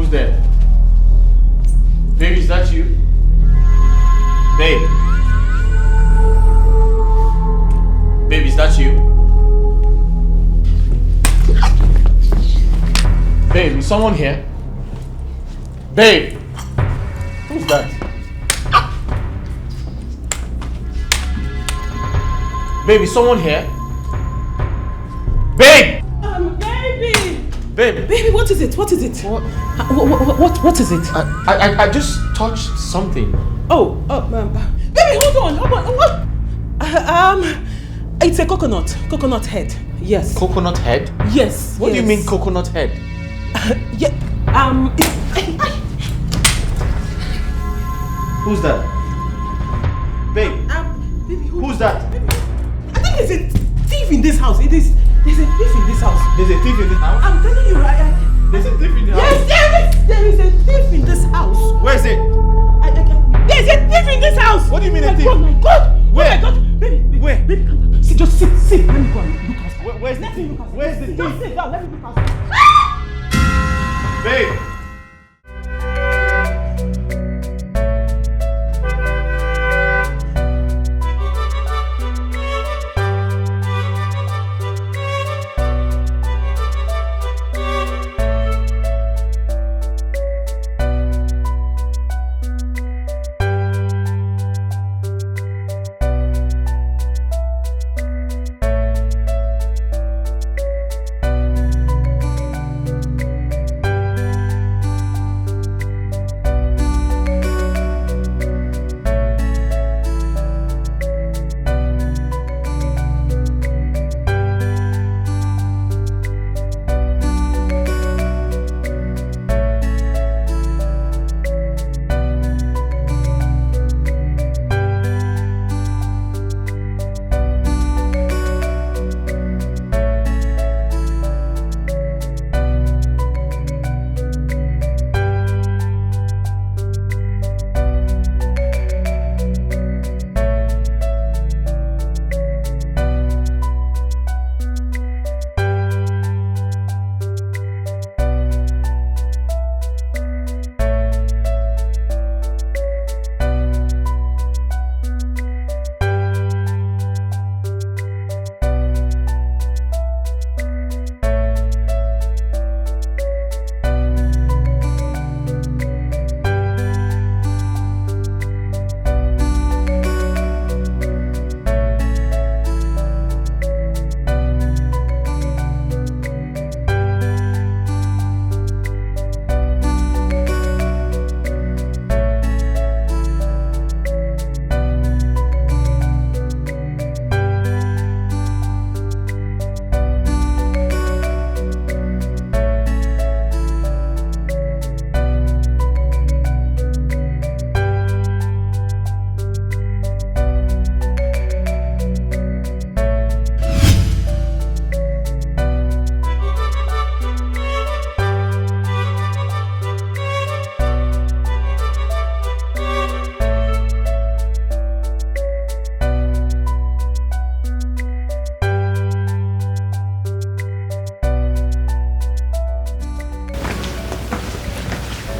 Who's there? Babe, is that you? Babe. Babe, is that you? Babe, is someone here? Babe! Who's that? Babe, is someone here? Babe! Baby! Babe! Baby, what is it? What is it? What is it? I just touched something. Baby, hold on. It's a coconut head. Yes. Coconut head? Yes. What do you mean coconut head? Yeah. Who's that? Babe. Baby, who's that? Baby. I think there's a thief in this house. There's a thief in this house. There's a thief in this house? I'm telling you, there's a thief in the house? Yes, there is a thief in this house. Where is it? There's a thief in this house. What do you mean a thief? Oh my God. Where? Oh my God. Baby, where? Baby, come on. Just sit. Let me go and look outside. Where's the thief? Where's the thief? Just sit down. Let me look outside. Babe.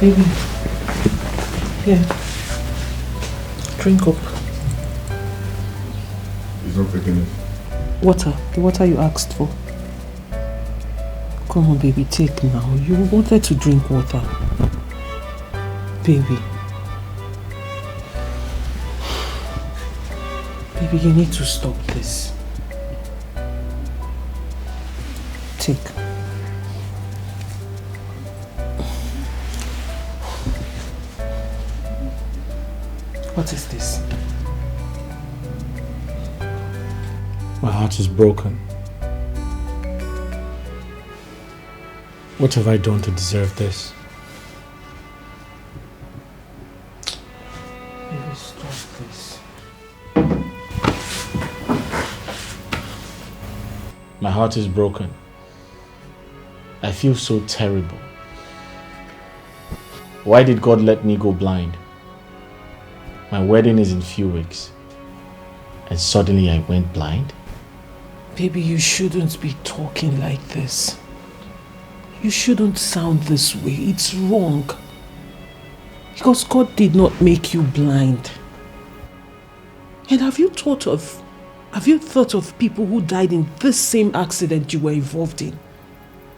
Baby. Here. Drink up. He's not taking it. Water. The water you asked for. Come on, baby. Take now. You wanted to drink water. Baby. Baby, you need to stop this. Take. What is this? My heart is broken. What have I done to deserve this? Baby, stop this. My heart is broken. I feel so terrible. Why did God let me go blind? My wedding is in few weeks. And suddenly I went blind? Baby, you shouldn't be talking like this. You shouldn't sound this way. It's wrong. Because God did not make you blind. And have you thought of people who died in this same accident you were involved in?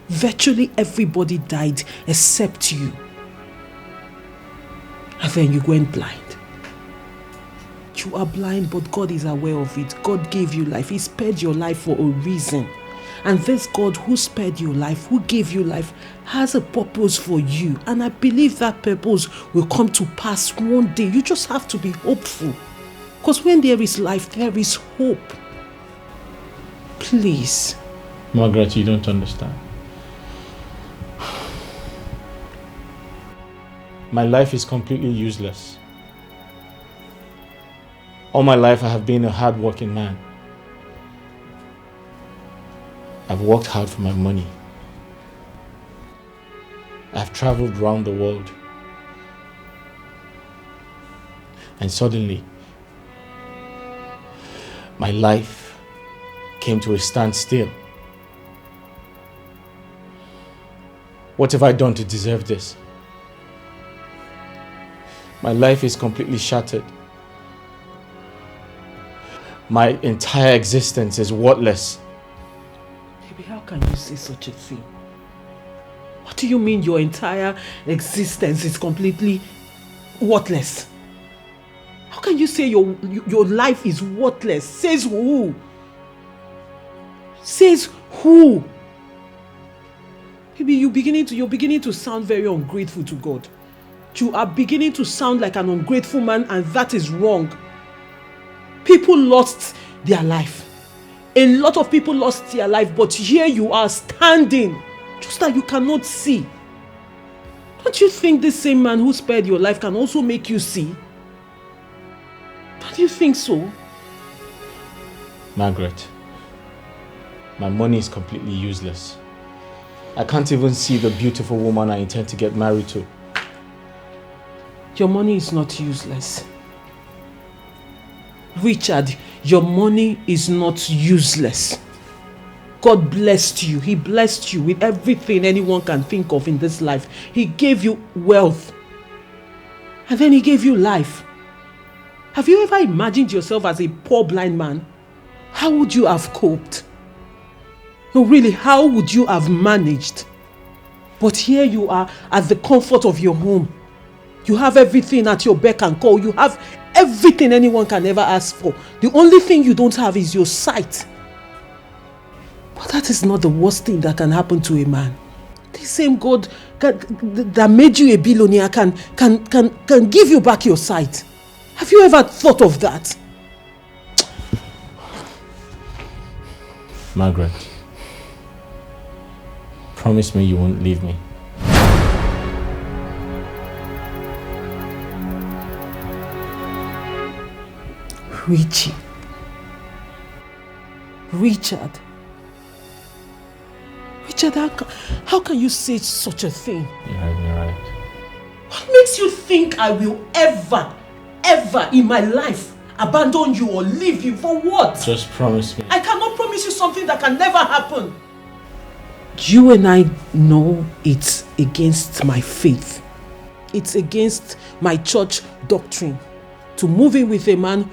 Virtually everybody died except you. And then you went blind. You are blind, but God is aware of it. God gave you life. He spared your life for a reason. And this God who spared your life, who gave you life, has a purpose for you. And I believe that purpose will come to pass one day. You just have to be hopeful. Because when there is life, there is hope. Please. Margaret, you don't understand. My life is completely useless. All my life I have been a hard-working man. I've worked hard for my money. I've traveled around the world. And suddenly, my life came to a standstill. What have I done to deserve this? My life is completely shattered. My entire existence is worthless. Baby, how can you say such a thing? What do you mean your entire existence is completely worthless? How can you say your life is worthless? Says who? Says who? Baby, you're beginning to sound very ungrateful to God. You are beginning to sound like an ungrateful man, and that is wrong. People lost their life. A lot of people lost their life, but here you are standing, just that you cannot see. Don't you think this same man who spared your life can also make you see? Don't you think so? Margaret, my money is completely useless. I can't even see the beautiful woman I intend to get married to. Your money is not useless. Richard, your money is not useless. God blessed you. He blessed you with everything anyone can think of in this life. He gave you wealth. And then he gave you life. Have you ever imagined yourself as a poor blind man? How would you have coped? No, really, how would you have managed? But here you are at the comfort of your home. You have everything at your beck and call. You have everything anyone can ever ask for. The only thing you don't have is your sight. But that is not the worst thing that can happen to a man. The same God that made you a billionaire can give you back your sight. Have you ever thought of that? Margaret, promise me you won't leave me. Richie. Richard, how can you say such a thing? You're right. What makes you think I will ever in my life abandon you or leave you? For what? Just promise me. I cannot promise you something that can never happen. You and I know it's against my faith. It's against my church doctrine to move in with a man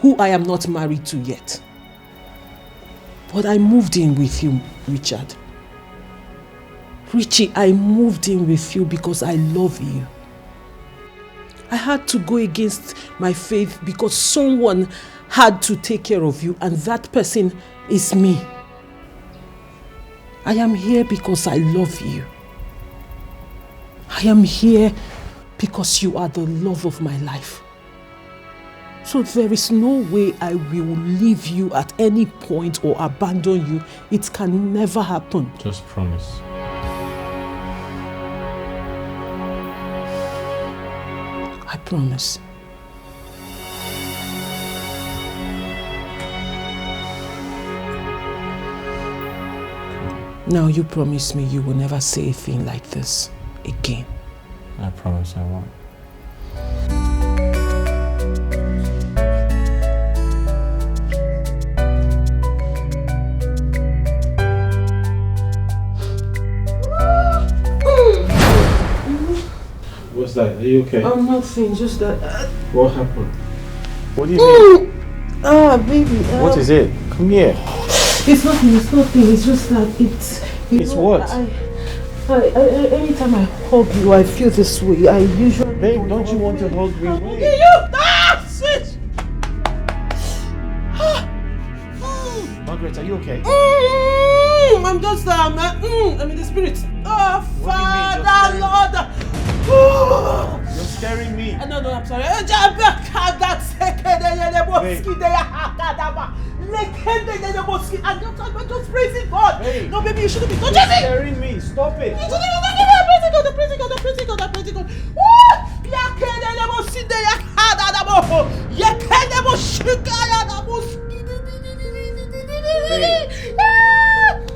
who I am not married to yet. But I moved in with you, Richard. Richie, I moved in with you because I love you. I had to go against my faith because someone had to take care of you, and that person is me. I am here because I love you. I am here because you are the love of my life. So there is no way I will leave you at any point or abandon you. It can never happen. Just promise. I promise. Now you promise me you will never say a thing like this again. I promise I won't. that? Are you okay? I'm nothing, just that. What happened? What do you mean? Baby. What is it? Come here. It's nothing. It's just that it's. It's what? Anytime I hug you, I feel this way. I usually. Babe, don't you want to hug me? Switch! Margaret, are you okay? I'm just, I'm in the spirit. Oh, What do you mean, Father, Lord. You're scaring me. No, I'm sorry. That's I'm just praising God. Babe. No, baby, you shouldn't be touching You're me. scaring me. Stop it. Praising God.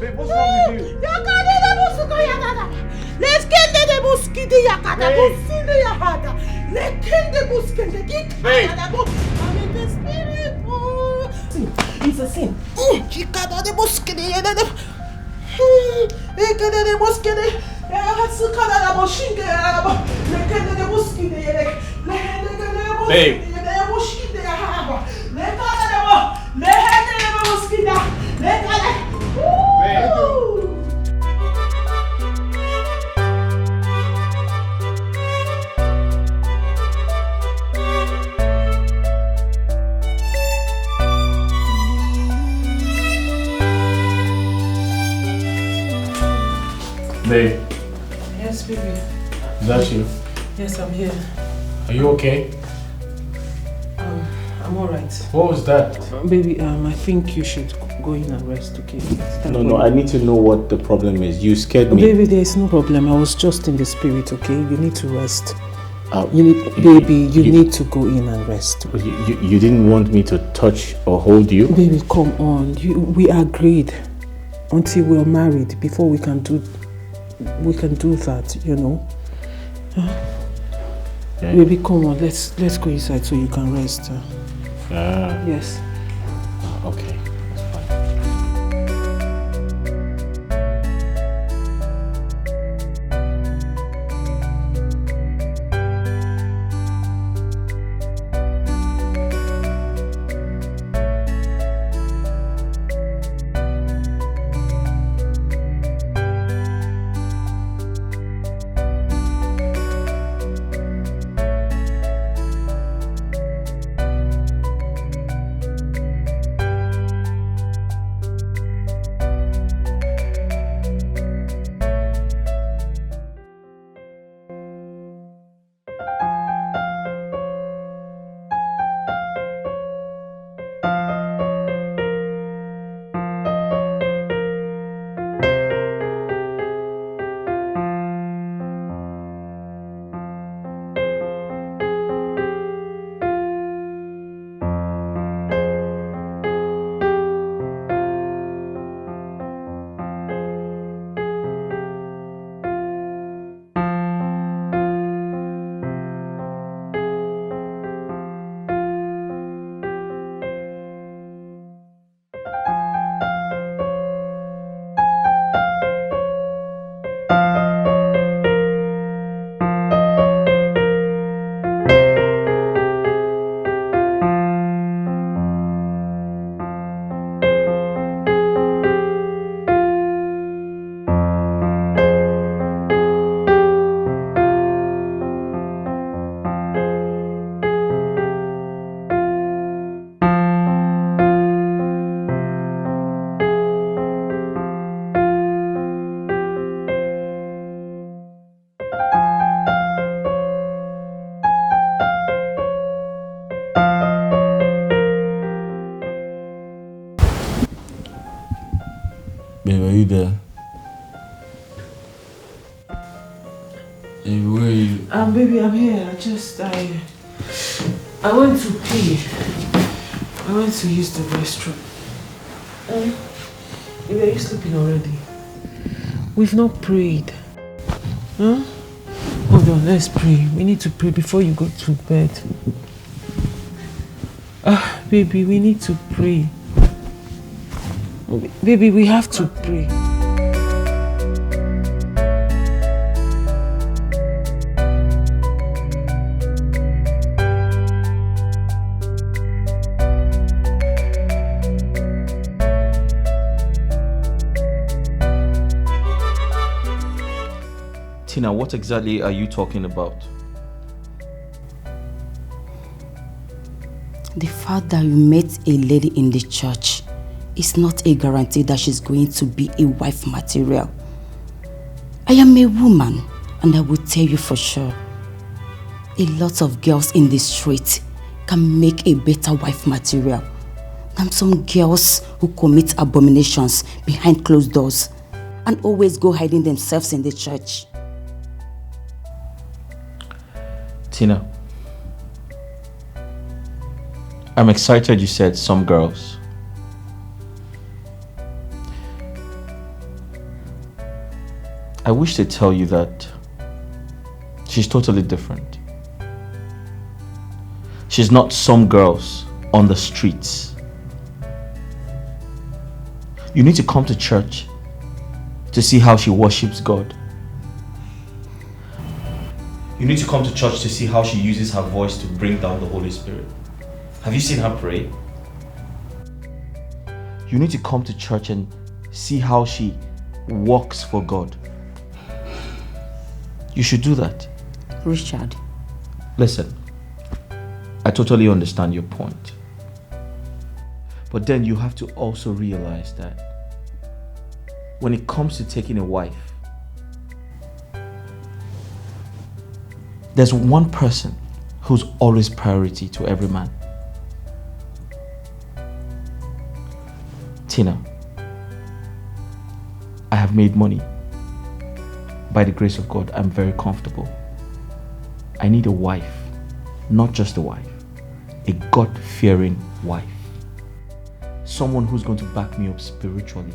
Babe, what's wrong with you? Let's get the mosquito yakada. Babe. I'm in the spirit. It's a sin. Chicada de mosquito. The mosquito. Babe. Babe, Yes, baby. is that you? Yes, I'm here. Are you okay? I'm alright. What was that? Baby, I think you should go in and rest, okay? No, I need to know what the problem is. You scared me. Baby, there's no problem. I was just in the spirit, okay? You need to rest. You need to go in and rest. You didn't want me to touch or hold you? Baby, come on. We agreed until we're married before we can do that, you know. Yeah. Baby, come on. Let's go inside so you can rest. Yes. Okay. Babe, are you there? Hey, where are you? Baby, I'm here. I went to pee. I went to use the restroom. Baby, are you sleeping already? We've not prayed. Huh? Hold on, let's pray. We need to pray before you go to bed. Baby, we need to pray. Baby, we have to pray. Tina, what exactly are you talking about? The fact that you met a lady in the church is not a guarantee that she's going to be a wife material. I am a woman, and I will tell you for sure, a lot of girls in the street can make a better wife material than some girls who commit abominations behind closed doors and always go hiding themselves in the church. Tina, I'm excited you said some girls. I wish to tell you that she's totally different. She's not some girls on the streets. You need to come to church to see how she worships God. You need to come to church to see how she uses her voice to bring down the Holy Spirit. Have you seen her pray? You need to come to church and see how she works for God. You should do that. Richard. Listen, I totally understand your point. But then you have to also realize that when it comes to taking a wife, there's one person who's always priority to every man. Tina, I have made money. By the grace of God, I'm very comfortable. I need a wife, not just a wife, a God-fearing wife. Someone who's going to back me up spiritually.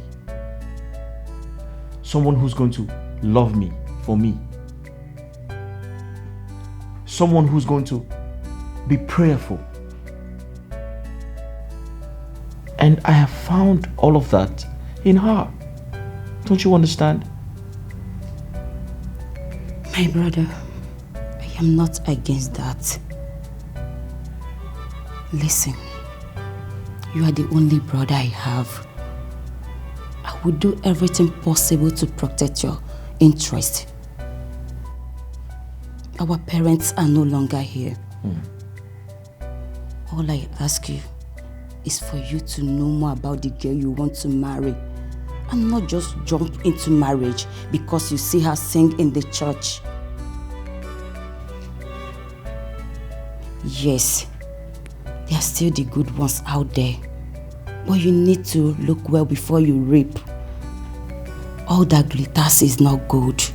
Someone who's going to love me for me. Someone who's going to be prayerful. And I have found all of that in her. Don't you understand? My brother, I am not against that. Listen, you are the only brother I have. I will do everything possible to protect your interest. Our parents are no longer here. All I ask you is for you to know more about the girl you want to marry and not just jump into marriage because you see her sing in the church. Yes, there are still the good ones out there, but you need to look well before you reap. All that glitters is not gold.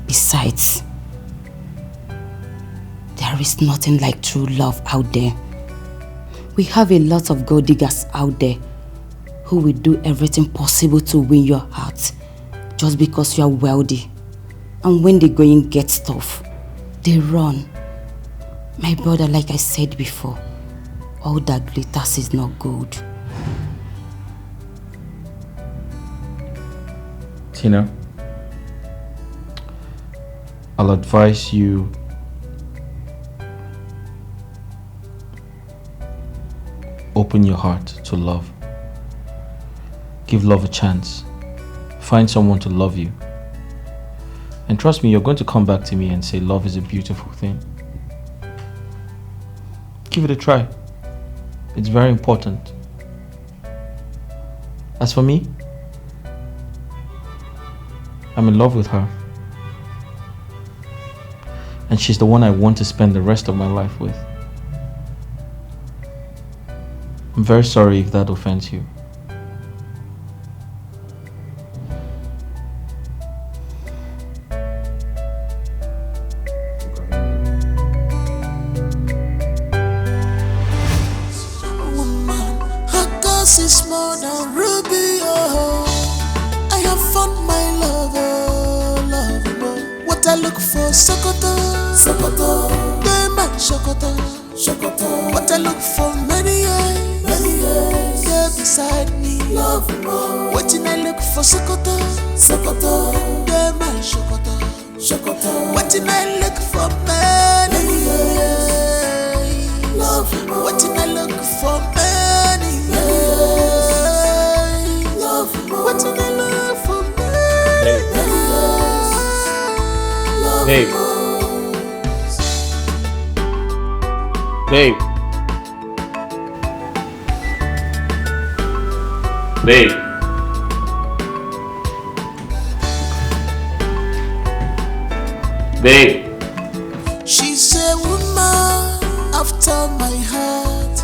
Besides, there is nothing like true love out there. We have a lot of gold diggers out there who will do everything possible to win your heart just because you are wealthy. And when the going gets tough, they run. My brother, like I said before, all that glitters is not gold. Tina, I'll advise you open your heart to love. Give love a chance. Find someone to love you. And trust me, you're going to come back to me and say love is a beautiful thing. Give it a try. It's very important. As for me, I'm in love with her. And she's the one I want to spend the rest of my life with. I'm very sorry if that offends you. Is more than ruby, oh. I have found my lover, lover. What I look for, Sokoto, Sokoto. They man Sokoto, Sokoto. What I look for, many years, yeah, beside me, love more. What I look for, Sokoto, Sokoto. They man Sokoto, Sokoto. What I look for, many years, love more. What I look for, many years. What in the love for me? Babe. Babe. Babe. Babe. She's a woman after my heart.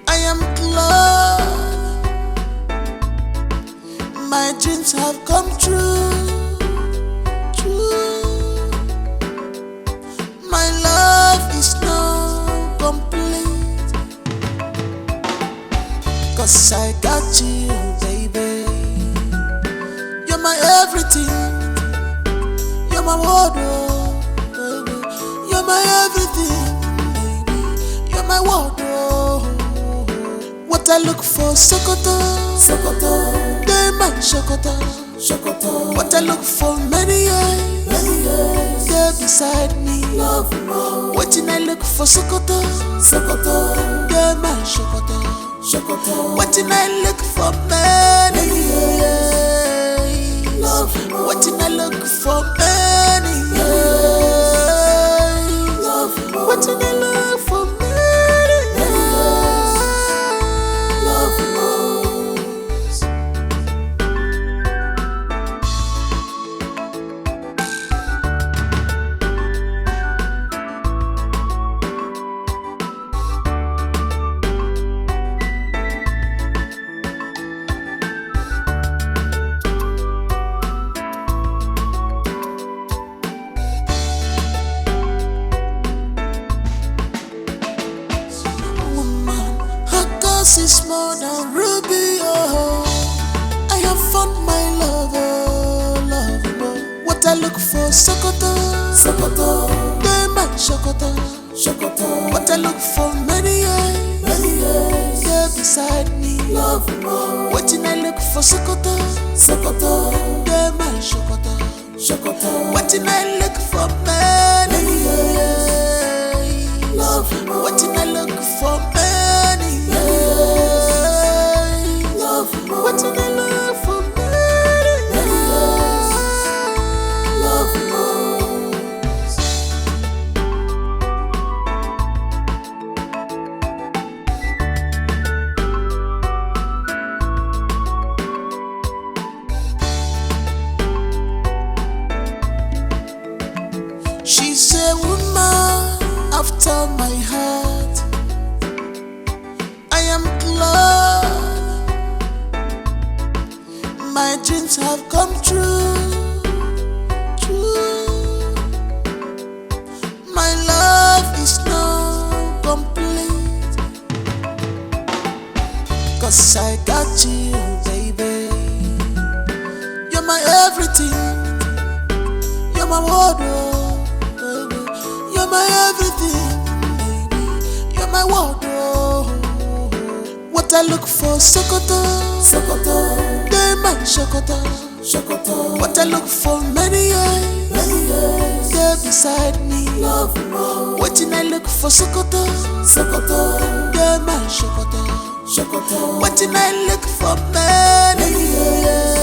I am glad my dreams have come true. My love is now complete, 'cause I got you, baby. You're my everything. You're my wardrobe, baby. You're my everything, baby. You're my wardrobe. What I look for, Sokoto, they man Sokoto. What I look for, many years, they're beside me. Waiting I look for, Sokoto, they man Sokoto. Waiting I look for, many years. Waiting I look for, many years. Waiting I look for, many years. Is more than ruby, oh. I have found my love, oh, love, oh. What I look for, Sokoto, they man Sokoto. What I look for, many years, they're beside me. Waiting I look for, Sokoto, they man Sokoto. Waiting I look for, many years. Waiting I look for, many years. Waiting I look for, many years. She's a woman after my heart. I am glad my dreams have come true. My love is now complete, 'cause I got you, baby. You're my everything. You're my wardrobe, baby. You're my everything, baby. You're my wardrobe. What I look for, Sokoto, they man Sokoto. What I look for, many years, they're beside me. Waiting I look for, Sokoto, they man Sokoto. Waiting I look for, many years.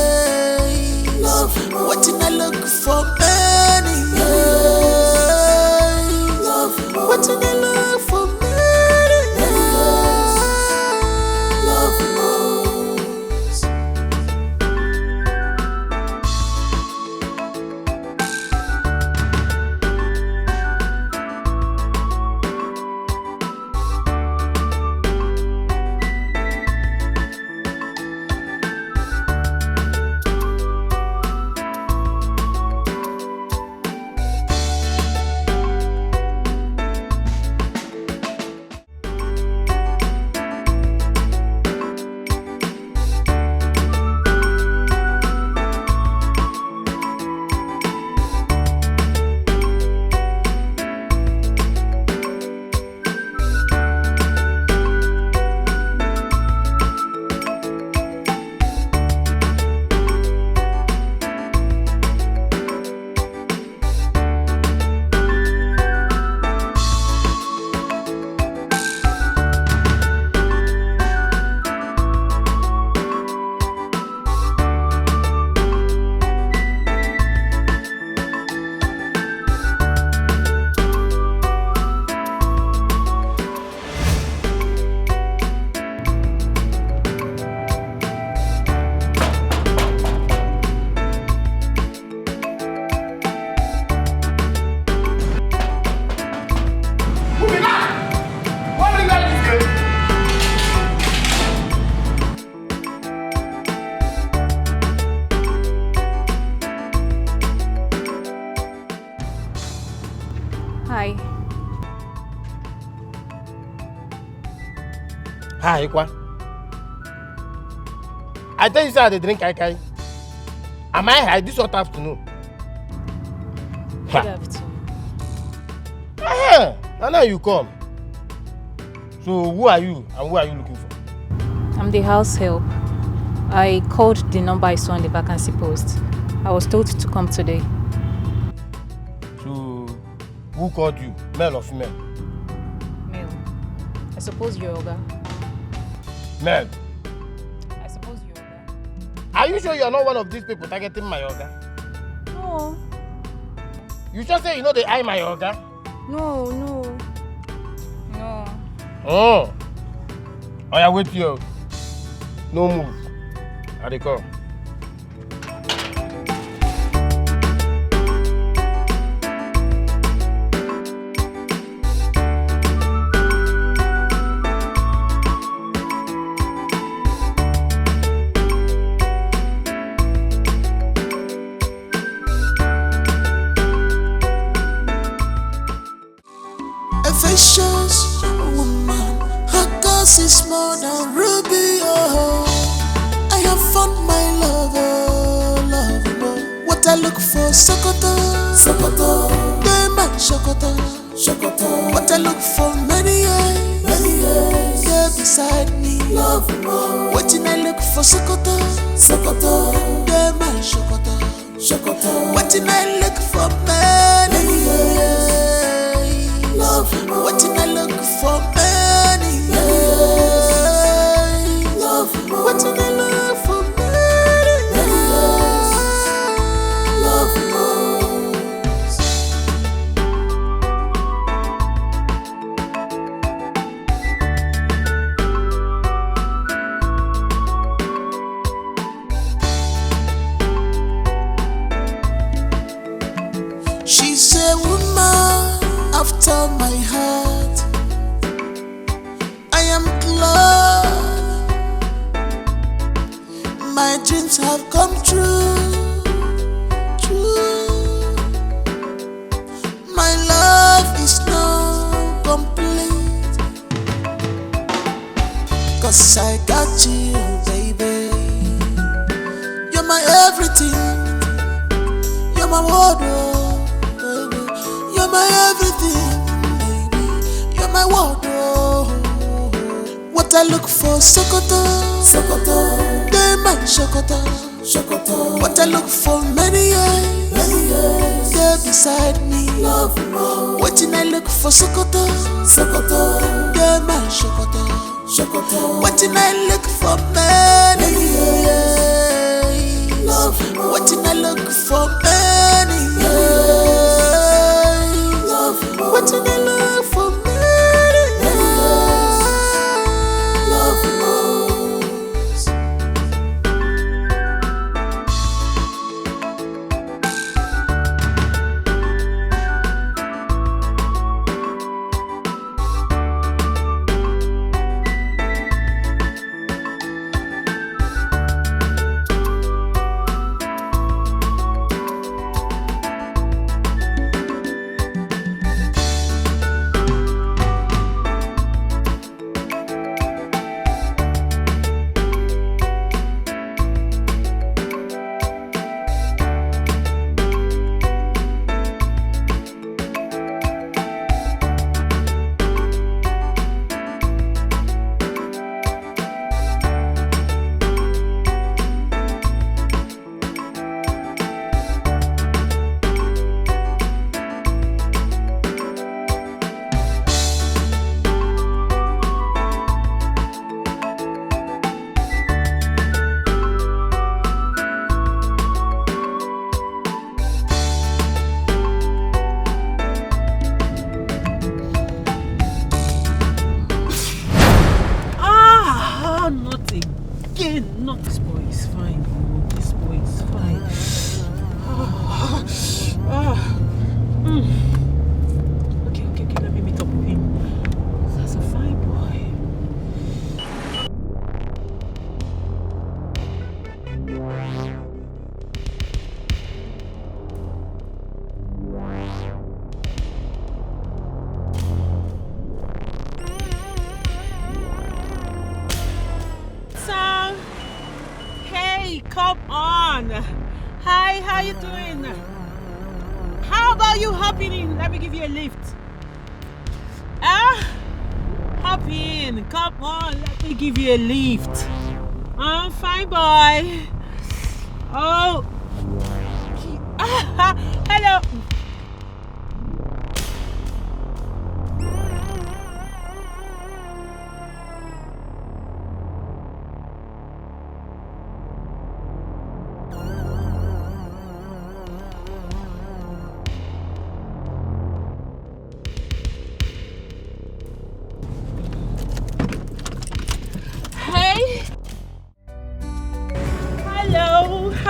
Waiting I look for, many years. Waiting I look for, many years. Hi. Hi, Ikwa. I tell you, sir, they drink kai. Am I high this hot afternoon? Good afternoon. Now you come. So who are you and who are you looking for? I'm the house help. I called the number I saw on the vacancy post. I was told to come today. So who called you? Male or female? Male. I suppose you're Oga. Male. I suppose you're Oga. Are you sure you're not one of these people targeting my Oga? No. You just say you know they eye my Oga? No. Oh. Oh yeah, wait here. No move. I dey come. A vicious woman, her cause is more than ruby. Oh, I have found my love. What I look for, Sokoto, Diamond Sokoto. What I look for, many years, yeah, beside me. What I look for, Sokoto, Diamond Sokoto. What I look for, many years. What did I look for many years? What did I look for many years? She's a woman after my heart. I am glad my dreams have come true. My love is now complete, 'cause I got you, baby. You're my everything. You're my wardrobe, baby. You're my everything, baby. You're my wardrobe. What I look for, Sokoto, Diamond Sokoto. What I look for, many years, yeah, beside me. What did I look for, Sokoto, Diamond Sokoto. What did I look for, many years? What did I look for, many years? What did I look for, many years? Not this boy is fine. Oh, this boy is fine. Okay, let me meet up with him. That's a fine boy. How you doing? How about you hopping in? Let me give you a lift. Hop in. Come on, let me give you a lift. Fine boy. Oh. Hello.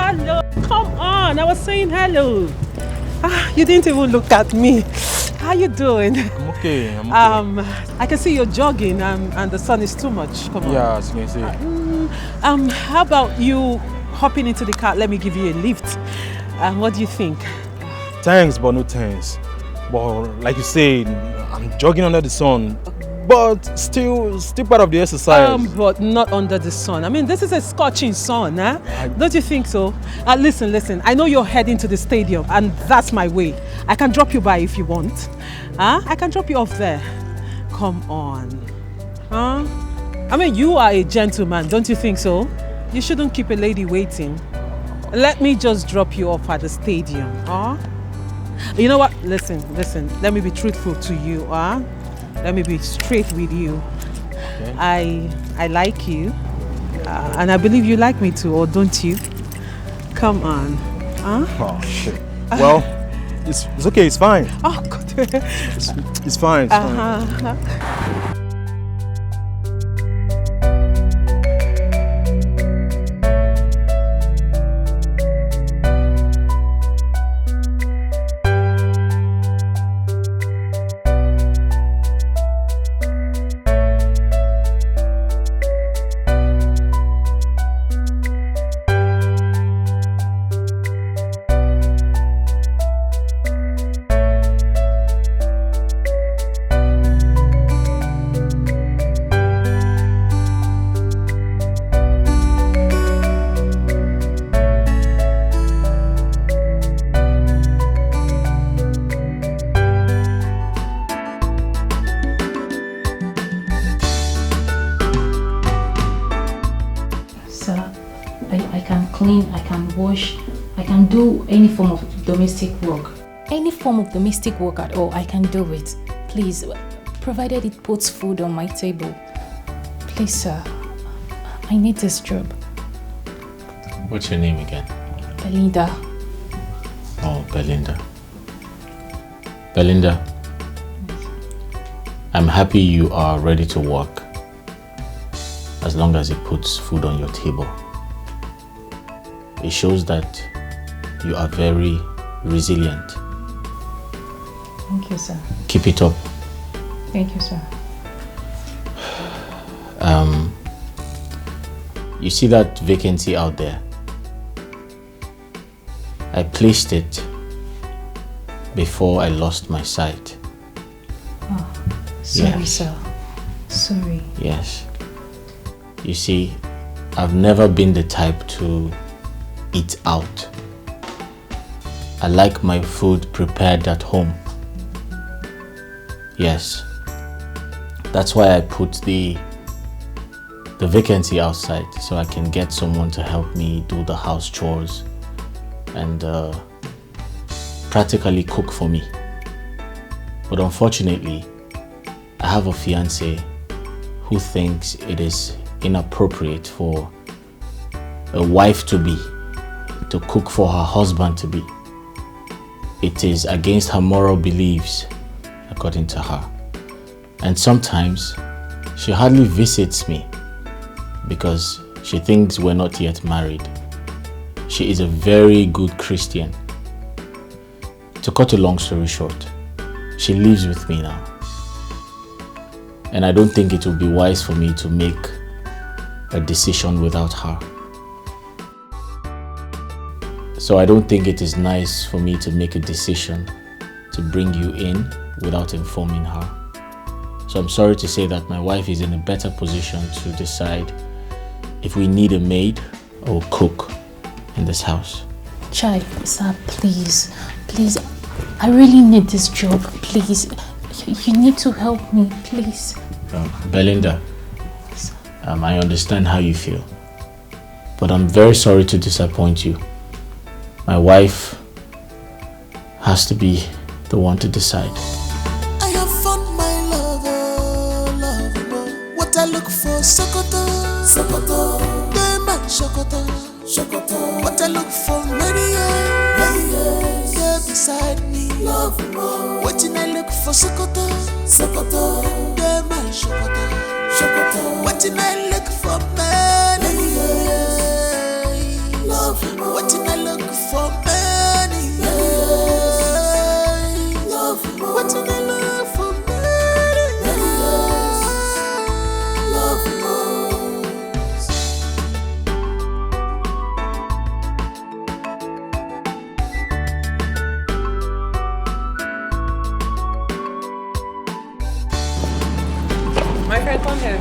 Hello, come on, I was saying hello. You didn't even look at me. How you doing? I'm okay, I can see you're jogging and the sun is too much. Come on. Yeah, as you can see. How about you hopping into the car? Let me give you a lift. What do you think? Thanks, but no thanks. But like you said, I'm jogging under the sun. But still part of the exercise. But not under the sun. I mean, this is a scorching sun, huh? Don't you think so? Listen. I know you're heading to the stadium, and that's my way. I can drop you by if you want. I can drop you off there. Come on. I mean, you are a gentleman, don't you think so? You shouldn't keep a lady waiting. Let me just drop you off at the stadium, You know what? Listen. Let me be truthful to you, Let me be straight with you. Okay. I like you, and I believe you like me too, or don't you? Come on. Oh shit. Well, it's okay. It's fine. Oh good. It's fine. It's fine. I can do any form of domestic work. Any form of domestic work at all, I can do it. Please, provided it puts food on my table. Please, sir, I need this job. What's your name again? Belinda. Oh, Belinda. Belinda, I'm happy you are ready to work, as long as it puts food on your table. It shows that you are very resilient. Thank you, sir. Keep it up. Thank you, sir. You see that vacancy out there? I placed it before I lost my sight. Oh, sorry, yes. Sir. Sorry. Yes. You see, I've never been the type to eat out. I like my food prepared at home. Yes. That's why I put the vacancy outside, so I can get someone to help me do the house chores and practically cook for me. But unfortunately, I have a fiance who thinks it is inappropriate for a wife-to-be to cook for her husband-to-be. It is against her moral beliefs, according to her. And sometimes she hardly visits me because she thinks we're not yet married. She is a very good Christian. To cut a long story short, she lives with me now. And I don't think it would be wise for me to make a decision without her. So I don't think it is nice for me to make a decision to bring you in without informing her. So I'm sorry to say that my wife is in a better position to decide if we need a maid or cook in this house. Chai, sir, please. Please, I really need this job. Please, you need to help me, please. Belinda, I understand how you feel, but I'm very sorry to disappoint you. My wife has to be the one to decide. I have found my lover. What I look for, Sokoto. They man Sokoto. What I look for, many years. They're beside me. What I look for, Sokoto. They man Sokoto. What I look for, many years. What I look for, many years. What I look for, many years. My friend, come here.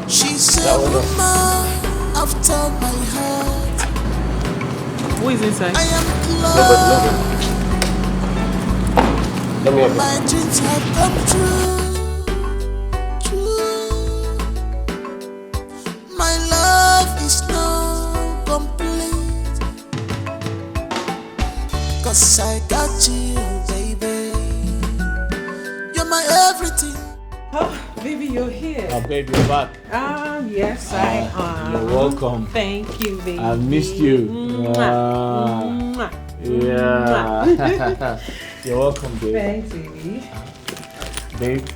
She's a woman after my heart. Who is inside? I am in love. My dreams have come true. My love is now complete. 'Cause I got you, baby. You're my everything. Oh, baby, you're here. Baby, you're back. Yes, I am. You're welcome. Thank you, baby. I missed you. Mwah. Yeah. You're welcome, babe. Thanks, baby. Babe,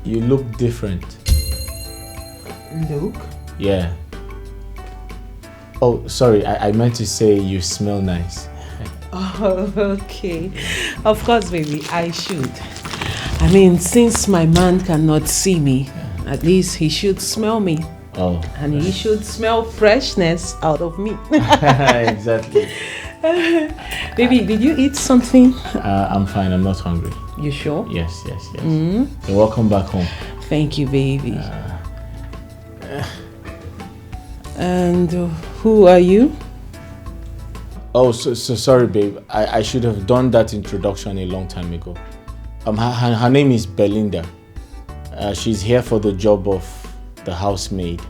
you look different. Look. Yeah. Oh, sorry. I meant to say you smell nice. Oh, okay. Of course, baby, I should. I mean, since my man cannot see me, at least he should smell me. Oh. And he should smell freshness out of me. Exactly. Baby, did you eat something? I'm fine. I'm not hungry. You sure? Yes. You're welcome back home. Thank you, baby. And who are you? Oh, so sorry, babe. I should have done that introduction a long time ago. Her name is Belinda. She's here for the job of the housemaid.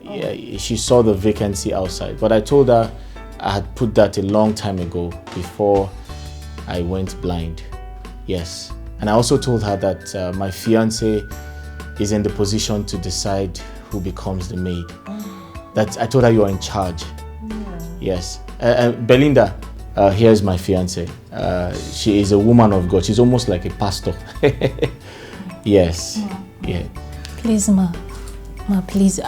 Yeah, she saw the vacancy outside, but I told her I had put that a long time ago before I went blind. Yes, and I also told her that my fiance is in the position to decide who becomes the maid. That I told her you are in charge. Yes, Belinda. Here's my fiance. She is a woman of God. She's almost like a pastor. Yes. Yeah. Please, Ma, please.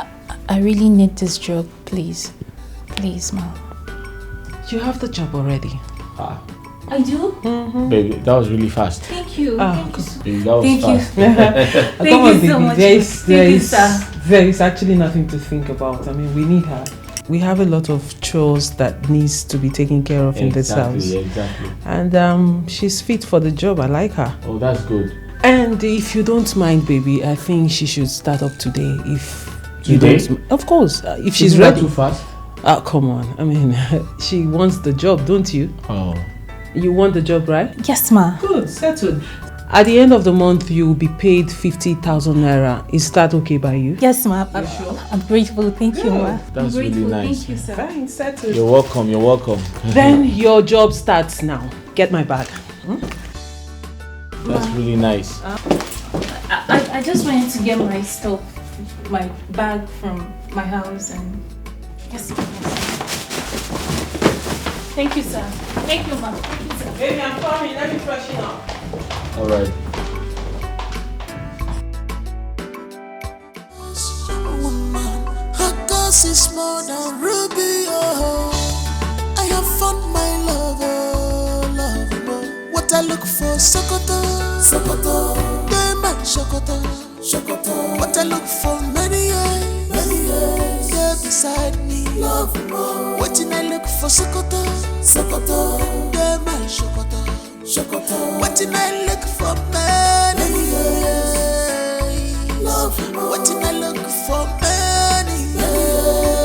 I really need this job, please. Please, Ma. You have the job already. I do? Baby, that was really fast. Thank you. Baby, that was fast. Come on, you so much. There is actually nothing to think about. I mean, we need her. We have a lot of chores that needs to be taken care of in this house. Exactly. And she's fit for the job. I like her. Oh, that's good. And if you don't mind, baby, I think she should start up today. If Today? you don't, of course, if she's Isn't that ready. too fast? Come on. I mean, she wants the job, don't you? Oh. You want the job, right? Yes, Ma. Good, settled. At the end of the month, you will be paid 50,000 naira. Is that okay by you? Yes, Ma. I'm grateful. Thank you, Ma. That's I'm really grateful. nice. Thank you, sir. Fine, settled. You're welcome. Then your job starts now. Get my bag. That's really nice. I just wanted to get my stuff, my bag from my house and... Yes, Thank you, sir. Thank you, Ma. Thank you, sir. Baby, I'm coming. Let me freshen up. All right. Woman, her cause is more than ruby. Oh, I have found my lover. What I look for, Sokoto. They man Sokoto. What I look for, many years. They're beside me. What I look for, Sokoto. They man Sokoto. What I look for, many years. What I look for, many years.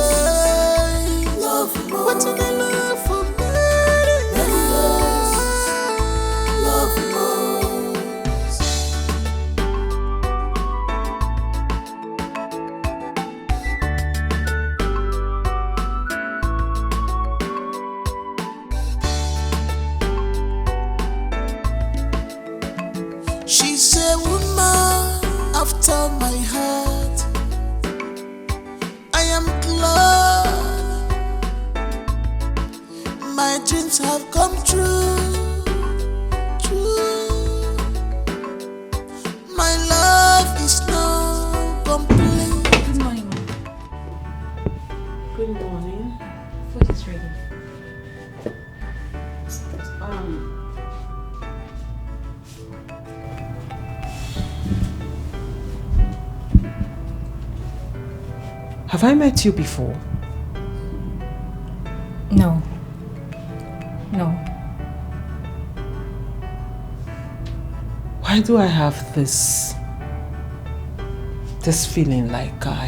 dreams have come true. True. My love is now complete. Good morning, Mom. Good morning. Food is ready. Have I met you before? No. No. Why do I have this feeling like I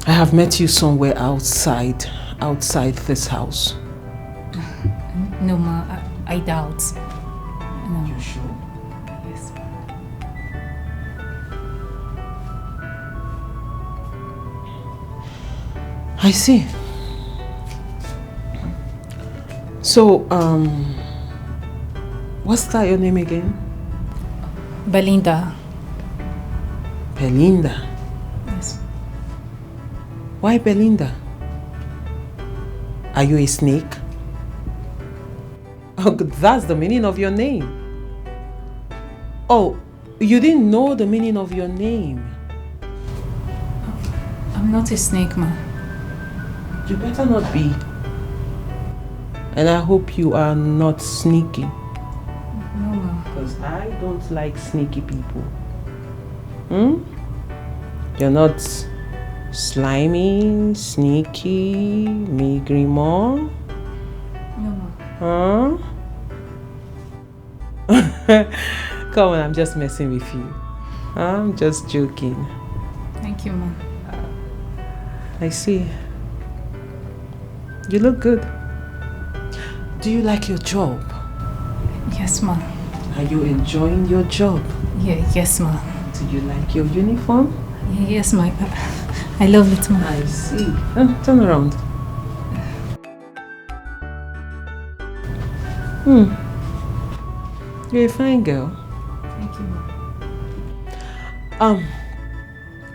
have met you somewhere outside this house? No, Ma. I doubt. No. You sure? Yes. I see. So, what's that your name again? Belinda. Belinda. Yes. Why Belinda? Are you a snake? Oh, that's the meaning of your name. Oh, you didn't know the meaning of your name. I'm not a snake, Ma. You better not be. And I hope you are not sneaky. No, Ma. Because I don't like sneaky people. You're not slimy, sneaky, maigriement. No, Ma. Huh? Come on, I'm just messing with you. I'm just joking. Thank you, Ma. I see. You look good. Do you like your job? Yes, Ma. Are you enjoying your job? Yeah, yes, Ma. Do you like your uniform? Yeah, yes, Ma. I love it, Ma. I see. Turn around. You're a fine girl. Thank you, Ma.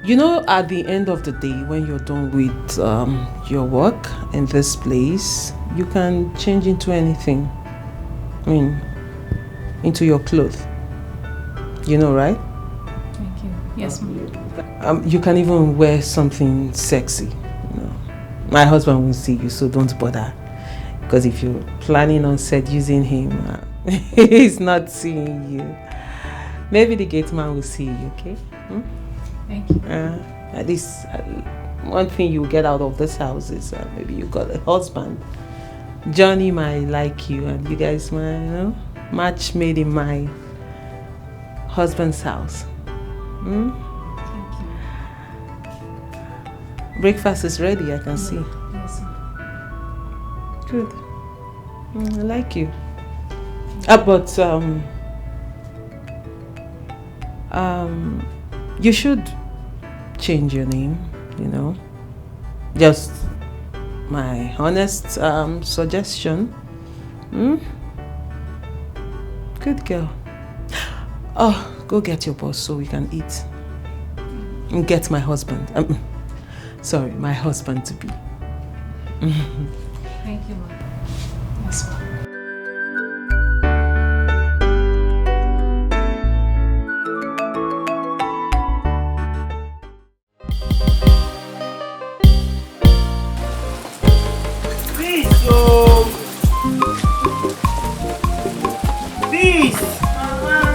You know, at the end of the day, when you're done with your work in this place, you can change into anything. I mean, into your clothes. You know, right? Thank you. Yes, Ma. You can even wear something sexy. You know. My husband will see you, so don't bother. Because if you're planning on seducing him, he's not seeing you. Maybe the gate man will see you, okay? Thank you. At least one thing you get out of this house is maybe you got a husband. Johnny might like you, and you guys might, match made in my husband's house. Thank you. Breakfast is ready, I can see. Yes, Ma. Good. I like you. But you should change your name, Just my honest suggestion. Good girl. Oh, go get your boss so we can eat. And get my husband. Sorry, my husband to be. Thank you, Ma. Yes, Ma.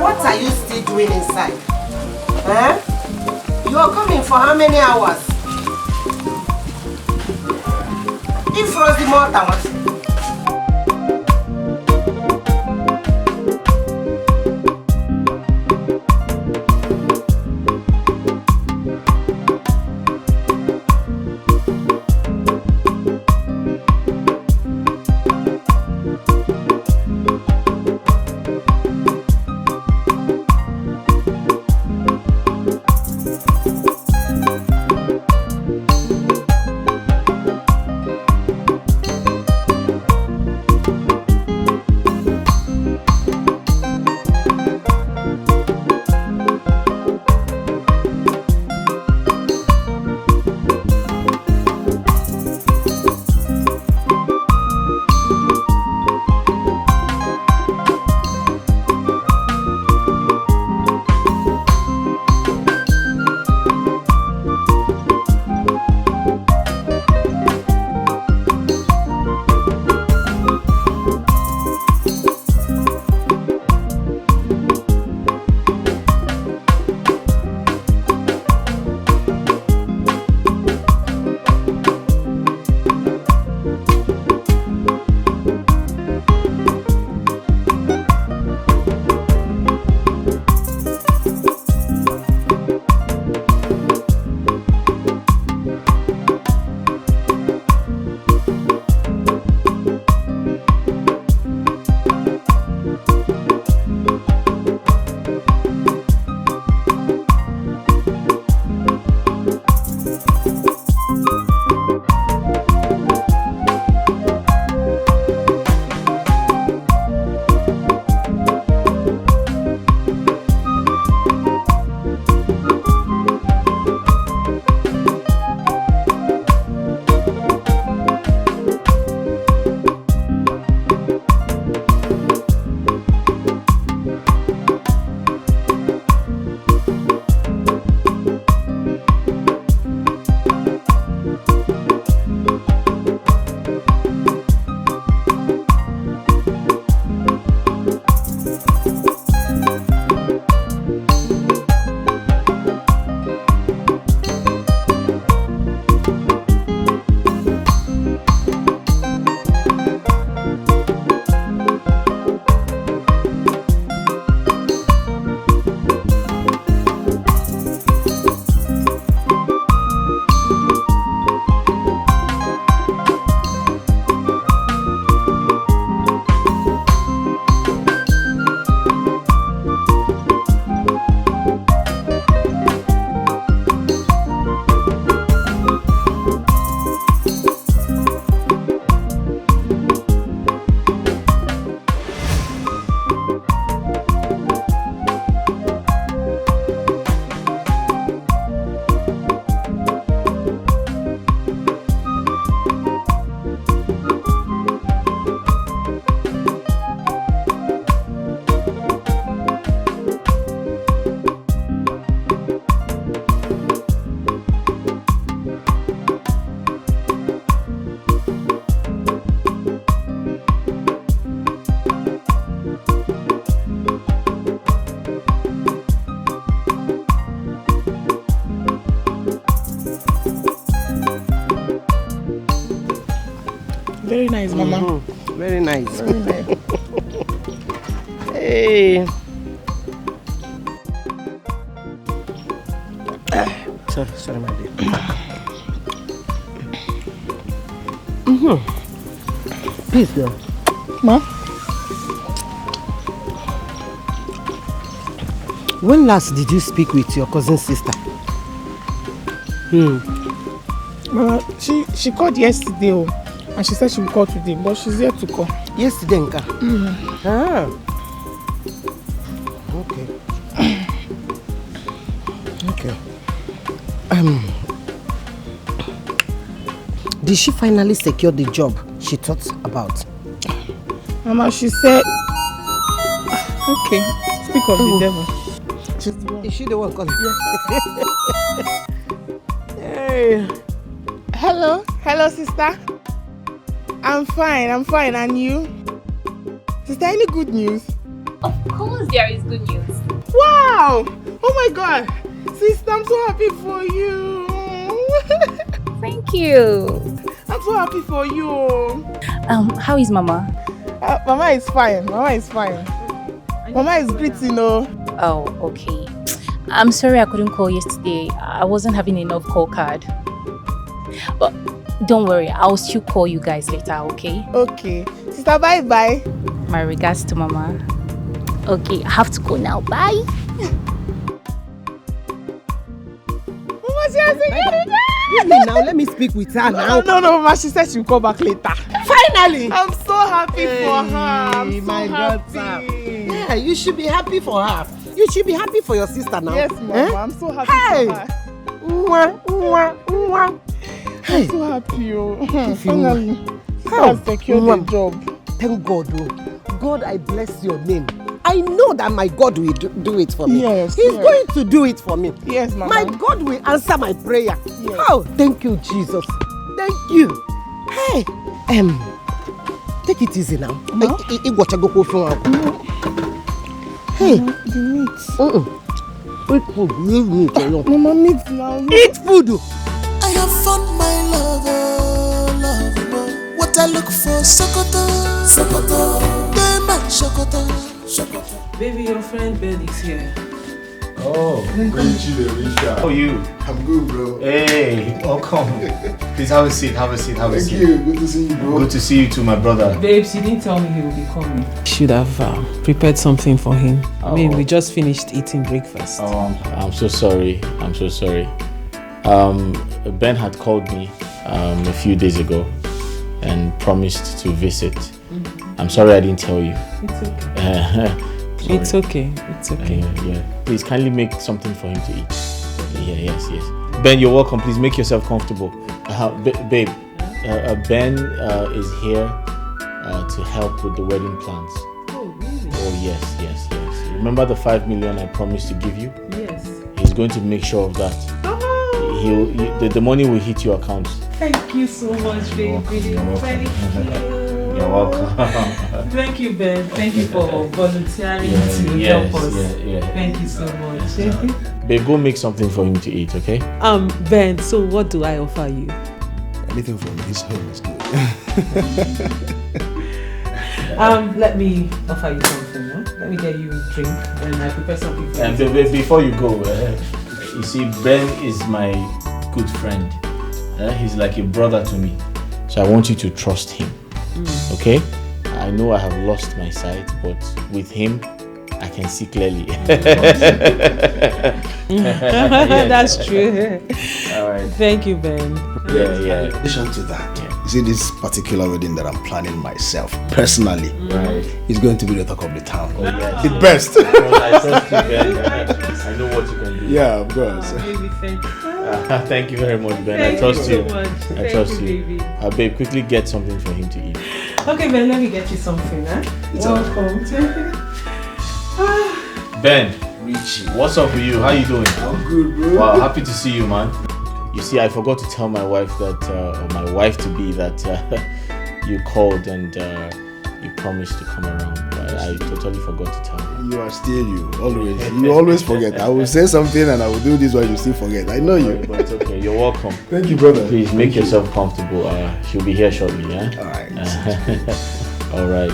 What are you still doing inside? Huh? You are coming for how many hours? If Rosie Morta was Very nice. Very nice. Hey. Sorry, my dear. Please, girl. Ma? When last did you speak with your cousin's sister? Mama, she called yesterday, and she said she would call today, but she's yet to call. Yesterday, Nka? Ah. Okay. Did she finally secure the job she thought about? Mama, she said... Okay, speak of the devil. She's the one. Is she the one calling? Yeah. Hey. Hello, sister. I'm fine, and you? Sister, any good news? Of course there is good news. Wow! Oh my God! Sister, I'm so happy for you. Thank you. I'm so happy for you. How is Mama? Mama is fine. Mama is greeting, Oh, okay. I'm sorry I couldn't call yesterday. I wasn't having enough call card. But don't worry, I'll still call you guys later, okay? Okay. Sister, bye-bye. My regards to Mama. Okay, I have to go now. Bye. Mama, she has again. Now let me speak with her now. No, Mama, she said she'll call back later. Finally! I'm so happy for her. I'm so my happy. daughter. Yeah, you should be happy for her. You should be happy for your sister now. Yes, Mama, I'm so happy for her. I'm so happy, Finally, she has secured the job. Thank God, God, I bless your name. I know that my God will do it for me. Yes, He's going to do it for me. Yes, Mama. My God will answer my prayer. Yes. Oh, thank you, Jesus. Thank you. Hey, take it easy now. Hey, The meat. Eat food. Leave meat alone. Mama, meat now. Eat food. I have found my lover. What I look for, Sokoto. They my Sokoto. Baby, your friend Ben is here. Oh, how are you? I'm good, bro. Hey, welcome. Please have a seat. Thank you. Good to see you, bro. Good to see you too, my brother. Babes, you didn't tell me he would be coming. Should have prepared something for him. I mean, we just finished eating breakfast. I'm so sorry. Ben had called me a few days ago and promised to visit. I'm sorry I didn't tell you. It's okay. It's okay. Yeah. Please kindly make something for him to eat. Yes. Ben, you're welcome. Please make yourself comfortable. Babe, Ben is here to help with the wedding plans. Oh, really? Oh, yes. Remember the 5 million I promised to give you? Yes. He's going to make sure of that. The money will hit your account. Thank you so much, baby. You're welcome. Thank you, Ben. Thank you for volunteering to help us. Thank you so much. Babe, go make something for him to eat, okay? Ben, so what do I offer you? Anything from his home is good. Let me offer you something, no? Let me get you a drink and I prepare something for you. Before you go, you see, Ben is my good friend. He's like a brother to me. So I want you to trust him. Okay? I know I have lost my sight, but with him, I can see clearly. That's true. All right. Thank you, Ben. In addition to that, you see this particular wedding that I'm planning myself, personally, Right. is going to be the talk of the town. Oh, yes. The best. I trust you, Ben. I know what you can do. Yeah, of course. Baby, thank you. Thank you very much, Ben. I Thank trust you you. so much. I Thank trust you, you. baby. Babe, quickly get something for him to eat. Okay, Ben, let me get you something, huh? Welcome. Ben, Richie, what's up with you? How you doing? I'm good, bro. Wow, happy to see you, man. You see, I forgot to tell my wife that, or my wife to be that you called and you promised to come around. I totally forgot to tell you. You are still you, always. You always forget. I will say something and I will do this while you still forget. I know you. But it's okay. You're welcome. Thank you, brother. Please make yourself comfortable. She'll be here shortly, yeah? Alright. Alright.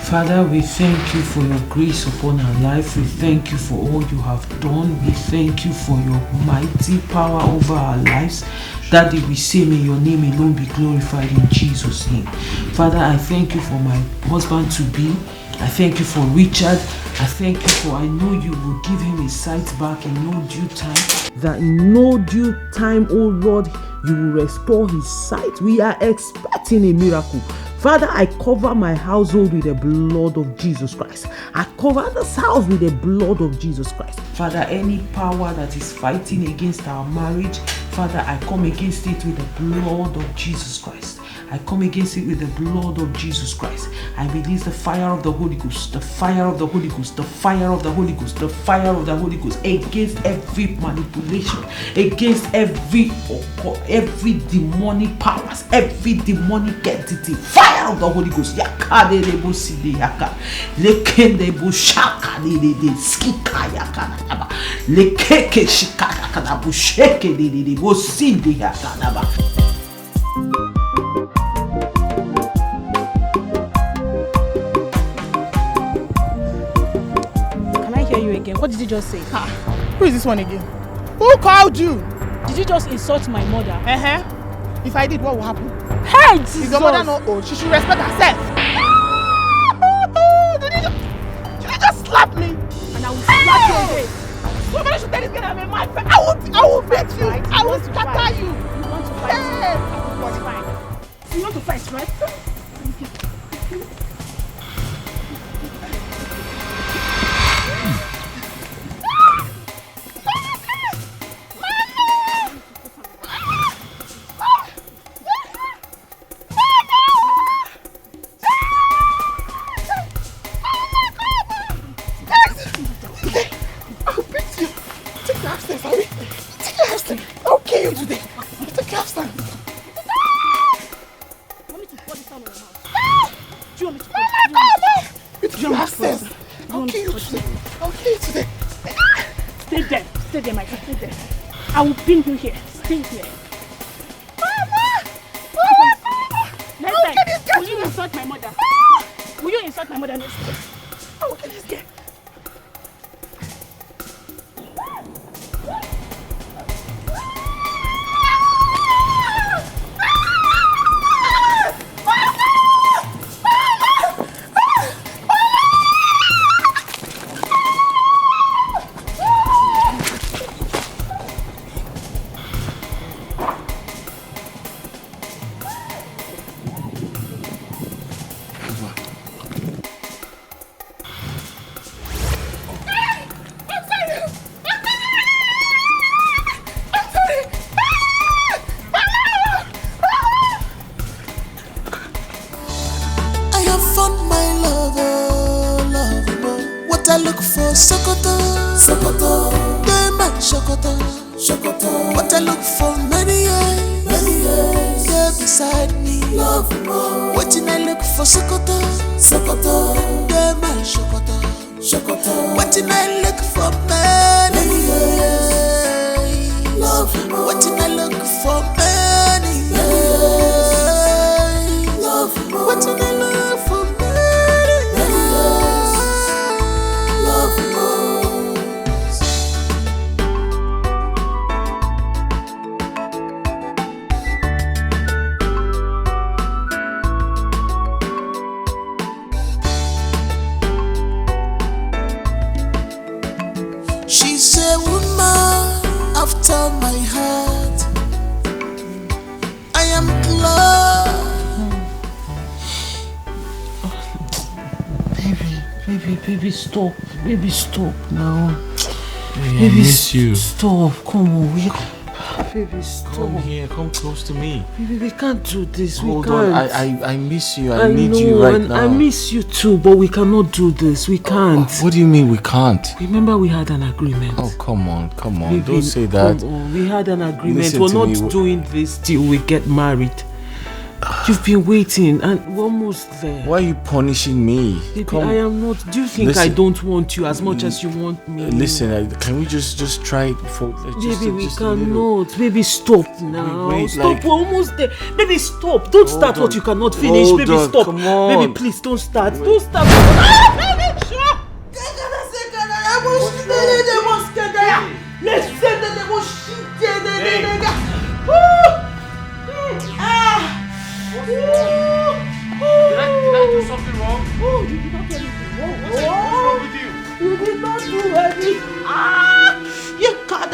Father, we thank you for your grace upon our life. We thank you for all you have done. We thank you for your mighty power over our lives. Daddy, we say may your name alone be glorified in Jesus' name. Father, I thank you for my husband to be. I thank you for Richard. I thank you for I know you will give him his sight back in no due time. That in no due time, oh Lord, you will restore his sight. We are expecting a miracle. Father, I cover my household with the blood of Jesus Christ. I cover this house with the blood of Jesus Christ. Father, any power that is fighting against our marriage, Father, I come against it with the blood of Jesus Christ. I come against it with the blood of Jesus Christ. I release the fire of the Holy Ghost, the fire of the Holy Ghost, the fire of the Holy Ghost, the fire of the Holy Ghost against every manipulation, against every demonic powers, every demonic entity. Fire of the Holy Ghost. Yakade lebo side yaka. Lekende bo shaka de skika yaka. Lekeke shika yaka bo sheke de bo sinde yaka. What did you just say? Who is this one again? Who called you? Did you just insult my mother? If I did, what will happen? Hey, Jesus! Is your mother not old? She should respect herself. Did you just slap me? And I will slap you again. Somebody should tell this girl I'm a mad friend. I will beat you. I will scatter you. You want to fight? Hey. Fine. You want to fight, right? I will pin you here. Stay here. Mama! Next time, will you insult my mother? Will you insult my mother next time? I will get this girl. Baby, stop now. Baby, I miss you. Stop. Come on. Baby, stop. Come here, come close to me. Baby, we can't do this. Hold we can't. on, I miss you. I need you right now. I miss you too, but we cannot do this. We can't. What do you mean we can't? Remember we had an agreement. Oh, come on. Baby, Don't say that. Come on. We had an agreement. Listen We're to not me. doing this till we get married. You've been waiting and we're almost there. Why are you punishing me? Baby, I am not. Do you think I don't want you as much as you want me? Listen, can we just try it for Baby, we cannot. Baby, stop now. Wait, stop, like- we're almost there. Baby, stop. Don't start what you cannot finish. Hold Baby, on, stop. come on. Baby, please don't start. Don't start. Ah, baby, stop. Did I do something wrong? Oh, you did not do anything wrong. What's wrong with you? You did not do anything. You can't.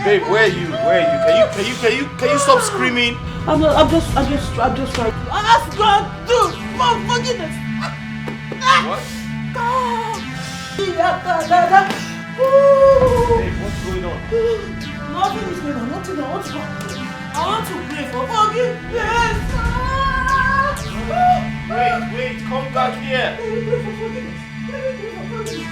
Babe, where are you? Can you stop screaming? I'm just trying. Ask God, dude. For forgiveness. What? Babe, what's going on? Nothing is going on. Nothing. I want to pray for forgiveness. Wait, come back here. Pray for forgiveness. Pray for forgiveness.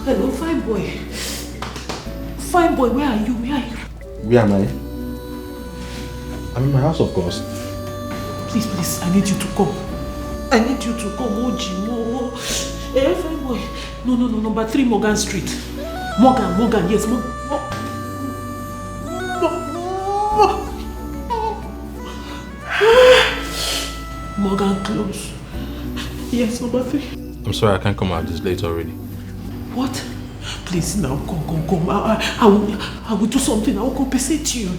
Hello, fine boy. Fine boy, where are you? Where am I? I'm in my house, of course. Please, I need you to come. Ojimo. Eh, fine boy. No, number 3 Morgan Street. Morgan, yes, Morgan close. Yes, number 3. I'm sorry, I can't come out this late already. What? Please now, come. I will do something. I will compensate you.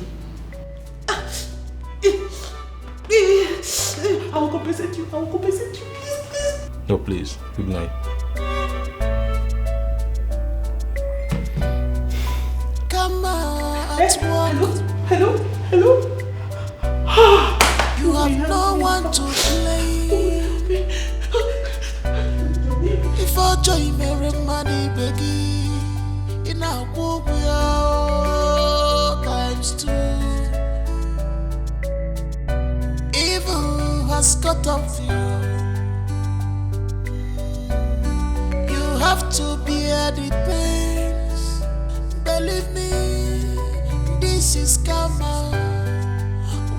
I will compensate you. Please. No, please. Good night. Come on, Hello. You have no one to blame. If I join Mary money begging in our world we are times 2. Evil has got off you. You have to bear the pains. Believe me, this is karma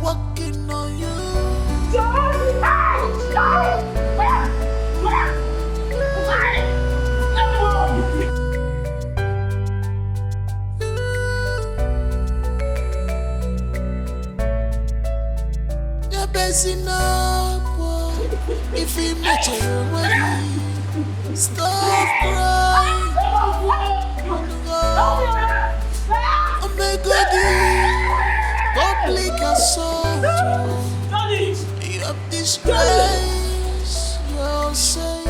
working on you. If you met your money, stop crying. Oh my God, public assault. You have disgraced yourself.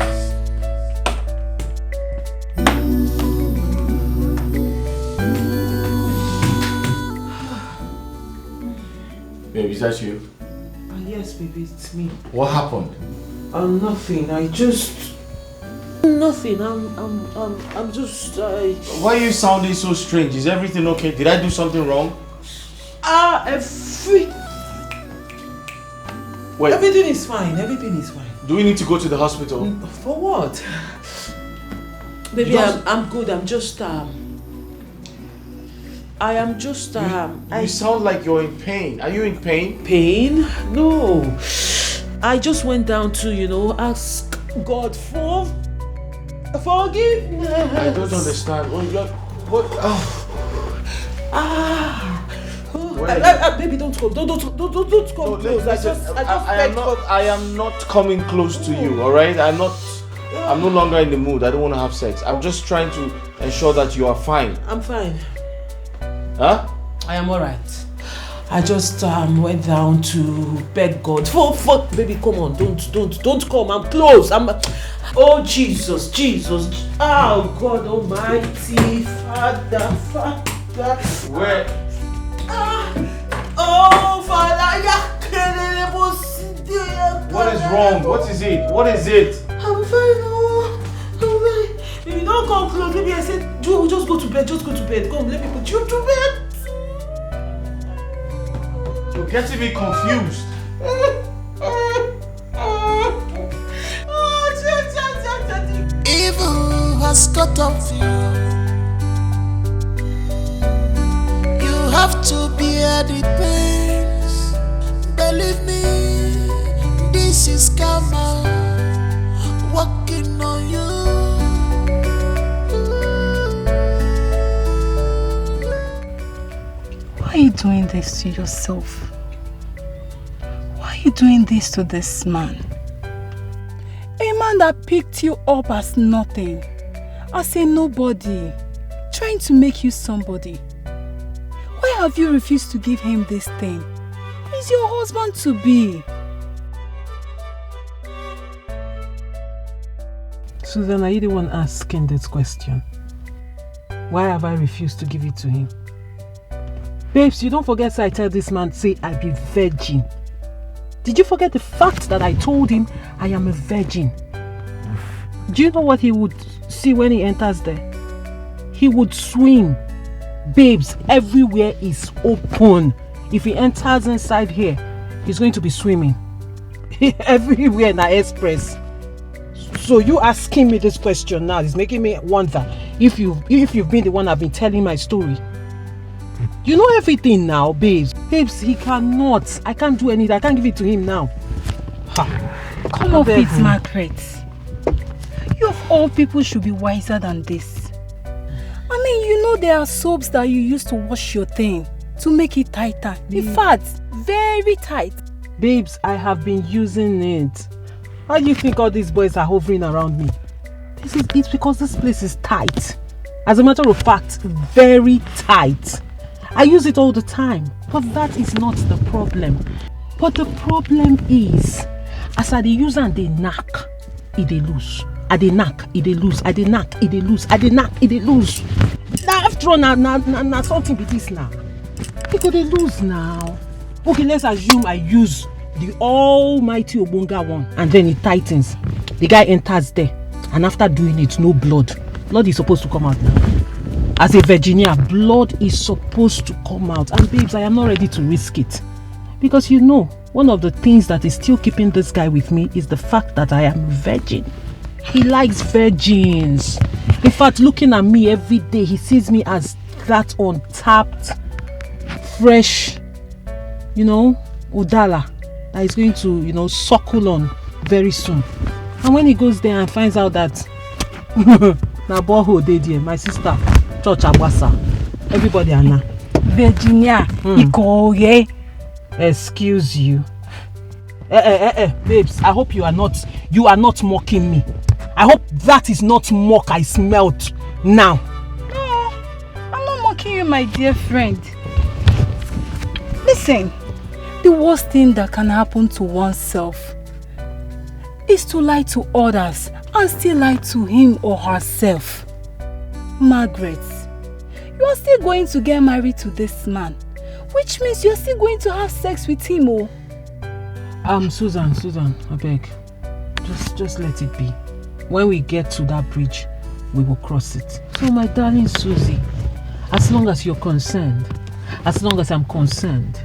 Babe, is that you? Yes, baby, it's me. What happened? Nothing. Nothing. I'm just. Why are you sounding so strange? Is everything okay? Did I do something wrong? Wait. Everything is fine. Do we need to go to the hospital? For what? Baby, I'm good. I'm just I am just You sound like you're in pain. Are you in pain? Pain? No. I just went down to, ask God for forgiveness. I don't understand. What? Baby, don't come. Don't come close. I am not coming close to you, alright? I'm no longer in the mood. I don't want to have sex. I'm just trying to ensure that you are fine. I'm fine. Huh? I am alright. I just went down to beg God. Fuck, baby, come on, don't come. I'm close. Oh Jesus. Oh God Almighty, Father. Where? Oh Father, What is wrong? What is it? I'm fine. If you don't come close, maybe I said, just go to bed. Come, let me put you to bed. You're getting me confused. Evil has cut off you. You have to bear the pains. Believe me, this is karma working on you. Why are you doing this to yourself? Why are you doing this to this man? A man that picked you up as nothing, as a nobody, trying to make you somebody. Why have you refused to give him this thing? He's your husband to be. Susan, are you the one asking this question? Why have I refused to give it to him? Babes, you don't forget I tell this man, say I be virgin. Did you forget the fact that I told him I am a virgin? Do you know what he would see when he enters there? He would swim. Babes, everywhere is open. If he enters inside here, he's going to be swimming. Everywhere na express. So you asking me this question now is making me wonder if you've been the one I've been telling my story. You know everything now, babes. Babes, he cannot. I can't do anything. I can't give it to him now. Come off it, Margaret. You of all people should be wiser than this. I mean, you know there are soaps that you use to wash your thing to make it tighter. In fact, very tight. Babes, I have been using it. Why do you think all these boys are hovering around me? It's because this place is tight. As a matter of fact, very tight. I use it all the time, but that is not the problem. But the problem is, as I dey use and they knack, it dey loose. I dey knack, it dey loose. I dey knack, it dey loose. I dey knack, it dey loose. Now after all, now something be this now. It go dey loose now. Okay, let's assume I use the almighty Obunga one, and then it tightens. The guy enters there, and after doing it, no blood. Blood is supposed to come out now. As a Virginia, blood is supposed to come out. And babes, I am not ready to risk it. Because you know, one of the things that is still keeping this guy with me is the fact that I am a virgin. He likes virgins. In fact, looking at me every day, he sees me as that untapped, fresh, udala that is going to, suckle on very soon. And when he goes there and finds out that na boho dey there, my sister, church abwasa, everybody ana. Virginia, Ikoye. Excuse you. Babes, I hope you are not mocking me. I hope that is not mock I smelt now. No, I'm not mocking you, my dear friend. Listen, the worst thing that can happen to oneself is to lie to others and still lie to him or herself. Margaret, you are still going to get married to this man, which means you're still going to have sex with him, oh. Susan, I beg. Just let it be. When we get to that bridge, we will cross it. So my darling Susie, as long as you're concerned, as long as I'm concerned,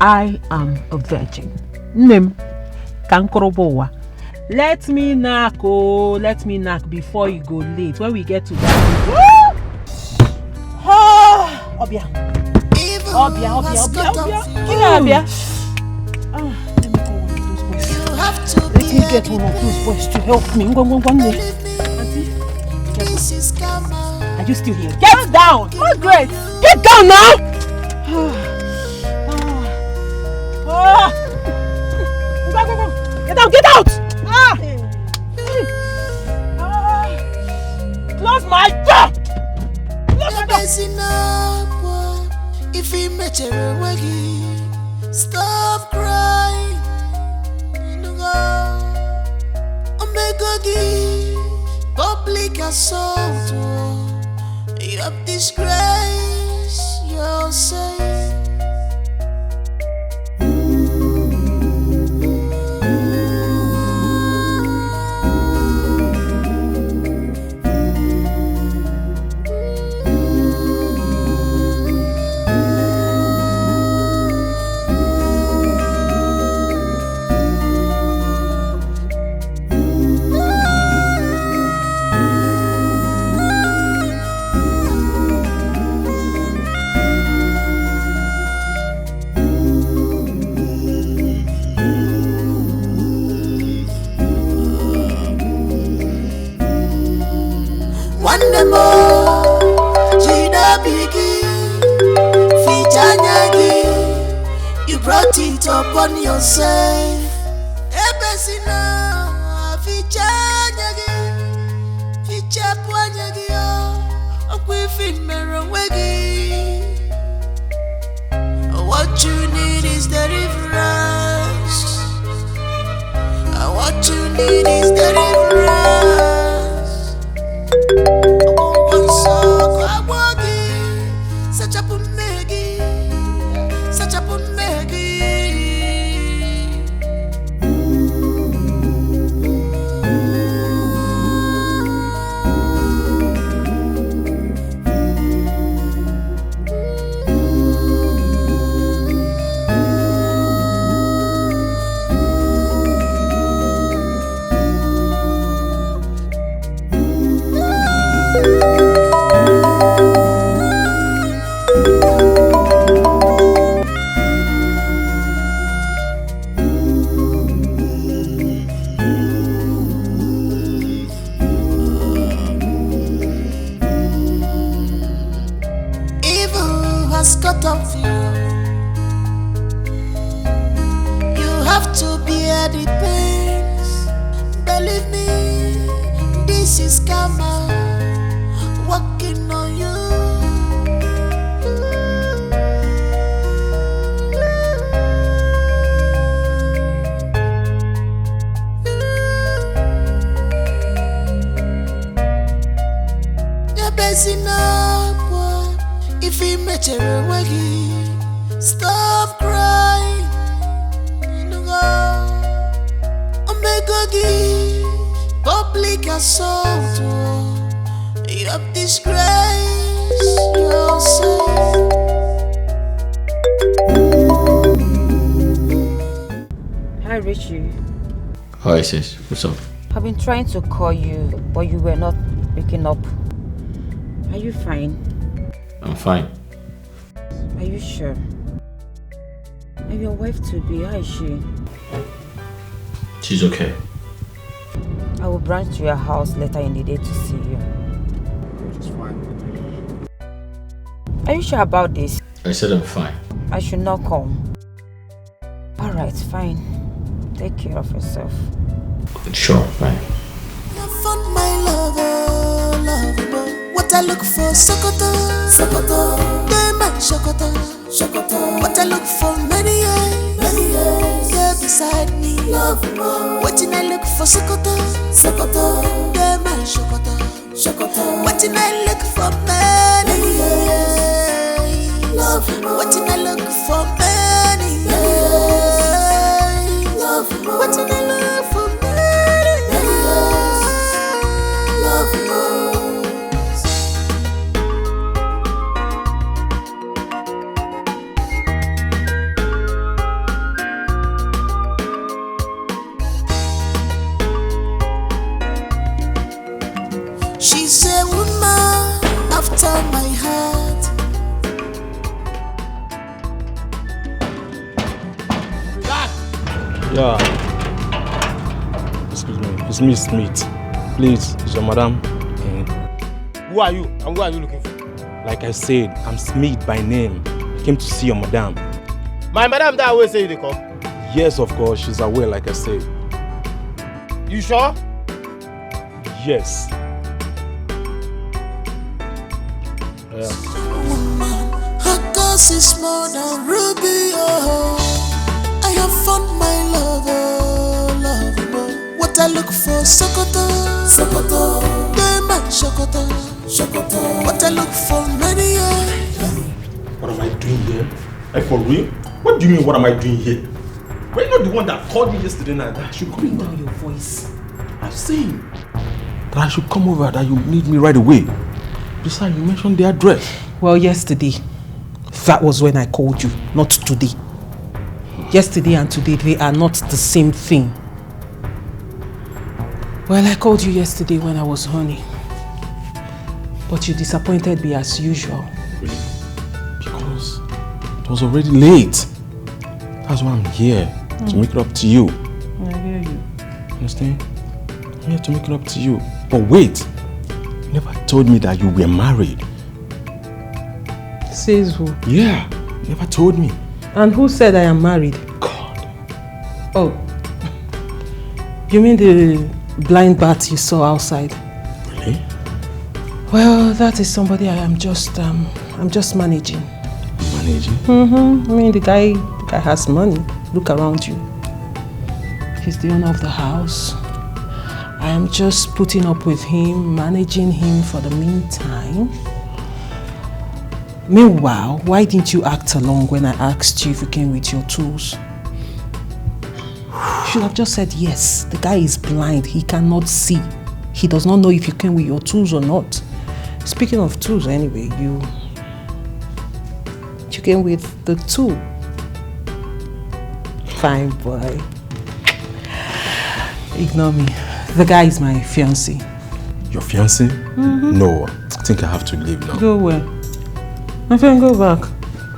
I am a virgin. Name Kankorobowa. Let me knock before you go late. When we get to that bridge. Obia. Let me get one of those boys to help me. Auntie, are you still here? Get down! Margaret! Get down now! Go. Get out! Close my door! Close my door! If he met a Omegogi, public assault. You have disgraced yourself. You brought it upon yourself. Ebesina fichanyagi, fichapwanyagi yo, okwifin meronwegi. What you need is deliverance. What you need is deliverance. Such a pumegi, such a pumegi. Cut off you. You have to bear the pains. Believe me, this is karma working on you. You're busy now. If he met you, stop crying. Omegogi, public assault. You have disgraced yourself. Hi, Richie. Hi, sis. What's up? I've been trying to call you, but you were not picking up. Are you fine? I'm fine. Are you sure? And your wife to be, how is she? She's okay. I will branch to your house later in the day to see you. She's fine. Are you sure about this? I said I'm fine. I should not come. Alright, fine. Take care of yourself. Sure, fine. I found my lover, lover. What I look for, Sokoto, Sokoto. Dema, Sokoto, Sokoto. What I look for, many years. Girl beside me, love more. What I look for, Sokoto, Sokoto. Dema, Sokoto, Sokoto. What I look for, many years. Love more. What I look for, many years. Love more. What I look for, many years. Love more. She's a woman after my heart. Yeah. Excuse me. It's Miss Smith. Please, is your madam in? Who are you and who are you looking for? Like I said, I'm Smith by name. I came to see your madam. My madam that always say you they come? Yes, of course. She's aware, like I said. You sure? Yes. Her cause is more than ruby. Oh, I have found my lover, lover. What I look for, Sokoto, Sokoto, Dema, Sokoto, Sokoto. What I look for many years. What am I doing here? Like for real? What do you mean, what am I doing here? Were you not the one that called me yesterday night that I should come over? Down your voice. I'm saying that I should come over, that you need me right away. Besides, you mentioned the address. Well, yesterday, that was when I called you, not today. Yesterday and today, they are not the same thing. Well, I called you yesterday when I was horny. But you disappointed me as usual. Really? Because it was already late. That's why I'm here, to make it up to you. I hear you. Understand? I'm here to make it up to you. But wait, you never told me that you were married. Says who? Yeah, you never told me. And who said I am married? God. Oh. You mean the blind bat you saw outside? Really? Well, that is somebody I'm just managing. Managing? Mm-hmm. I mean, the guy has money. Look around you. He's the owner of the house. I am just putting up with him, managing him for the meantime. Meanwhile, why didn't you act along when I asked you if you came with your tools? You should have just said yes. The guy is blind. He cannot see. He does not know if you came with your tools or not. Speaking of tools, anyway, you came with the tool. Fine boy. Ignore me. The guy is my fiancé. Your fiancé? Mm-hmm. No, I think I have to leave now. Go where? My friend, go back.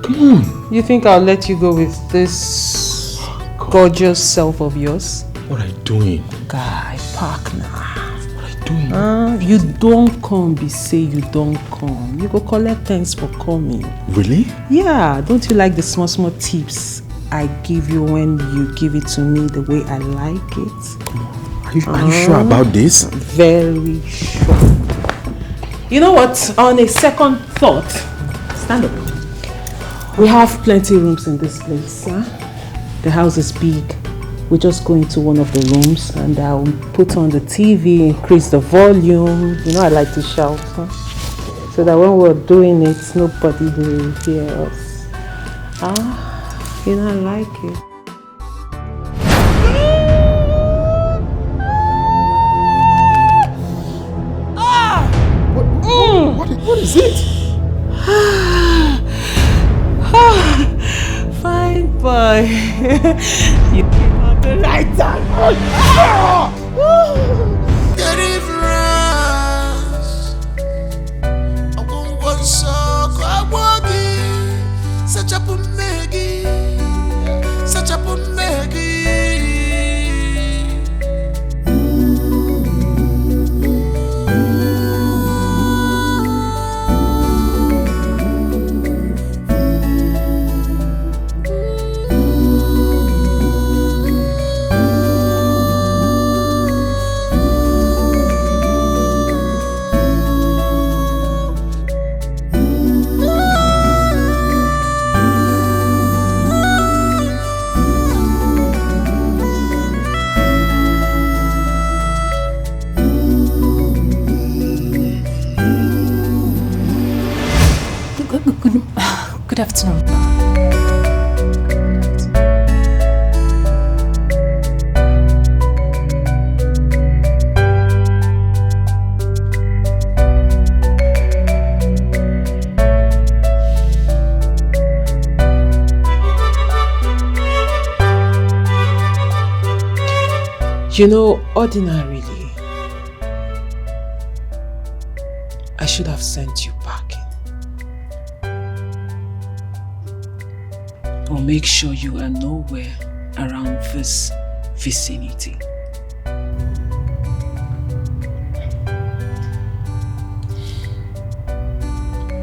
Come on. You think I'll let you go with this gorgeous self of yours? What are you doing? Guy, partner. What are you doing? You don't come, be say you don't come. You go collect thanks for coming. Really? Yeah, don't you like the small tips I give you when you give it to me the way I like it? Come on. Are you sure about this? Very sure. You know what? On a second thought, stand up. We have plenty of rooms in this place. Huh? The house is big. We just go into one of the rooms and I'll put on the TV, increase the volume. You know I like to shout. Huh? So that when we're doing it, nobody will hear us. You know I like it. What is it? Fine boy. You came at the right time. Deliverance. I'm going to suck. I'm walking. Such a Maggie. Such a Maggie. Good afternoon. You know, ordinarily, I should have sent you packing. Or make sure you are nowhere around this vicinity.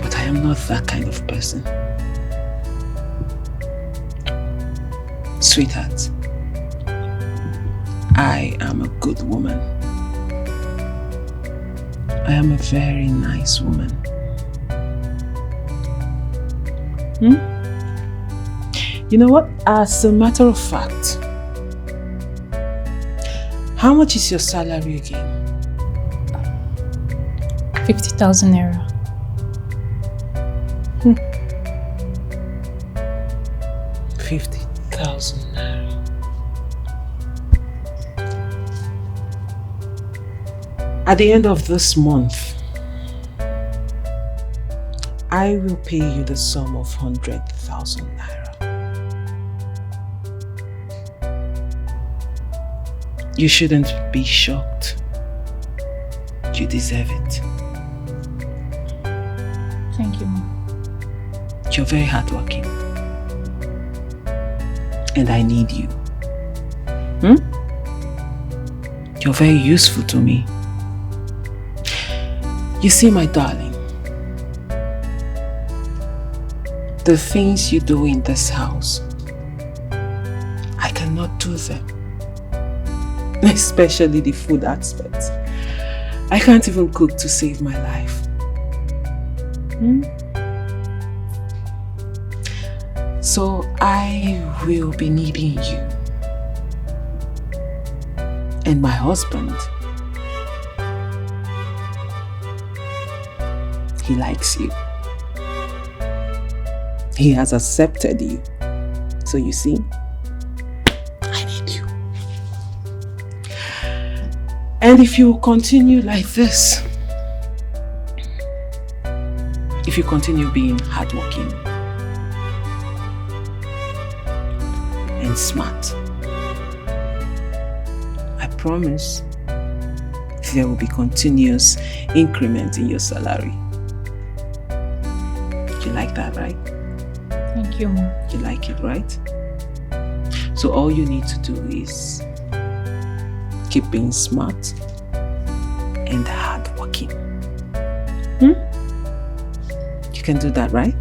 But I am not that kind of person. Sweetheart, I am a good woman. I am a very nice woman. You know what? As a matter of fact, How much is your salary again? 50,000 naira. 50,000 naira. At the end of this month, I will pay you the sum of 100,000 naira. You shouldn't be shocked. You deserve it. Thank you, Mom. You're very hardworking. And I need you. You're very useful to me. You see, my darling, the things you do in this house, I cannot do them. Especially the food aspect. I can't even cook to save my life. So I will be needing you. And my husband, he likes you. He has accepted you. So you see, I need you. And if you continue like this, if you continue being hardworking and smart, I promise there will be continuous increment in your salary. You like that, right? Thank you, Mom. You like it, right? So all you need to do is keep being smart and hardworking. You can do that, right?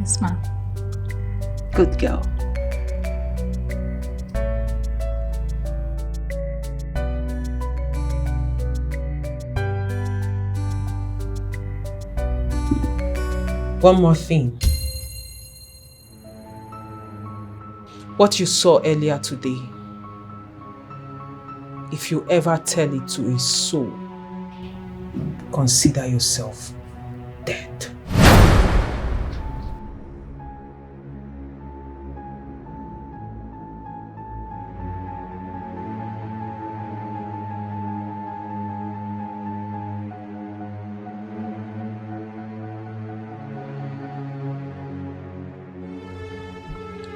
Yes, Mom. Good girl. One more thing. What you saw earlier today, if you ever tell it to a soul, consider yourself dead.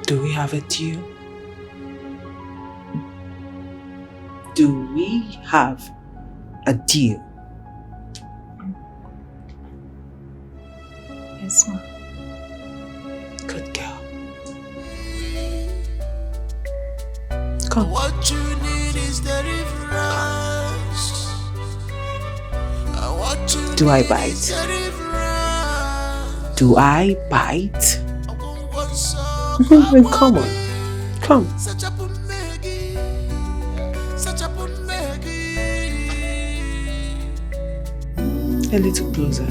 Do we have a deal? Do we have a deal? Yes, Mom. Good girl. Come. What you need is deliverance. What you Do I need bite? is deliverance. Do I bite? Then come on. Come. A little closer.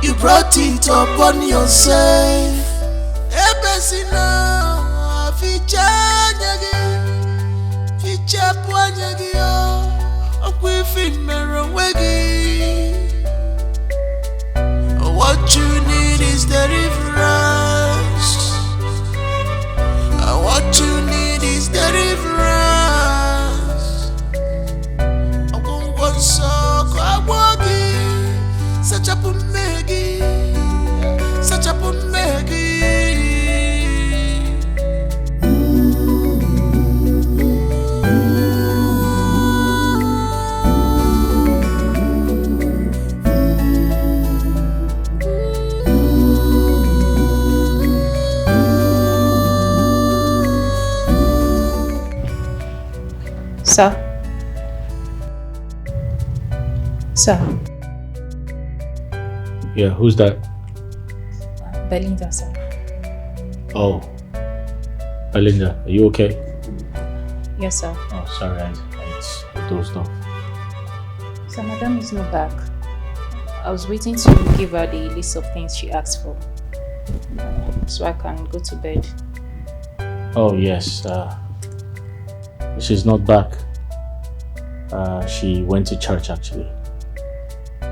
You brought it upon yourself. Ebesina fichanyagi, fichapuanyagi yo, okwifin merawegi. What you need is deliverance. What you need is deliverance. I won't want so. Sir. Yeah, who's that? Belinda, sir. Oh, Belinda, are you okay? Yes, sir. Oh, sorry, I dozed off. So Madam is not back. I was waiting to give her the list of things she asked for, so I can go to bed. Oh, yes. She's not back. She went to church, actually.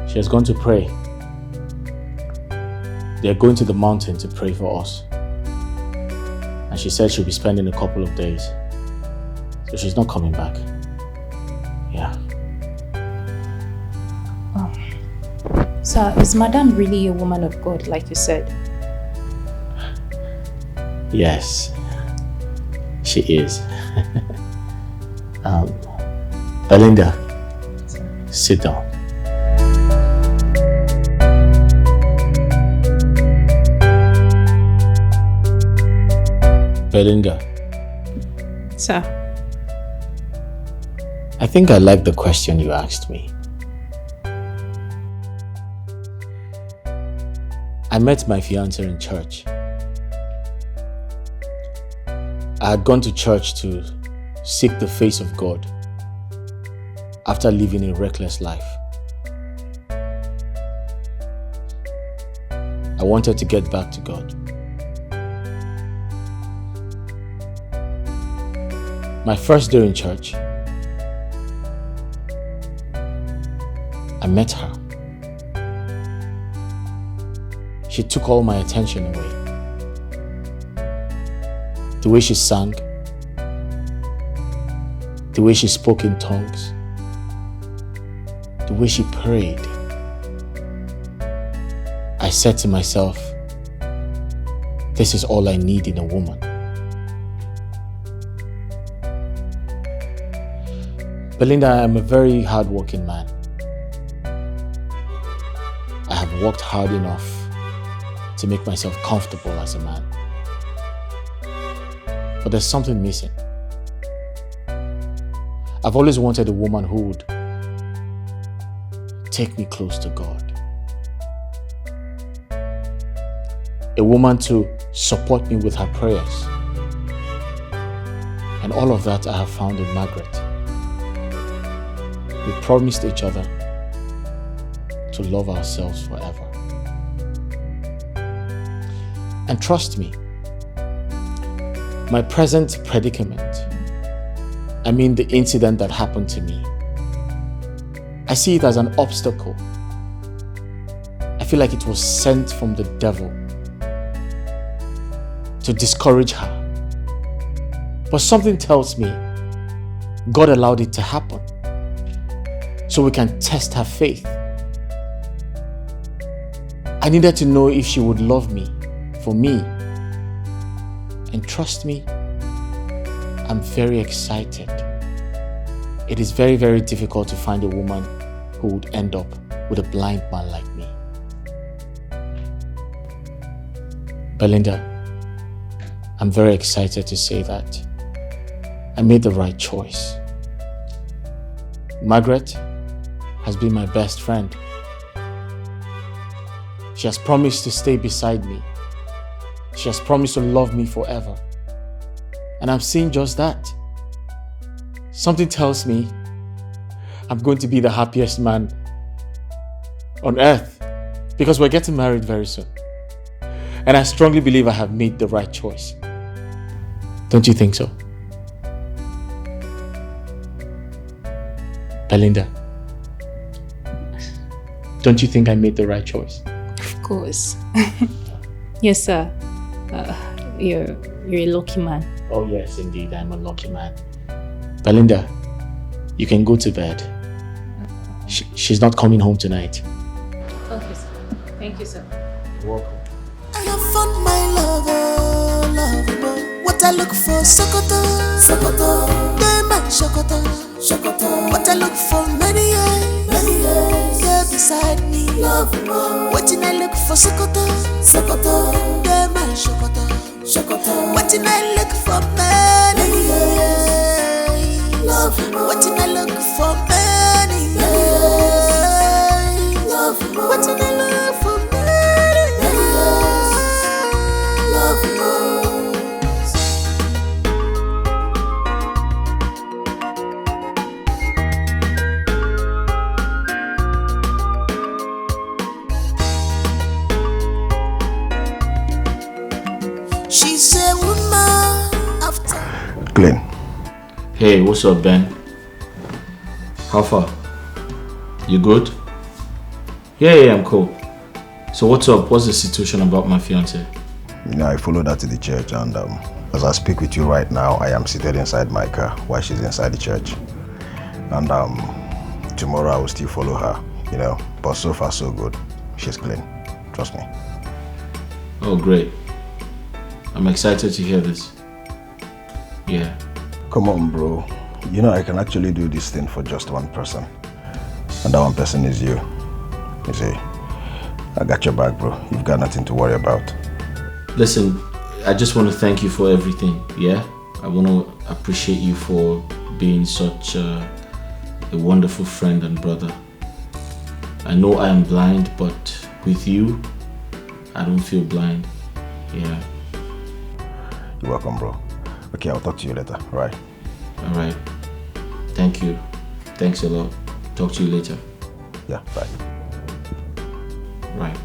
She has gone to pray. They're going to the mountain to pray for us. And she said she'll be spending a couple of days. So she's not coming back. Yeah. Oh. Sir, is Madam really a woman of God, like you said? Yes, she is. Belinda, sit down. Belinda. Sir. I think I like the question you asked me. I met my fiancé in church. I had gone to church to seek the face of God after living a reckless life. I wanted to get back to God. My first day in church, I met her. She took all my attention away. The way she sang, the way she spoke in tongues, the way she prayed. I said to myself, this is all I need in a woman. Belinda, I am a very hardworking man. I have worked hard enough to make myself comfortable as a man. But there's something missing. I've always wanted a woman who would take me close to God. A woman to support me with her prayers. And all of that I have found in Margaret. We promised each other to love ourselves forever. And trust me, my present predicament, I mean the incident that happened to me, I see it as an obstacle. I feel like it was sent from the devil to discourage her. But something tells me God allowed it to happen so we can test her faith. I needed to know if she would love me for me. And trust me, I'm very excited. It is very, very difficult to find a woman who would end up with a blind man like me. Belinda, I'm very excited to say that I made the right choice. Margaret has been my best friend. She has promised to stay beside me. She has promised to love me forever. And I'm seeing just that. Something tells me I'm going to be the happiest man on earth because we're getting married very soon. And I strongly believe I have made the right choice. Don't you think so? Belinda, don't you think I made the right choice? Of course. Yes, sir. You're a lucky man. Oh yes, indeed, I'm a lucky man. Belinda, you can go to bed. She's not coming home tonight. Okay, sir. Thank you, sir. You're welcome. I have found my lover, lover. What I look for, Sokoto, Sokoto. Diamond, Sokoto, Sokoto. What I look for, many years, yeah, beside me, love more. What I look for, Sokoto, Sokoto. Diamond, Sokoto, Sokoto. What I look for, many years, love more. What I look for, many years. clean. Hey, what's up, Ben? How far? You good? Yeah, I'm cool. So what's up? What's the situation about my fiance? I followed her to the church, and as I speak with you right now, I am seated inside my car while she's inside the church. And tomorrow I will still follow her, but so far so good. She's clean. Trust me. Oh, great. I'm excited to hear this. Yeah. Come on, bro. I can actually do this thing for just one person. And that one person is you. You see, I got your back, bro. You've got nothing to worry about. Listen, I just want to thank you for everything, yeah? I want to appreciate you for being such a wonderful friend and brother. I know I am blind, but with you, I don't feel blind. Yeah. You're welcome, bro. Okay, I'll talk to you later, right? Alright. Thank you. Thanks a lot. Talk to you later. Yeah, bye. Right.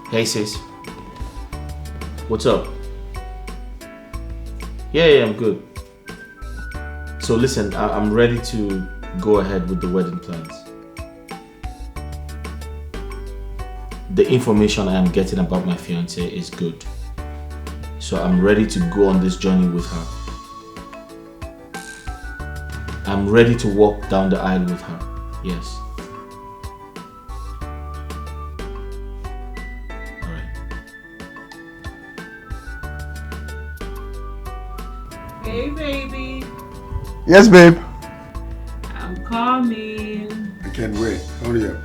Hey sis, what's up? Yeah, I'm good. So listen, I'm ready to go ahead with the wedding plans. The information I am getting about my fiance is good. So I'm ready to go on this journey with her. I'm ready to walk down the aisle with her, yes. Hey, baby. Yes, babe. I'm coming. I can't wait. Hurry up.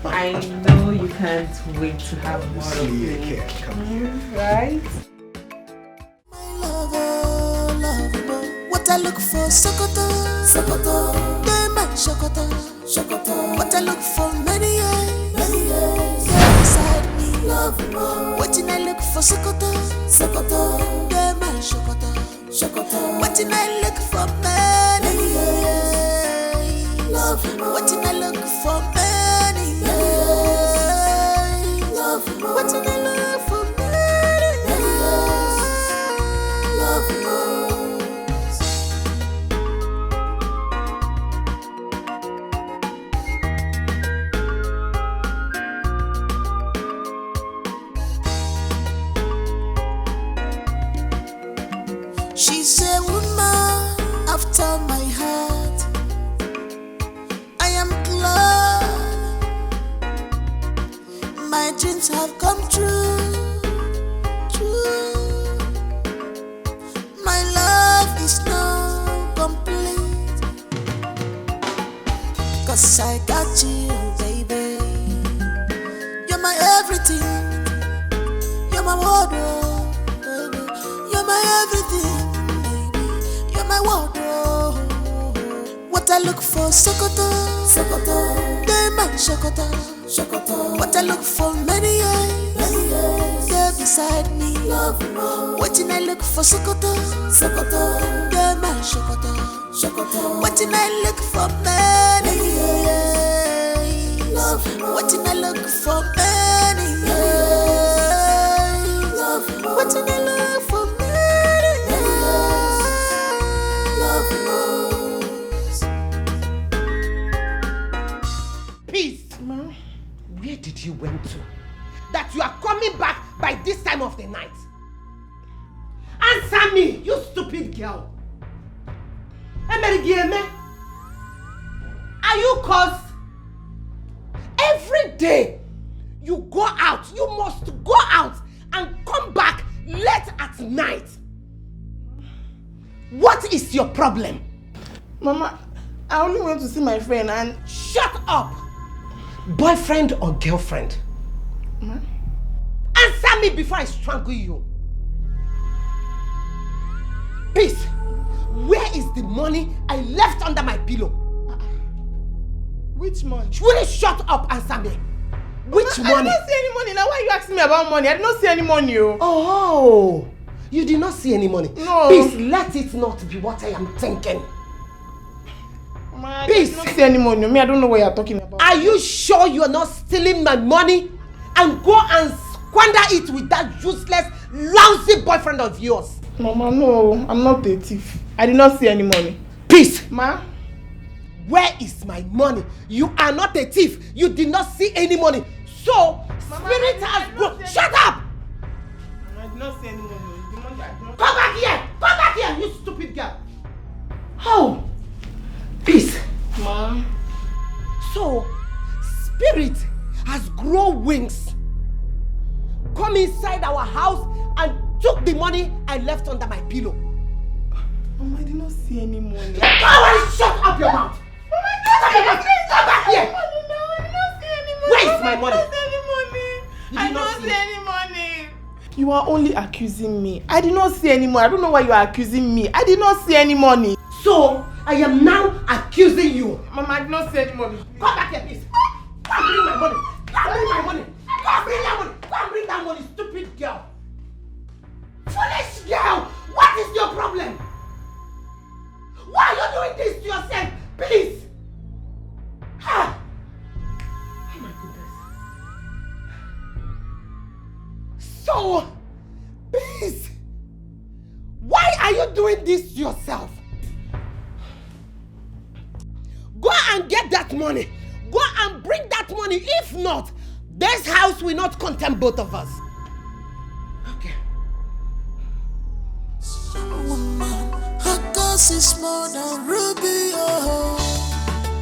I know you can't wait to have more of me. Right? What I look for, Sokoto, Sokoto, Dema, Sokoto, Sokoto. What I look for, many years, beside me, love more. What I look for, Sokoto, Sokoto, Dema, Sokoto, Sokoto. What I look for, many years, love more. What I look for, many years, love more. What I look for, many years, love more. She's a woman after my heart. I am glad my dreams have come true. My love is now complete, 'cause I got you, baby. You're my everything. You're my wardrobe, baby. You're my everything. My wardrobe. What I look for, Sokoto, Sokoto, Dema, Sokoto, Sokoto. What I look for, many years, there beside me, love more. What I look for, Sokoto, Sokoto, Dema, Sokoto, Sokoto. What I look for, many years, love more. What I look for, many years, love more. What I look for, many years. Peace. Ma, where did you went to? That you are coming back by this time of the night? Answer me, you stupid girl. Are you cause every day you go out, you must go out and come back late at night? What is your problem? Mama, I only went to see my friend and... Shut up! Boyfriend or girlfriend? Answer me before I strangle you. Peace, where is the money I left under my pillow? Which money? Will you shut up, answer me? Which money? I did not see any money. Now why are you asking me about money? I did not see any money. Oh, you did not see any money? No. Peace, let it not be what I am thinking. I did not see any money. Me, I don't know what you are talking about. Are you sure you are not stealing my money and go and squander it with that useless, lousy boyfriend of yours? Mama, no, I'm not a thief. I did not see any money. Peace! Ma? Where is my money? You are not a thief. You did not see any money. So, Mama, spirit has broken. Shut up! I did not see any money. The money I did not... Come back here! Come back here, you stupid girl! How? Peace. Ma? So, spirit has grown wings, come inside our house and took the money I left under my pillow. Mama, I did not see any money. Go and shut up your mouth! Mama, come back here! Where is my money? I did not see any money. You are only accusing me. I did not see any money. I don't know why you are accusing me. I did not see any money. So, I am now accusing you. Mama, I did not see any money. Come back here, please. Come bring my money. Come bring my money. Come bring that money. Come bring that money, stupid girl. Foolish girl. What is your problem? Why are you doing this to yourself? Please. Ah. Oh my goodness. So, please. Why are you doing this to yourself? Go and get that money. Go and bring that money. If not, this house will not contain both of us. Okay. Woman, her cause is more than ruby. Oh,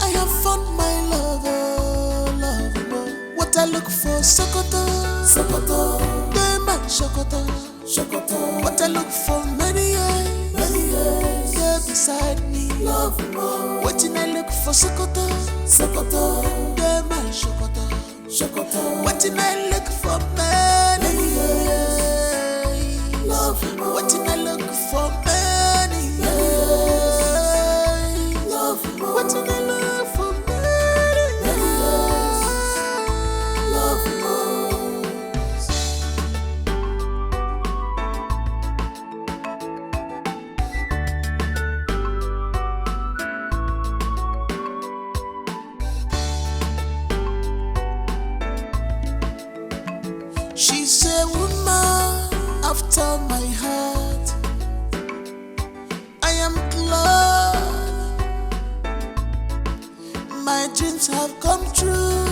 I have found my lover, lover. What I look for, Sokoto, Sokoto. They man Sokoto, Sokoto. What I look for, many years, yeah, beside me, love more. What I look for, Sokoto, Sokoto. They man Sokoto, Sokoto. What I look for, many years, love more. What I look for, many years, love more. What I look for, many years, love more. She's a woman after my heart. I am glad my dreams have come true.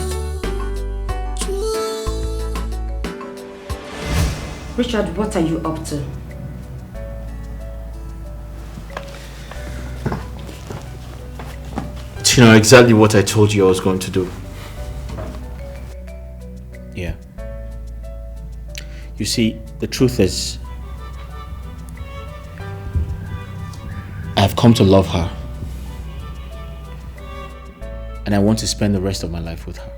Richard, what are you up to? You know exactly what I told you I was going to do. Yeah. You see, the truth is, I've come to love her. And I want to spend the rest of my life with her.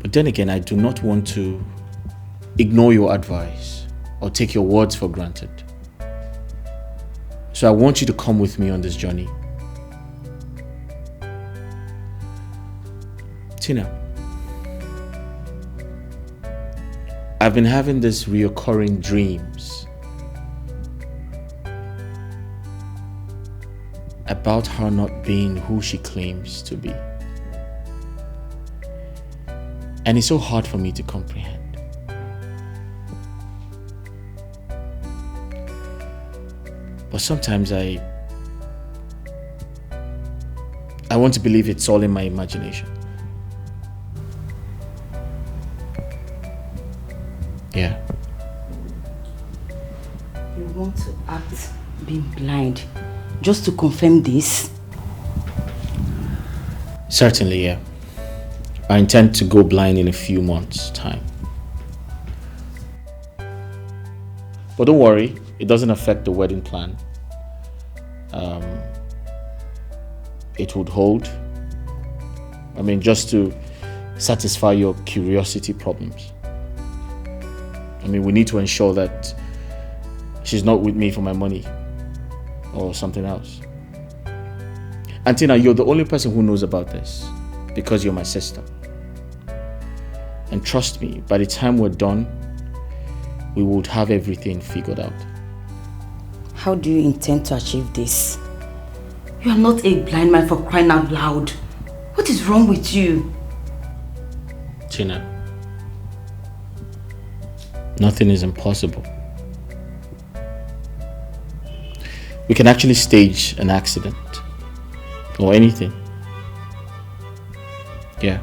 But then again, I do not want to ignore your advice or take your words for granted. So I want you to come with me on this journey. Tina, I've been having these reoccurring dreams about her not being who she claims to be. And it's so hard for me to comprehend. But sometimes I want to believe it's all in my imagination. Yeah. You want to act being blind just to confirm this? Certainly, yeah. I intend to go blind in a few months' time. But don't worry, it doesn't affect the wedding plan. It would hold. I mean, just to satisfy your curiosity problems. I mean, we need to ensure that she's not with me for my money or something else. And Tina, you're the only person who knows about this because you're my sister. And trust me, by the time we're done, we would have everything figured out. How do you intend to achieve this? You are not a blind man, for crying out loud. What is wrong with you? Tina, nothing is impossible. We can actually stage an accident or anything. Yeah.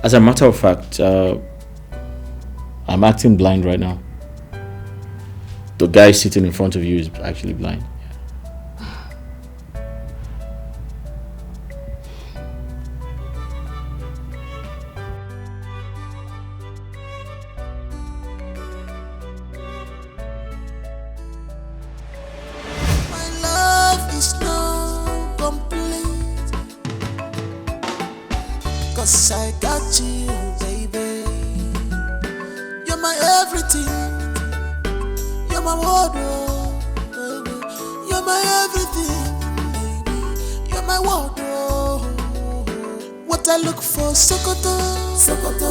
As a matter of fact, I'm acting blind right now. The guy sitting in front of you is actually blind. Cause I got you, baby. You're my everything. You're my wardrobe, baby. You're my everything, baby. You're my wardrobe. What I look for, Sokoto, Sokoto.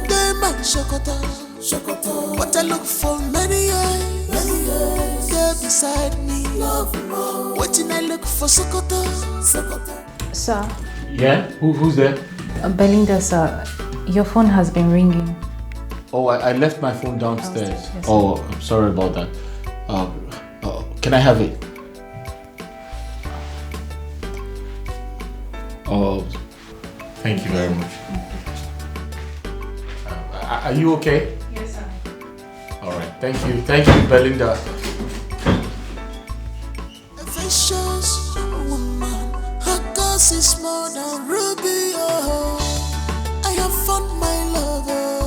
They my Sokoto, Sokoto. What I look for, many years. You're beside me, love more. What I look for, Sokoto, Sokoto. Sir. Yeah? Who's there? Belinda, sir. Your phone has been ringing. Oh, I left my phone downstairs. Yes, oh, I'm sorry about that. Can I have it? Oh, thank you very much. Are you okay? Yes, sir. All right, thank you, Belinda. A vicious woman, her cause is more than ruby. Oh, I have found my lover,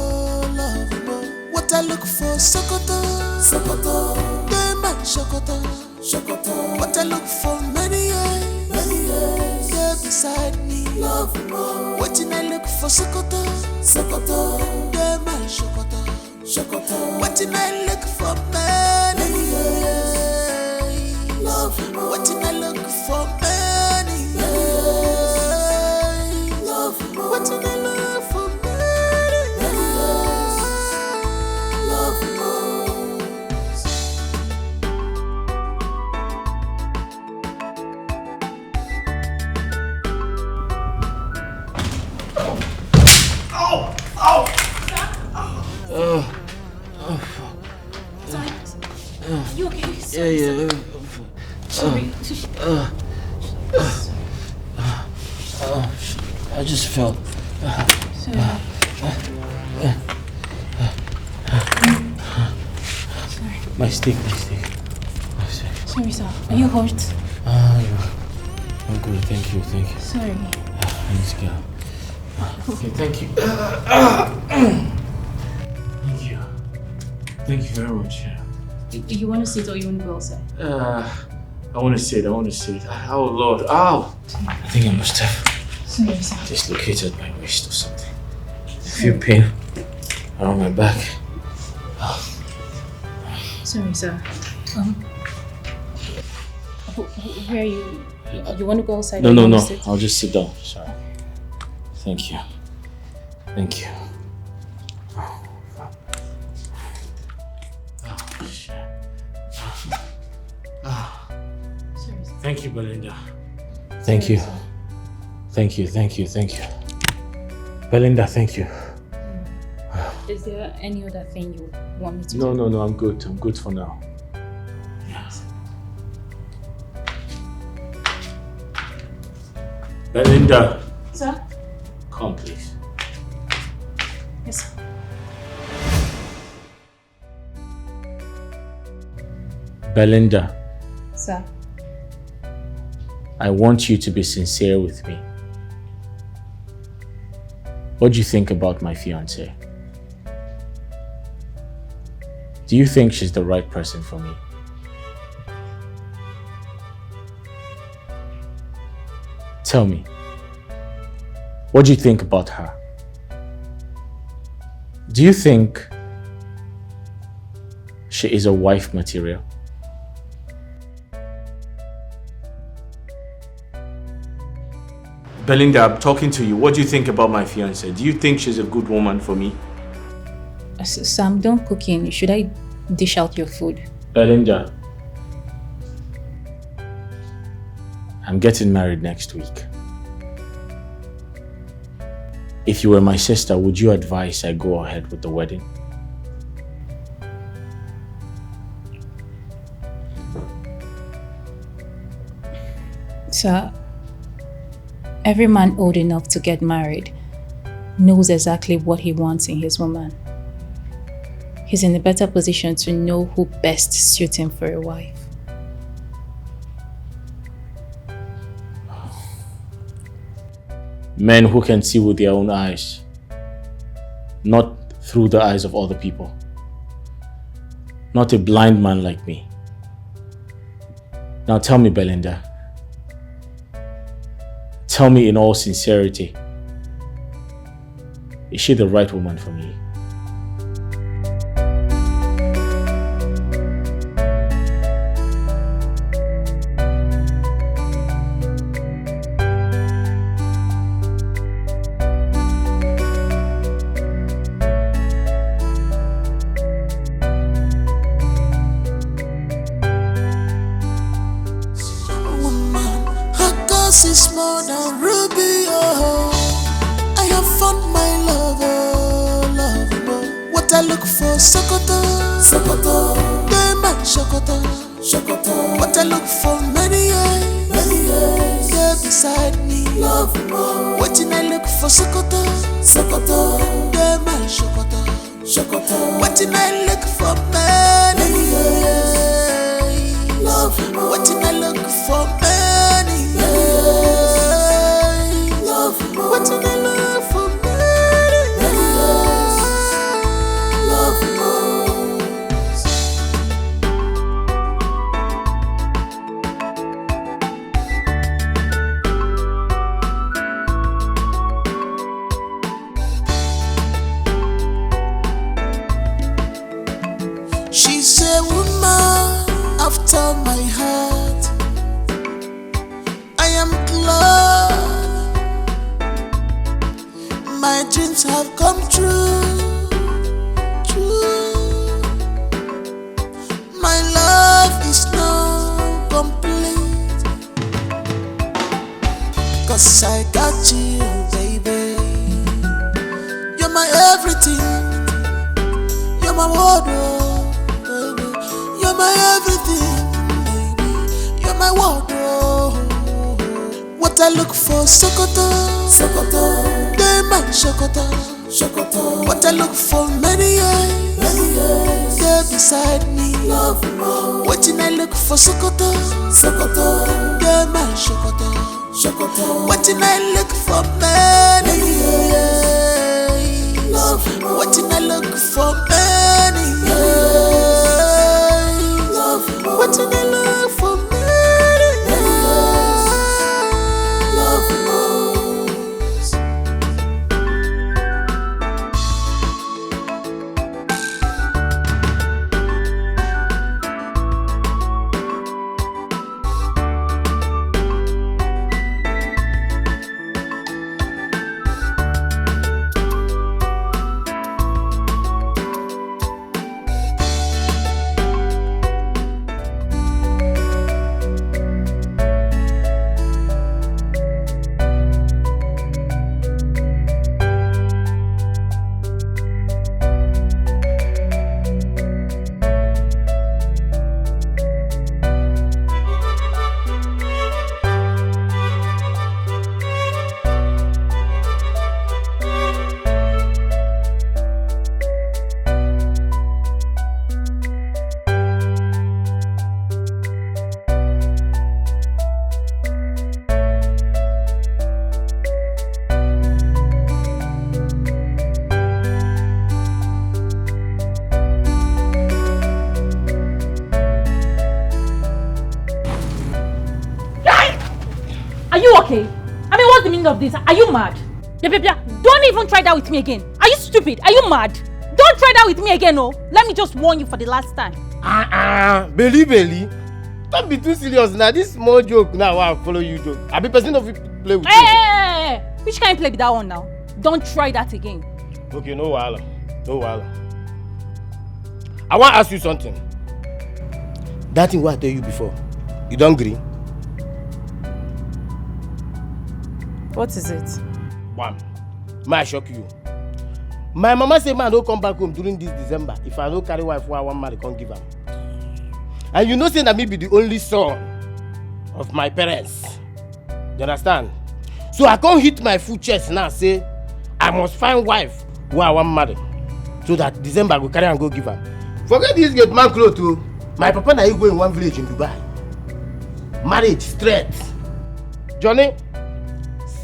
lover. What I look for, Sokoto, Sokoto. They my Sokoto, Sokoto. What I look for, many years. You're beside me, love more. What I look for, Sokoto, Sokoto. They my Sokoto, Sokoto. What I look for, many years. Love more. What I look for, many years. Love more. What I look for, many years. Love more. You okay? Yeah. Sorry. I just fell. Sorry. My stick. Sorry, sir. Are you hurt? I'm good. Thank you. Sorry. I need to get up. Okay, thank you. Thank you very much. You want to sit or you want to go outside? I want to sit. Oh Lord. Ow! I think I must have Sorry, sir. dislocated my wrist or something. I feel pain around my back. Sorry, sir. Where are you? You want to go outside? No. I'll just sit down. Sorry. Thank you. Shit. Thank you, Belinda. Thank you. Belinda, thank you. Is there any other thing you want me to No, do? I'm good. I'm good for now. Yes. Belinda. Sir? Come, please. Yes, sir. Belinda. Sir? I want you to be sincere with me. What do you think about my fiancée? Do you think she's the right person for me? Tell me, what do you think about her? Do you think she is a wife material? Belinda, I'm talking to you. What do you think about my fiancée? Do you think she's a good woman for me? Sam, don't cook in. Should I dish out your food? Belinda, I'm getting married next week. If you were my sister, would you advise I go ahead with the wedding? Sir, every man old enough to get married knows exactly what he wants in his woman. He's in a better position to know who best suits him for a wife. Men who can see with their own eyes, not through the eyes of other people. Not a blind man like me. Now tell me, Belinda. Tell me in all sincerity, is she the right woman for me? meaning of this? Are you mad? Yeah, don't even try that with me again. Are you stupid? Are you mad? Don't try that with me again, oh. Let me just warn you for the last time. Belly. Don't be too serious now. This small joke now, I'll follow you joke. I be person of play with you. Hey! Which kind of play with that one now? Don't try that again. Okay, no wahala. I want to ask you something. That thing what I tell you before, you don't agree? What is it? One, may I shock you? My mama say man don't come back home during this December if I don't carry wife who I want marry, can't give her. And you know say that me be the only son of my parents. You understand? So I can't hit my full chest now say I must find wife who I want marry. So that December I go carry and go give her. Forget this get man clothes too. My papa and I go in one village in Dubai. Marriage straight. Johnny,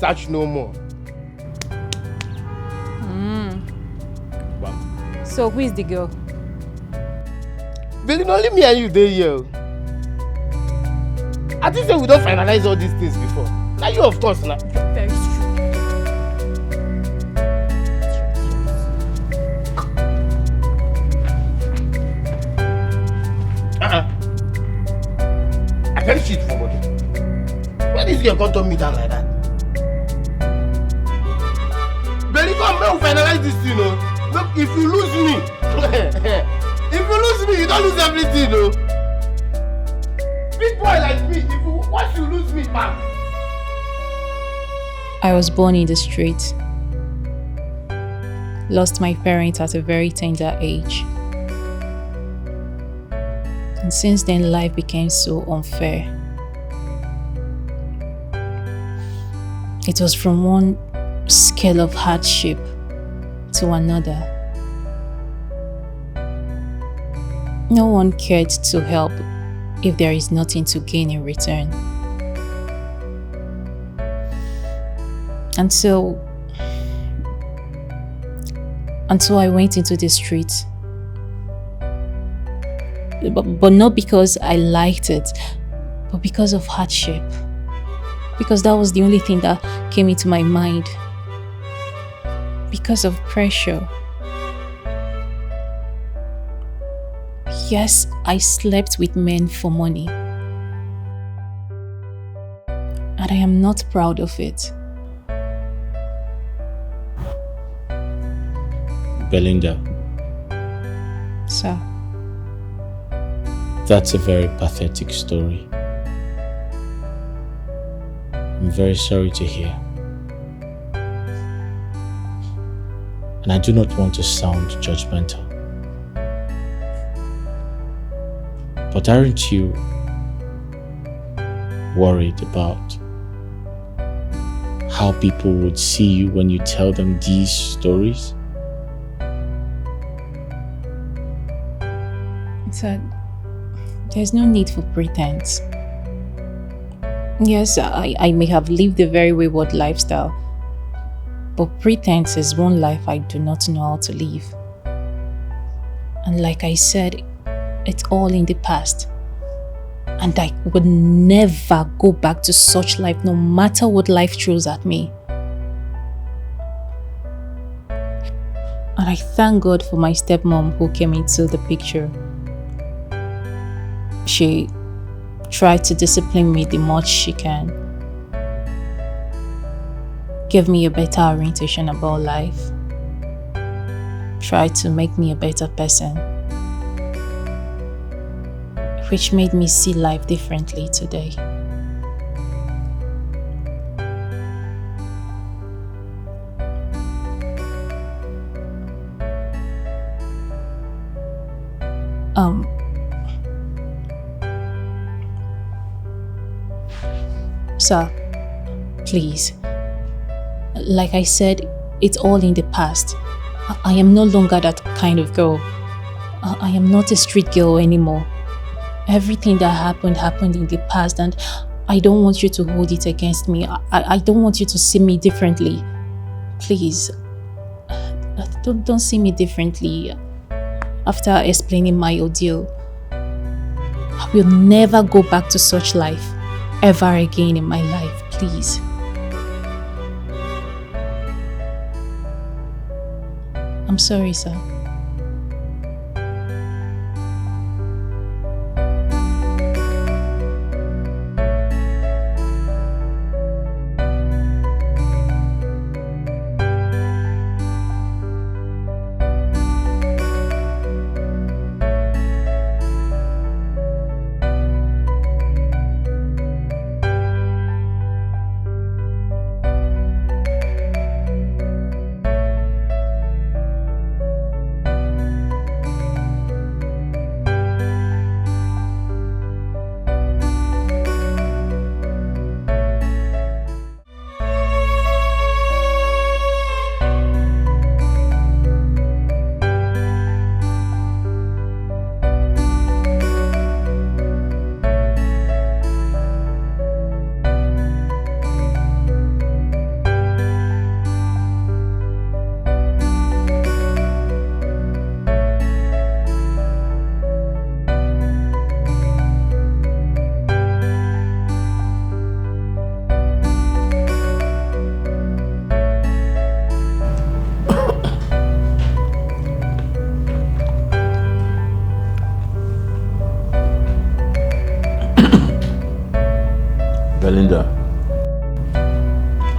search no more. So who is the girl? But only me and you there here. I think we don't finalize all these things before. Now you of course now. Very stupid. I can't shit for body. Why this girl come turn me down like that? Belly come make we finalize this thing, no? Look, if you lose me, you don't lose everything, no? Big boy like me, once you lose me, man. I was born in the street. Lost my parents at a very tender age. And since then, life became so unfair. It was from one scale of hardship to another. No one cared to help if there is nothing to gain in return. Until I went into the streets. But not because I liked it, but because of hardship. Because that was the only thing that came into my mind. Because of pressure. Yes, I slept with men for money. And I am not proud of it. Belinda. Sir. That's a very pathetic story. I'm very sorry to hear. And I do not want to sound judgmental. But aren't you worried about how people would see you when you tell them these stories? Sir, there's no need for pretense. Yes, I may have lived a very wayward lifestyle, but pretense is one life I do not know how to live. And like I said, it's all in the past. And I would never go back to such life, no matter what life throws at me. And I thank God for my stepmom who came into the picture. She tried to discipline me the much she can. Give me a better orientation about life. Tried to make me a better person. Which made me see life differently today. Sir, please. Like I said, it's all in the past. I am no longer that kind of girl. I am not a street girl anymore. Everything that happened in the past, and I don't want you to hold it against me. I don't want you to see me differently. Please, don't see me differently. After explaining my ordeal, I will never go back to such life ever again in my life, please. I'm sorry, sir.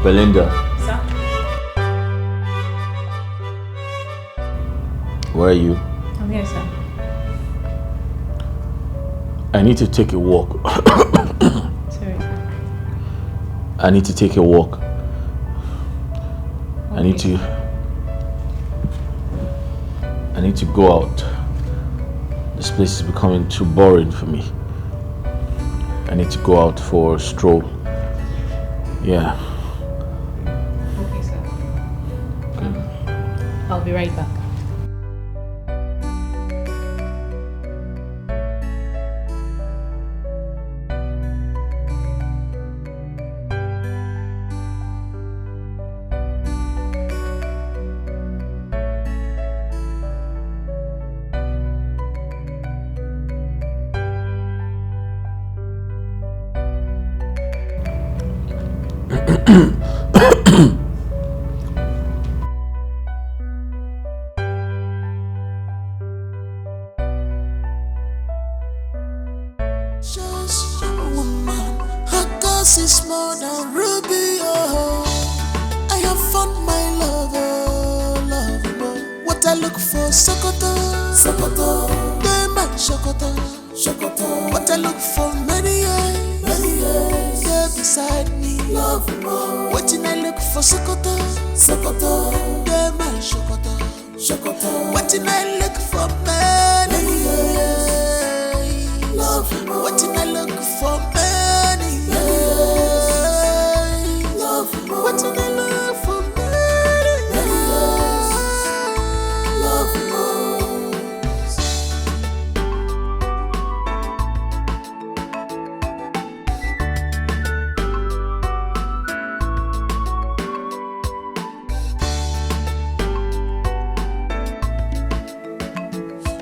Belinda. Sir? Where are you? I'm here, sir. I need to take a walk. Sorry, sir. I need to take a walk. Okay. I need to go out. This place is becoming too boring for me. I need to go out for a stroll. Yeah. Okay, sir. I'll be right back. Just a woman, her cause is more than ruby. Oh, I have found my love, love. What I look for, Sokoto, Sokoto, Diamond, Sokoto, Sokoto. What I look for, many years, there beside me, love. What I look for, Sokoto, Sokoto, Diamond, Sokoto, Sokoto. What I look for, many years. What did I look for many years? What did I look for many years?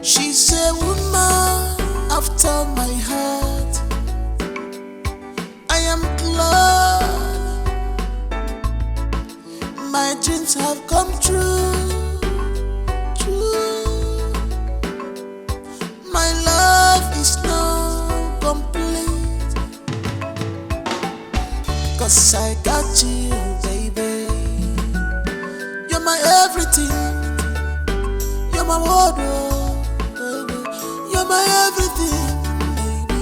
She's a woman after my heart. I am glad my dreams have come true. My love is now complete, 'cause I got you, baby. You're my everything. You're my wardrobe, baby. You're my everything, baby.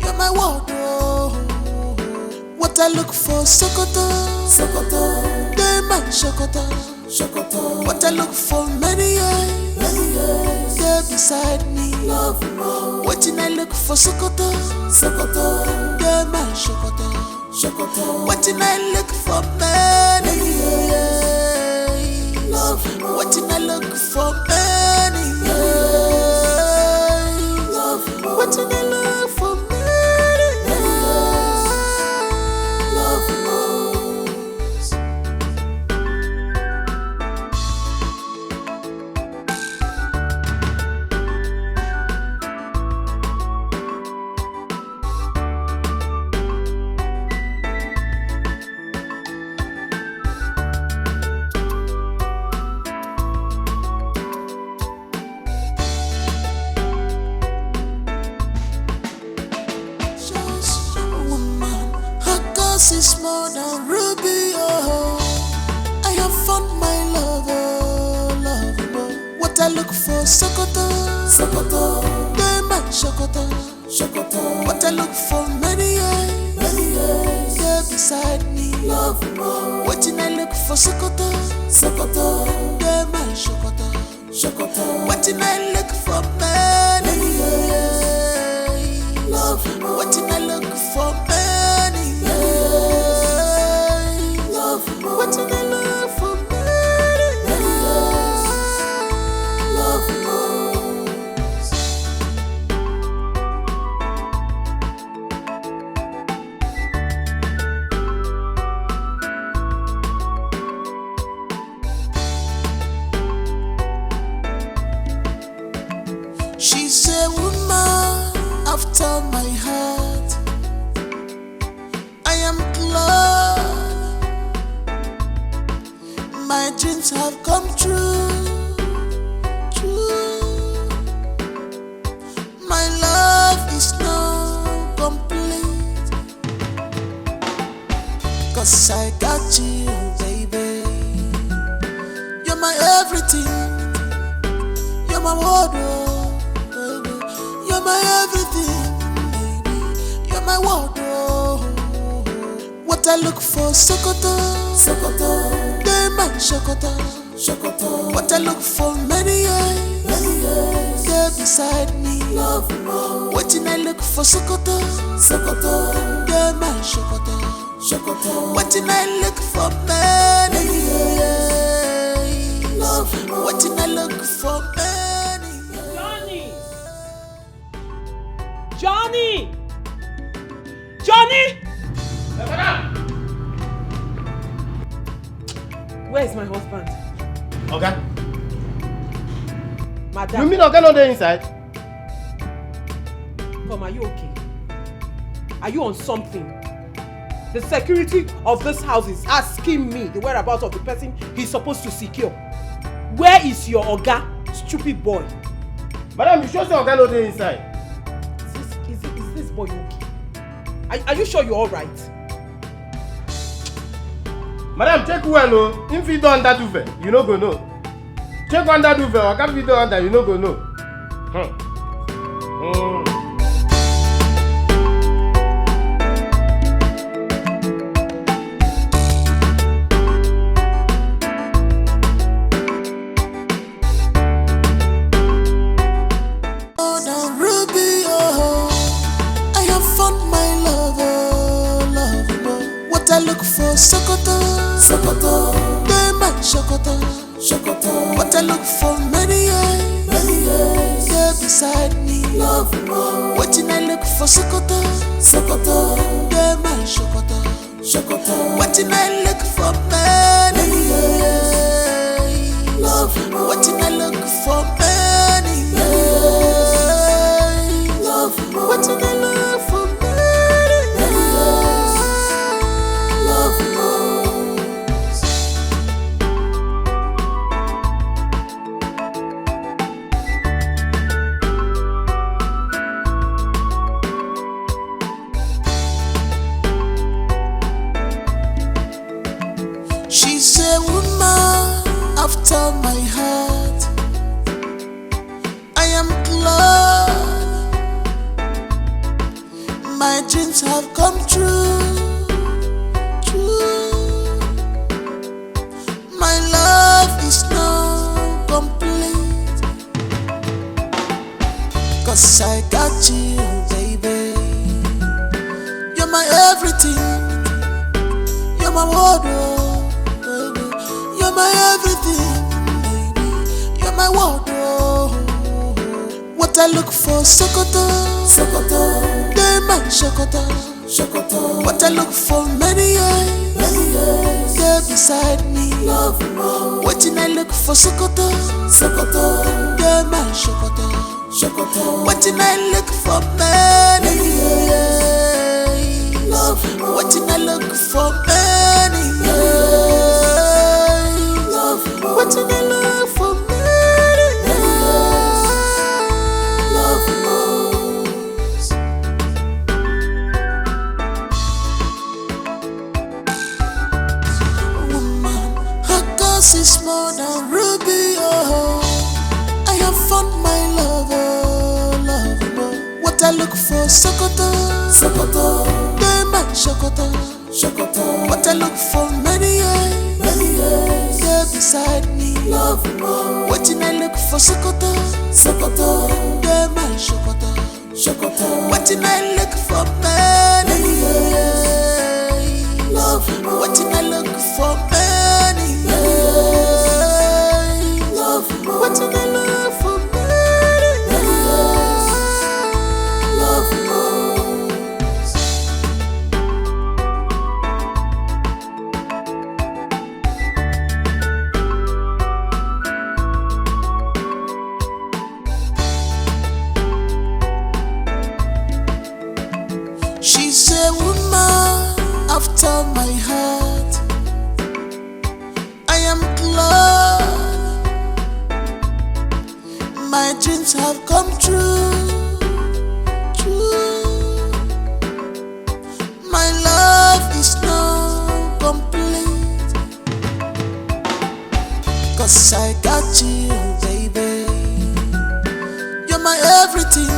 You're my wardrobe. What I look for, Sokoto, Sokoto, Diamond, Sokoto, Sokoto. What I look for, many years, there beside me, love. What did I look for, Sokoto, Sokoto, Diamond, Sokoto, Sokoto. What did I look for, many years, love. What did I look for, many years, love. What did I look for, many years, love. This is more than ruby, oh. I have found my love, oh, love, oh. What I look for, Sokoto, Sokoto. They man Sokoto, Sokoto. What I look for, many years, yeah, beside me, love, oh. What did I look for, Sokoto, Sokoto. They man Sokoto, Sokoto. What did I look for, many years, love, oh. What did I look for, many years, love, oh. What did I look for, many years, love, oh. She's a woman after my heart. I am glad my dreams have come true. True. My love is now complete, 'cause I got you, baby. You're my everything. You're my wardrobe, baby. You're my everything, baby. You're my wardrobe. What I look for, Sokoto, Sokoto. They man Sokoto, Sokoto. What I look for, many years, yeah, beside me, love, oh. What did I look for, Sokoto, Sokoto. They man Sokoto, Sokoto. What did I look for, many years, love, oh. What did I look for, many years? Johnny! Johnny! Where is my husband? Okay. Madam. You mean okay not there inside? Come, are you okay? Are you on something? The security of this house is asking me the whereabouts of the person he's supposed to secure. Where is your Oga, stupid boy? Madam, you sure say okay not there inside? Is this boy okay? Are you sure you're alright? Madam, check well, no. If you don't under duvet, you no go know. Check under duvet, or can't be done under, you no go know. Oh, now Ruby, oh, I have found my love, oh, love, oh. What I look for, Sokoto, Sokoto. They man Sokoto, Sokoto. What I look for, many years, yeah, beside me, love, oh. What did I look for, Sokoto, Sokoto. They man Sokoto, Sokoto. What did I look for, many years, love, oh. What did I look for, many years, love, oh. What did I look for, many years, love, oh. She's a woman after my heart. I am glad my dreams have come true. True. My love is now complete, 'cause I got you, baby. You're my everything. You're my wardrobe, baby. You're my everything, baby. You're my wardrobe. What I look for, Sokoto, Sokoto. They man Sokoto, Sokoto. What I look for, many years, yeah, beside me, love, oh. What did I look for, Sokoto, Sokoto. They man Sokoto, Sokoto. What did I look for, many years, love, oh. What did I look for, many years, love, oh. What did I look for, many years, love, oh. Sokoto, Sokoto, the man Sokoto, Sokoto. What I look for many years, there beside me, love more. Waiting I look for Sokoto, Sokoto, the man Sokoto, Sokoto. Waiting I look for many years, love more. Waiting I look for many years, love more. Waiting I look for many years, love more. She's a woman after my heart. I am glad my dreams have come true. True. My love is not complete, 'cause I got you, baby. You're my everything.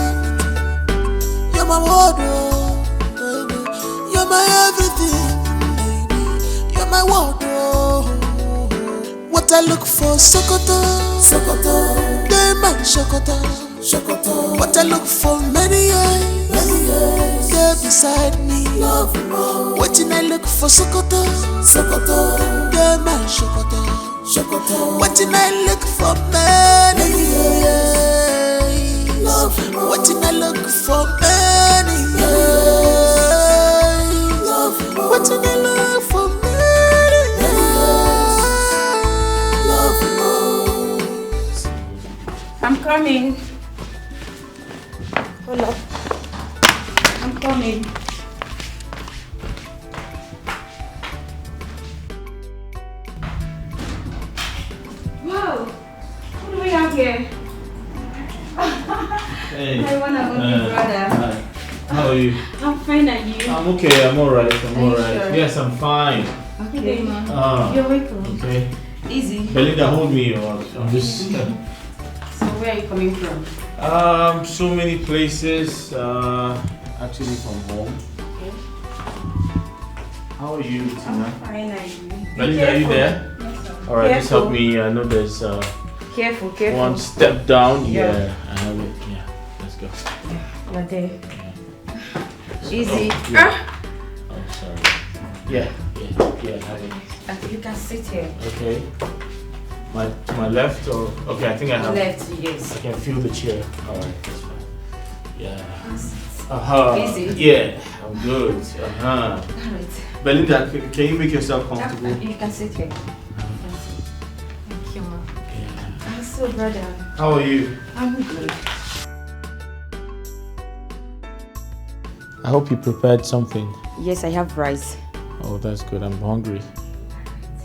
You're my wardrobe, baby. You're my everything, baby. You're my wardrobe. What I look for, Sokoto, Sokoto, the man Sokoto, Sokoto. What I look for many years, there beside me, love more. Waiting I look for Sokoto, Sokoto, the man Sokoto, Sokoto. Waiting I look for many years, love more. Waiting I look for many years, love more. Waiting I look for many years, love more. I'm coming. Hold up. I'm coming. Wow. What do we have here? Hey. My one and only brother. Hi. How are you? I'm fine, and you? I'm okay. I'm alright. I'm Are you alright. sure? Yes, I'm fine. Okay. Ah. You're welcome. Okay. Easy. Belinda, hold me. Or I'm just. So where are you coming from? So many places. Actually, from home. Okay. How are you, Tina? I'm fine, and you? Belinda, are you there? Yes, sir. All right. Just help Careful. me. I know there's Careful. one step down. Yeah. Yeah. I have it. Yeah. Let's go. You're there. Yeah. Easy. Oh, yeah. Oh, sorry. Yeah. I have it. I think you can sit here. Okay. To my left or okay? I think I have. Left, yes. I can feel the chair. All right, that's fine. Yeah. Easy. Yeah, I'm good. Alright. Belinda, can you make yourself comfortable? You can sit here. Thank you, ma. I'm so brother. How are you? I'm good. I hope you prepared something. Yes, I have rice. Oh, that's good. I'm hungry.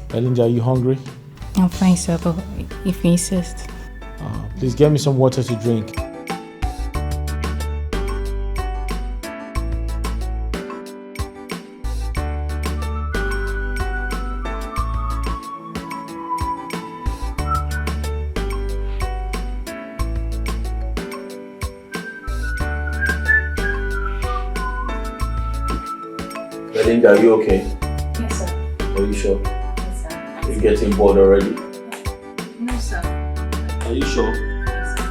Belinda, are you hungry? I'm fine, sir, but if you insist. Please get me some water to drink. Belinda, are you okay? Yes, sir. Are you sure? Yes, sir. Are you getting bored already? No, sir. Are you sure? Yes, sir.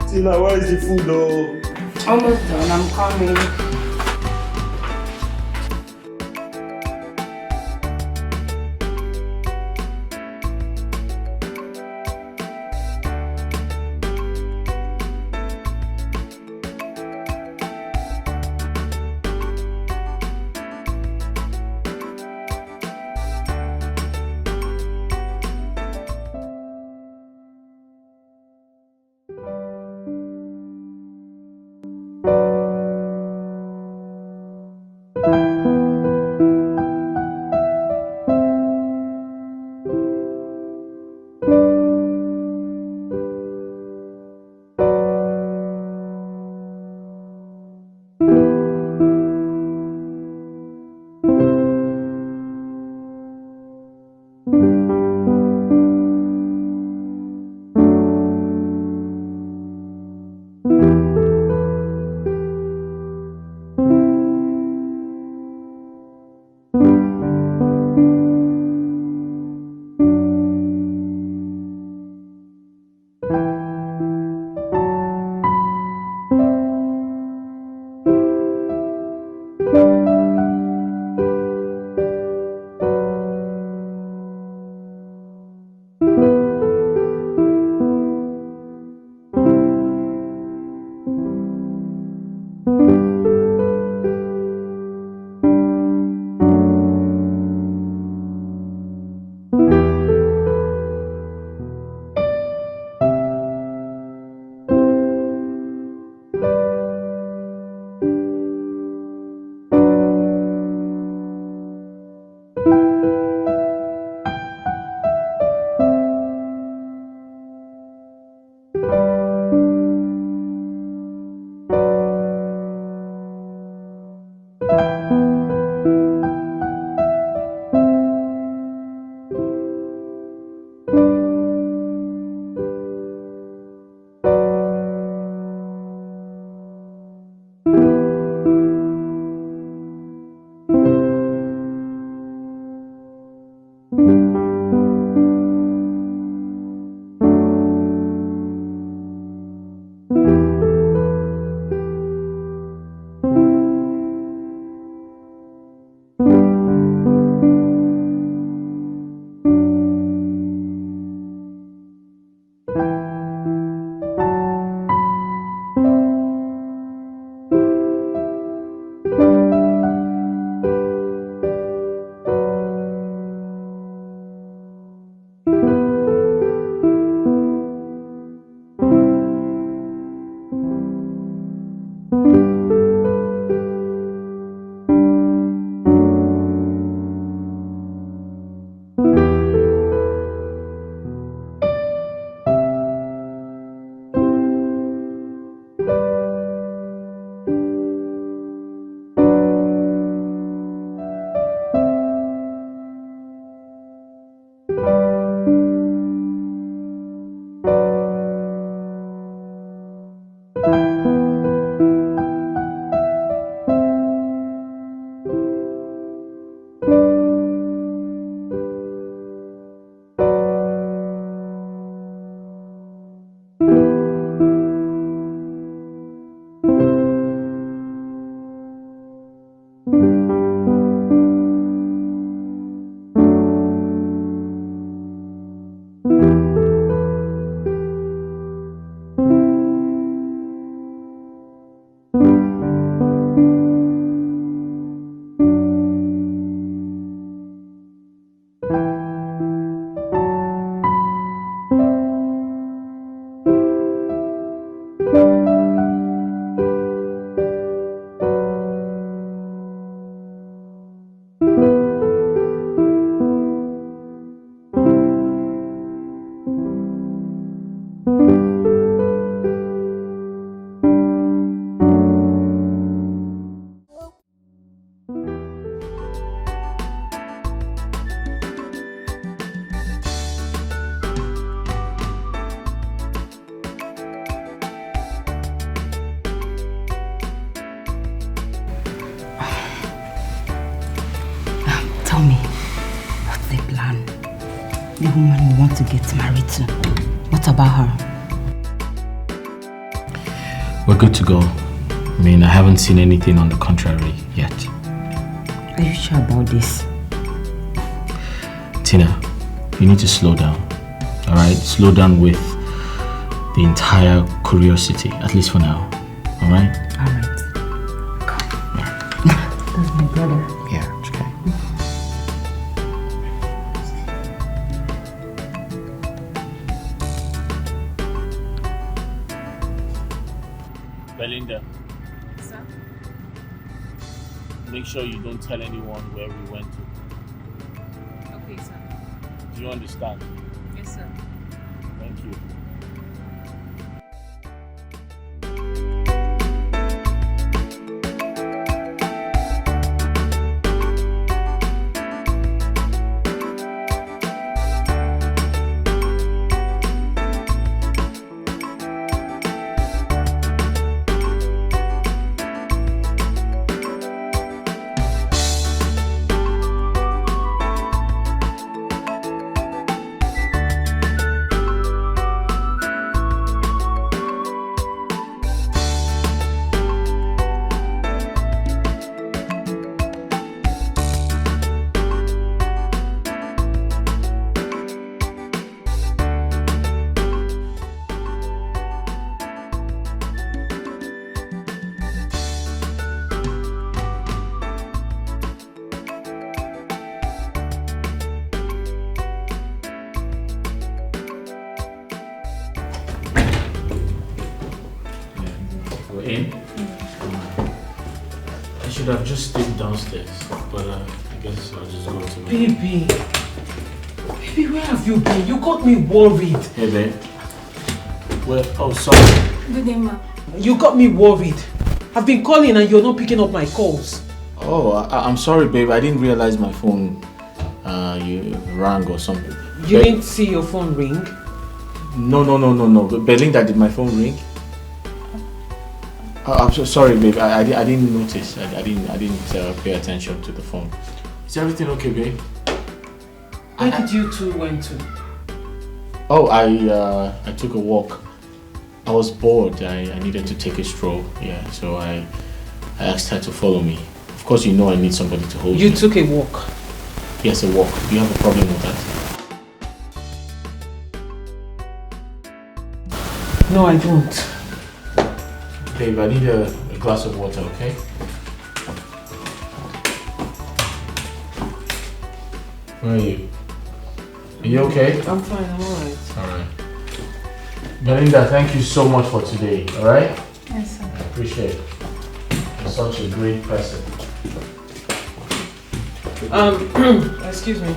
Tina, where is the food though? Almost done. I'm coming. Tell me, what's the plan? The woman you want to get married to, what about her? We're good to go. I mean, I haven't seen anything on the contrary yet. Are you sure about this? Tina, you need to slow down. Alright? Slow down with the entire curiosity, at least for now. Alright? Alright. Come. That's my brother. Yeah, it's okay. Belinda. Sir? Make sure you don't tell anyone where we went to. Okay, sir. Do you understand? Yes, sir. Thank you. In. I should have just stayed downstairs, but I guess I'll just go to my... Baby, where have you been? You got me worried. Hey, babe. Well, oh, sorry. Good day, ma. You got me worried. I've been calling and you're not picking up my calls. Oh, I'm sorry, babe. I didn't realize my phone you rang or something. You didn't see your phone ring? No. Belinda, did my phone ring? I'm so sorry, babe. I didn't notice. I didn't pay attention to the phone. Is everything okay, babe? Where did you two went to? Oh, I took a walk. I was bored. I needed to take a stroll. Yeah, so I asked her to follow me. Of course, you know I need somebody to hold me. You took a walk? Yes, a walk. Do you have a problem with that? No, I don't. Babe, I need a glass of water, okay? Where are you? Are you okay? I'm fine, I'm alright. Alright. Belinda, thank you so much for today, alright? Yes, sir. I appreciate it. You're such a great person. Excuse me.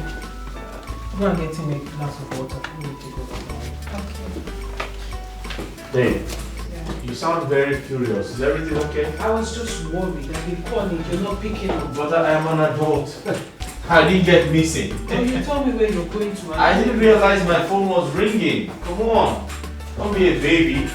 Go and get him a glass of water. Babe, you sound very curious. Is everything okay? I was just worried. I've been calling, you're not picking up. But I am an adult. I didn't get missing. Oh, you told me where you're going to. I didn't realize my phone was ringing. Come on. Don't be a baby.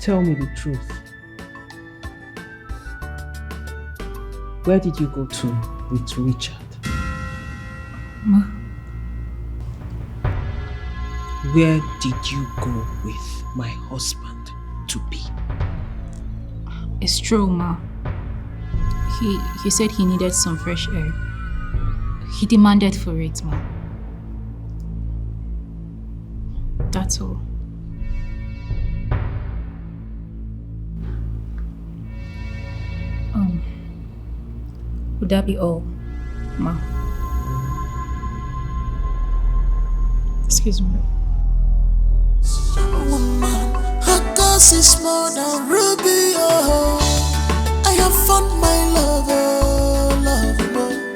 Tell me the truth. Where did you go to with Richard? Ma. Where did you go with my husband to be? It's true, Ma. He said he needed some fresh air. He demanded for it, Ma. That's all. Would that be all, Ma? Excuse me. Woman, her cause is more than ruby. Oh, I have found my lover.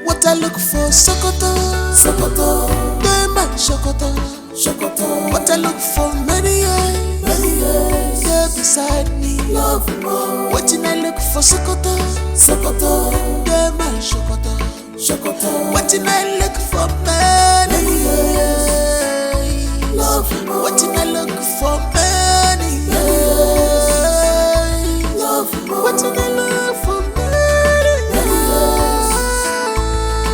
What I look for, Sokoto, Sokoto, Diamond, Sokoto, Sokoto. What I look for, many years, yeah, beside me, love more. What I look for, Sokoto, Sokoto, Diamond, Sokoto, Sokoto. What I look for, many years, love more. What I look for, many years, love more. What I look for, many years,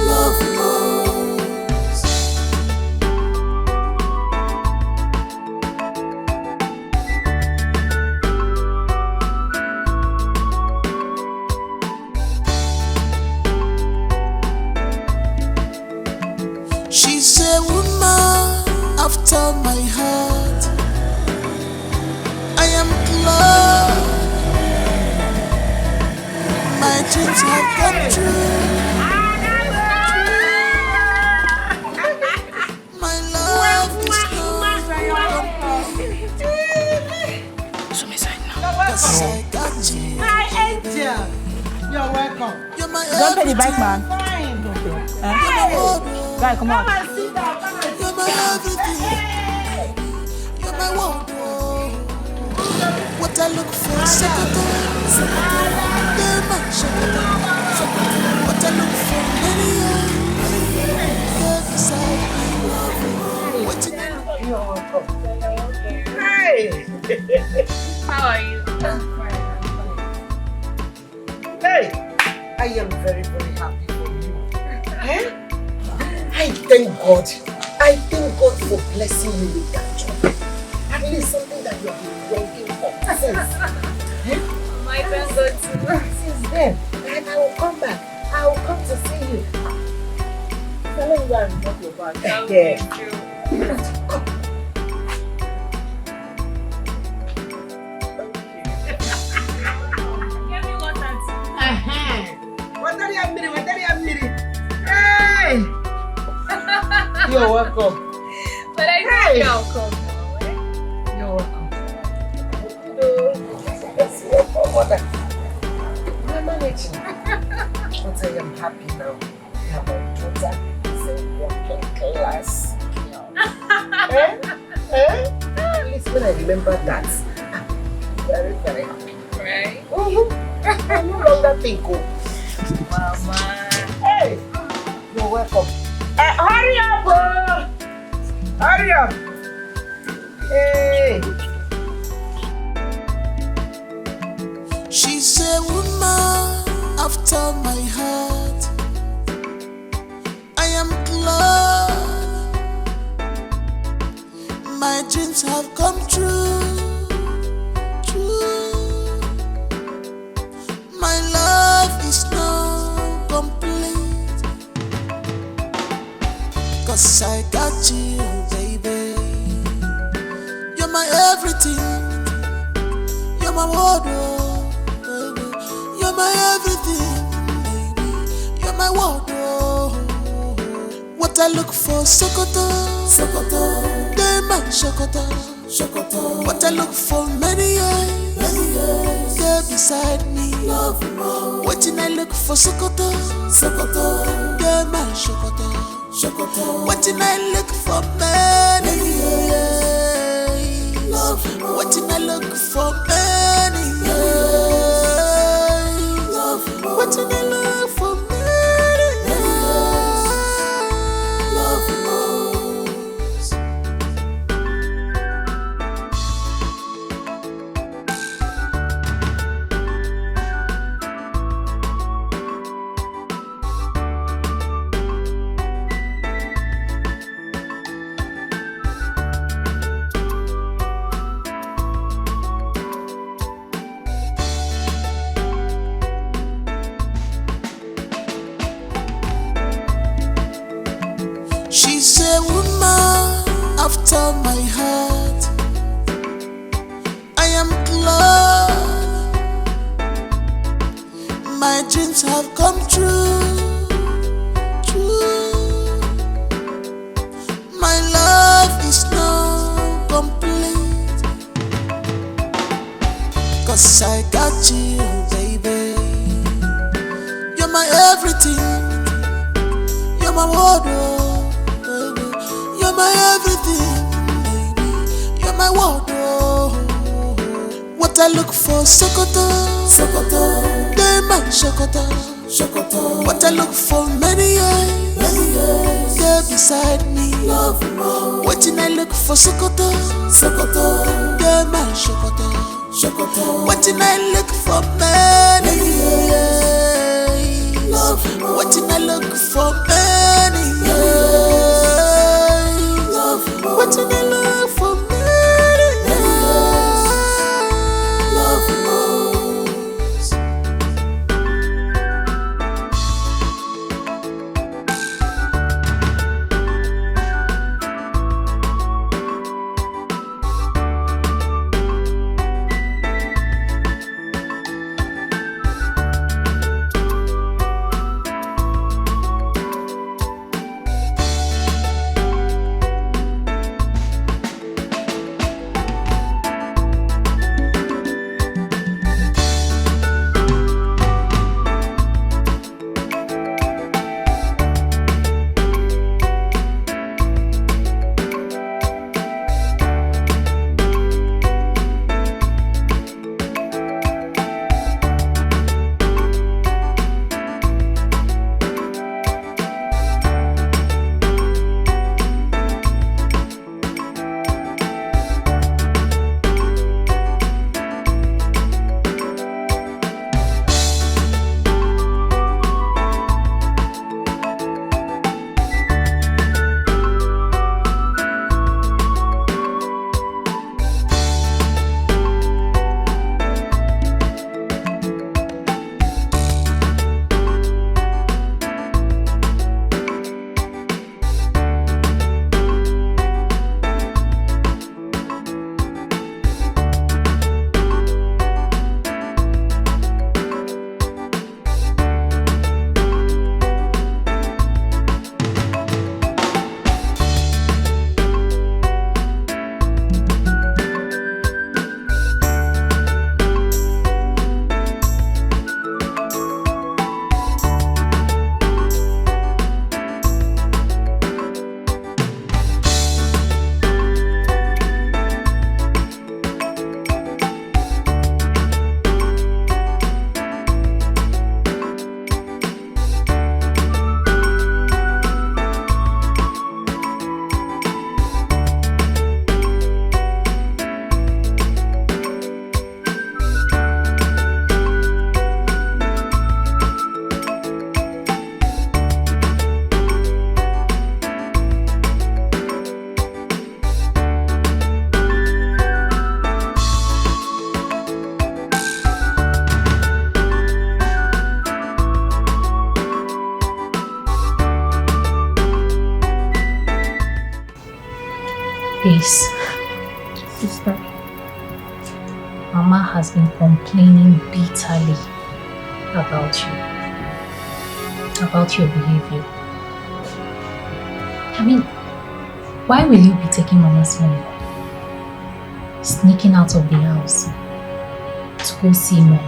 love more. She's a woman after my heart. I am glad my dreams have come true. My love is Cause I got you. Hi, Angel. You're welcome. You're my Don't pay the bike, man. Fine. Guy, come on. Come and sit down. Come and You're my everything. You're my world. What I look for, Sokoto, Sokoto, Diamond, Sokoto, Sokoto. What I look for, many years, beside me. What you know? You're welcome. Hey. How are you? Hey, I am very, very happy for you. Eh? I thank God. I thank God for blessing you with that job. At least something that you have been working for since. My thank God too. Since then, and I will come back. I will come to see you. Tell you and drop your bag. Thank you. Come. Give me water too. What are you? Hey! You're welcome. But I know you're welcome. You're welcome. Let's see your mother. We're managing. But I am happy now. We have our daughter. It's a working class. At least when I remember that, I'm very, very happy. Right? I no longer think, oh. Mama. Hey! You're welcome. Hurry up! Hurry up! Hey! dreams have come true. My love is now complete, 'cause I got you, baby. You're my everything. You're my wardrobe, baby. You're my everything, baby. You're my wardrobe. What I look for, Sokoto, Sokoto. Demand Sokoto, Sokoto. What I look for, many years. There beside me, love more. Waiting I look for, Sokoto, Sokoto. Demand Sokoto, Sokoto. Waiting I look for, many years. Love more. Waiting I look for, many years. Love more. Waiting I look for, many years. Love more. She's a woman after my heart. I am glad my dreams have come true. My love is now complete, 'cause I got you, baby. You're my everything. You're my wardrobe, baby. You're my everything, baby. You're my wardrobe. What I look for, Sokoto, Sokoto. Demand Sokoto, Sokoto. What I look for, many years. There beside me, love more. Waiting I look for, Sokoto, Sokoto. Demand Sokoto, Sokoto. Waiting I look for, many years. Love more. Waiting I look for, many years. Love more. Waiting I look for, many years. Love more. Sister, Mama has been complaining bitterly about your behavior. I mean, why will you be taking Mama's money? Sneaking out of the house to go see men?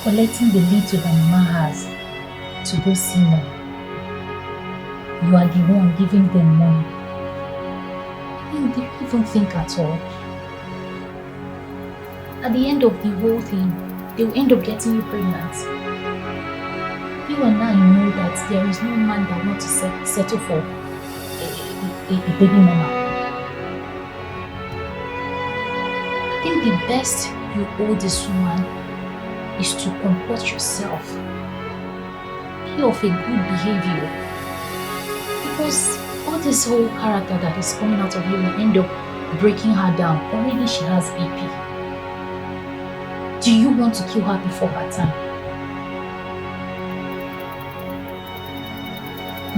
Collecting the little that Mama has to go see men. You are the one giving them money. I mean, do you even think at all? At the end of the whole thing, they will end up getting you pregnant. You and I know that there is no man that wants to settle for a baby mama. I think the best you owe this woman is to comport yourself. Be of a good behavior. Because all this whole character that is coming out of you will end up breaking her down. Already she has BP. Do you want to kill her before her time?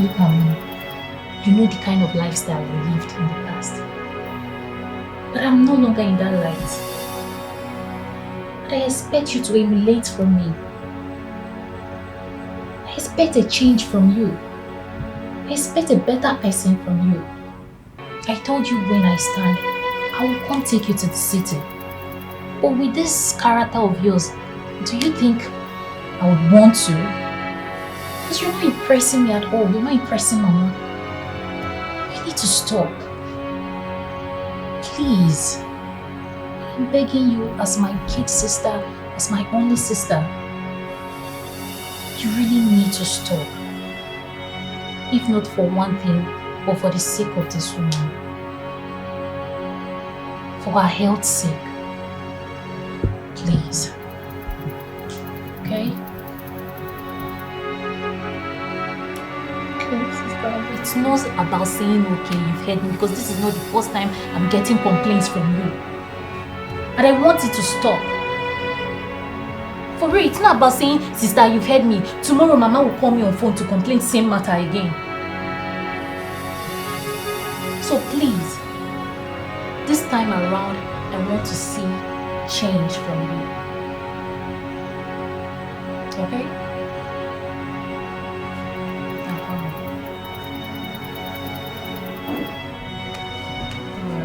Look at me. You know the kind of lifestyle we lived in the past. But I'm no longer in that light. But I expect you to emulate from me. I expect a change from you. I expect a better person from you. I told you when I stand, I will come take you to the city. But with this character of yours, do you think I would want to? Because you're not impressing me at all. You're not impressing Mama. You need to stop. Please. I'm begging you as my kid sister, as my only sister. You really need to stop. If not for one thing, but for the sake of this woman. For her health's sake. Please. Okay? Okay, sister. It's not about saying okay, you've heard me, because this is not the first time I'm getting complaints from you. And I want it to stop. For real, it's not about saying, sister, you've heard me. Tomorrow Mama will call me on phone to complain the same matter again. So please, this time around, I want to see change from you. Okay?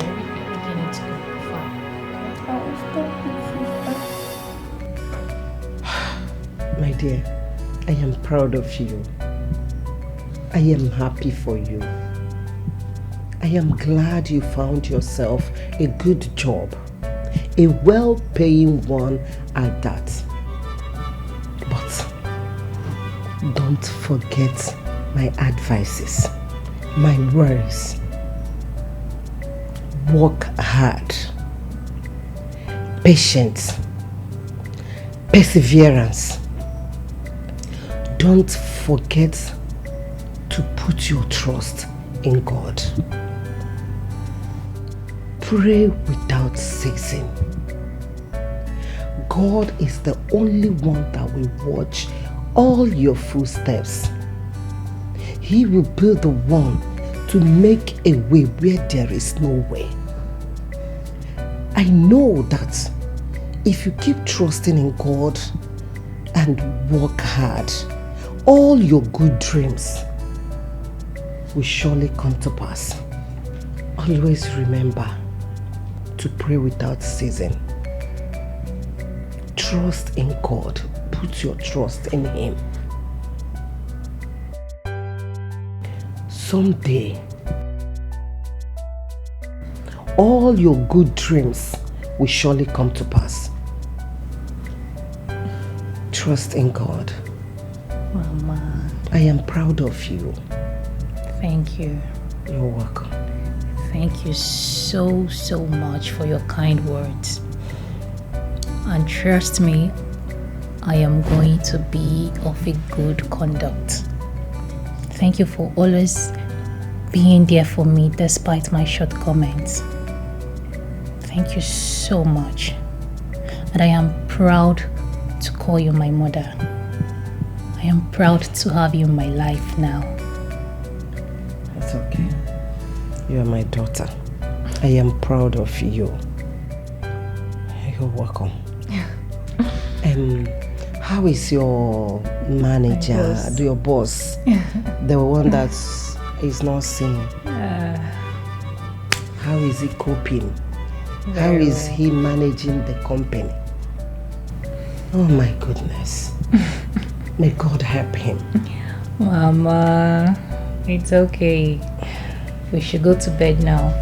Everything needs to go fine. My dear, I am proud of you. I am happy for you. I am glad you found yourself a good job. A well-paying one at that. But don't forget my advices, my words. Work hard. Patience. Perseverance. Don't forget to put your trust in God. Pray without ceasing. God is the only one that will watch all your footsteps. He will be the one to make a way where there is no way. I know that if you keep trusting in God and work hard, all your good dreams will surely come to pass. Always remember to pray without ceasing. Trust in God. Put your trust in Him. Someday, all your good dreams will surely come to pass. Trust in God. Mama. I am proud of you. Thank you. You're welcome. Thank you so much for your kind words. And trust me, I am going to be of a good conduct. Thank you for always being there for me despite my shortcomings. Thank you so much. And I am proud to call you my mother. I am proud to have you in my life now. That's okay. You are my daughter. I am proud of you. You're welcome. How is your manager, your boss? The one that is not seen. How is he coping? How is he managing the company? Oh my goodness. May God help him. Mama, it's okay. We should go to bed now.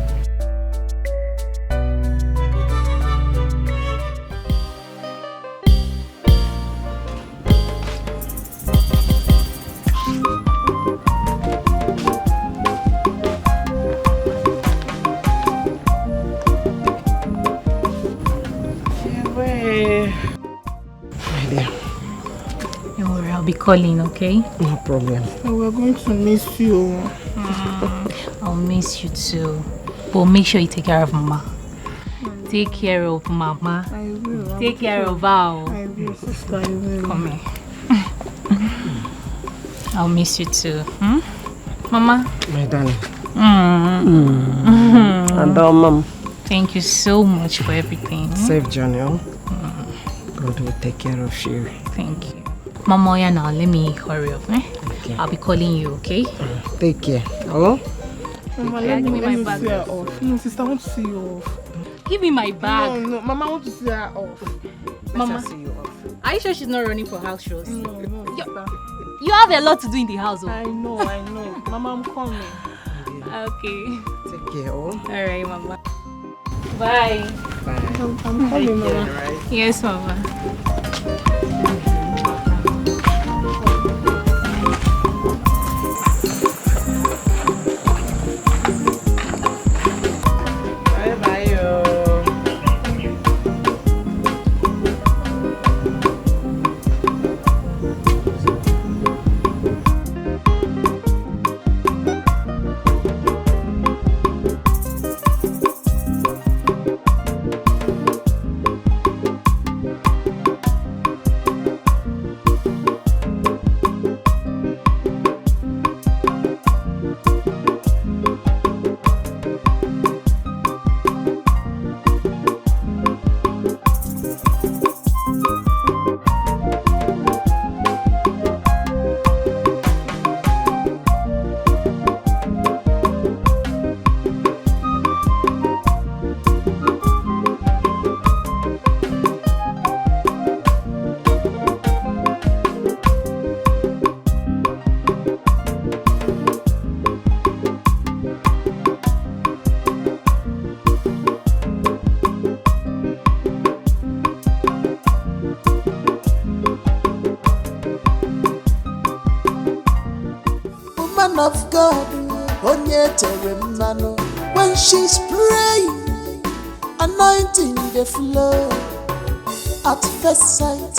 Calling, okay? No problem. We're going to miss you. I'll miss you too. But make sure you take care of Mama. Take care of Mama. I will. Take care of Val. I will, sister. I will. Come here. I'll miss you too. Mama? My darling. And Mom. Thank you so much for everything. Safe journey. God will take care of you. Thank you. Mama, yeah, now let me hurry up. Okay. I'll be calling you, okay? Take care. Hello? Mama, let me see her off. No, sister, I want to see you off. Give me my bag. No, Mama, I want to see her off. Mama, see you off. Are you sure she's not running for house shows? No, sister. You have a lot to do in the house. I know. Mama, I'm coming. Okay. Take care. Alright, Mama. Bye. I'm coming, Mama. Right? Yes, Mama. Of God, when she's praying, anointing the flow. At first sight,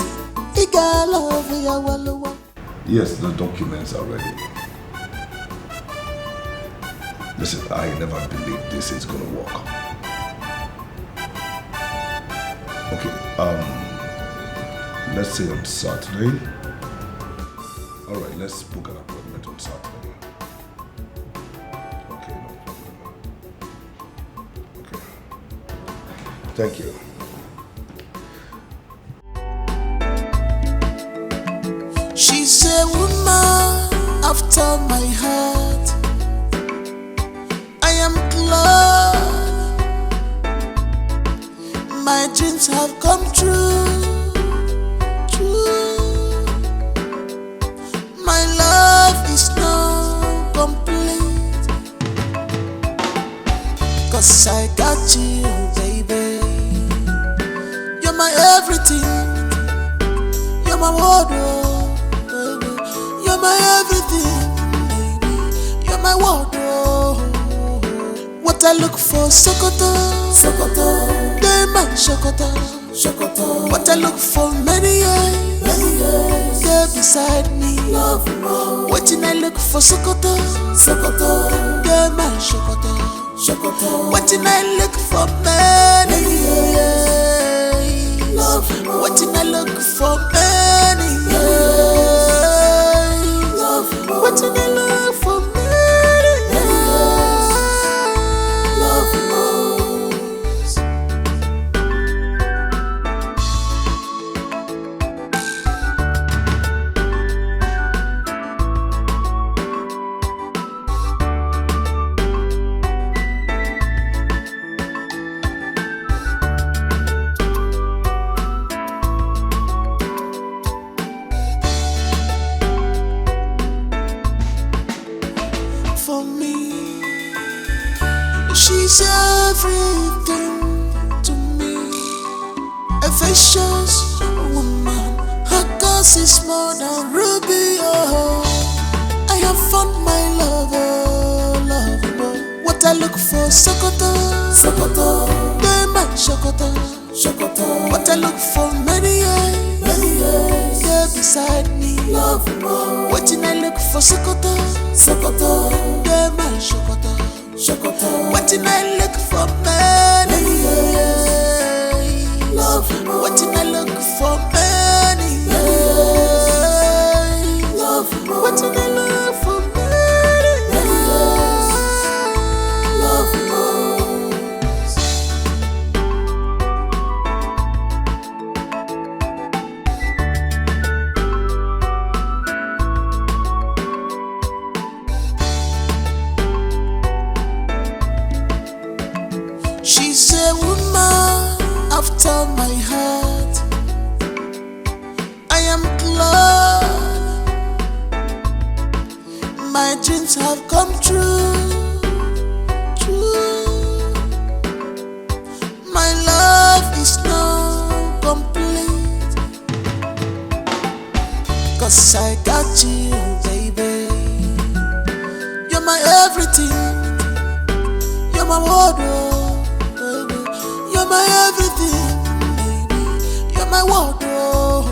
yes, the documents are ready. Listen, I never believed this is gonna work. Okay, let's say on Saturday. All right, let's book an appointment on Saturday. Thank you. She's a woman after my heart. I am glad my dreams have come true. My love is not complete, 'cause I got you, baby. You're my everything. You're my wardrobe, baby. You're my everything, baby. You're my wardrobe. What I look for, Sokoto, Sokoto. They my Sokoto, Sokoto. What I look for, many years, they're beside me. Love more. What I look for, Sokoto, Sokoto. They my Sokoto, Sokoto. What I look for, many years. Love more. What I look for, many years. Love more. What I look for, many years. Love more. everything to me. A vicious woman, her cause is more than ruby. Oh, I have found my lover, lover. What I look for, Sokoto, Sokoto. They might Sokoto, Sokoto. What I look for, many years, yeah, beside me, love more. What I look for, Sokoto, Sokoto. They might Sokoto, Sokoto. What I look for, many years, love more. What I look for, many years, love more. What I look for, many years, love more. She's a woman after my heart. I am glad my dreams have come true. True. My love is now complete, 'cause I got you, baby. You're my everything. You're my wardrobe, baby. You're my everything, baby. You're my wardrobe.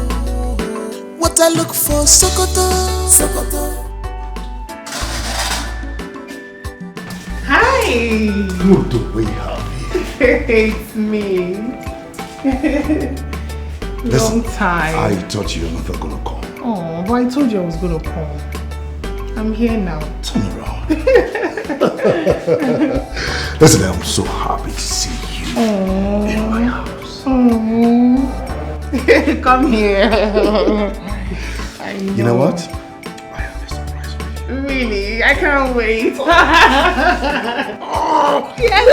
What I look for, Sokoto, Sokoto. Hi! Good to be happy. It's me. Long time. I thought you were not gonna come. Oh, but I told you I was gonna come. I'm here now. Turn around. Listen, I'm so happy to see you in my house. Come here. I know. You know what? Really? I can't wait. Yes.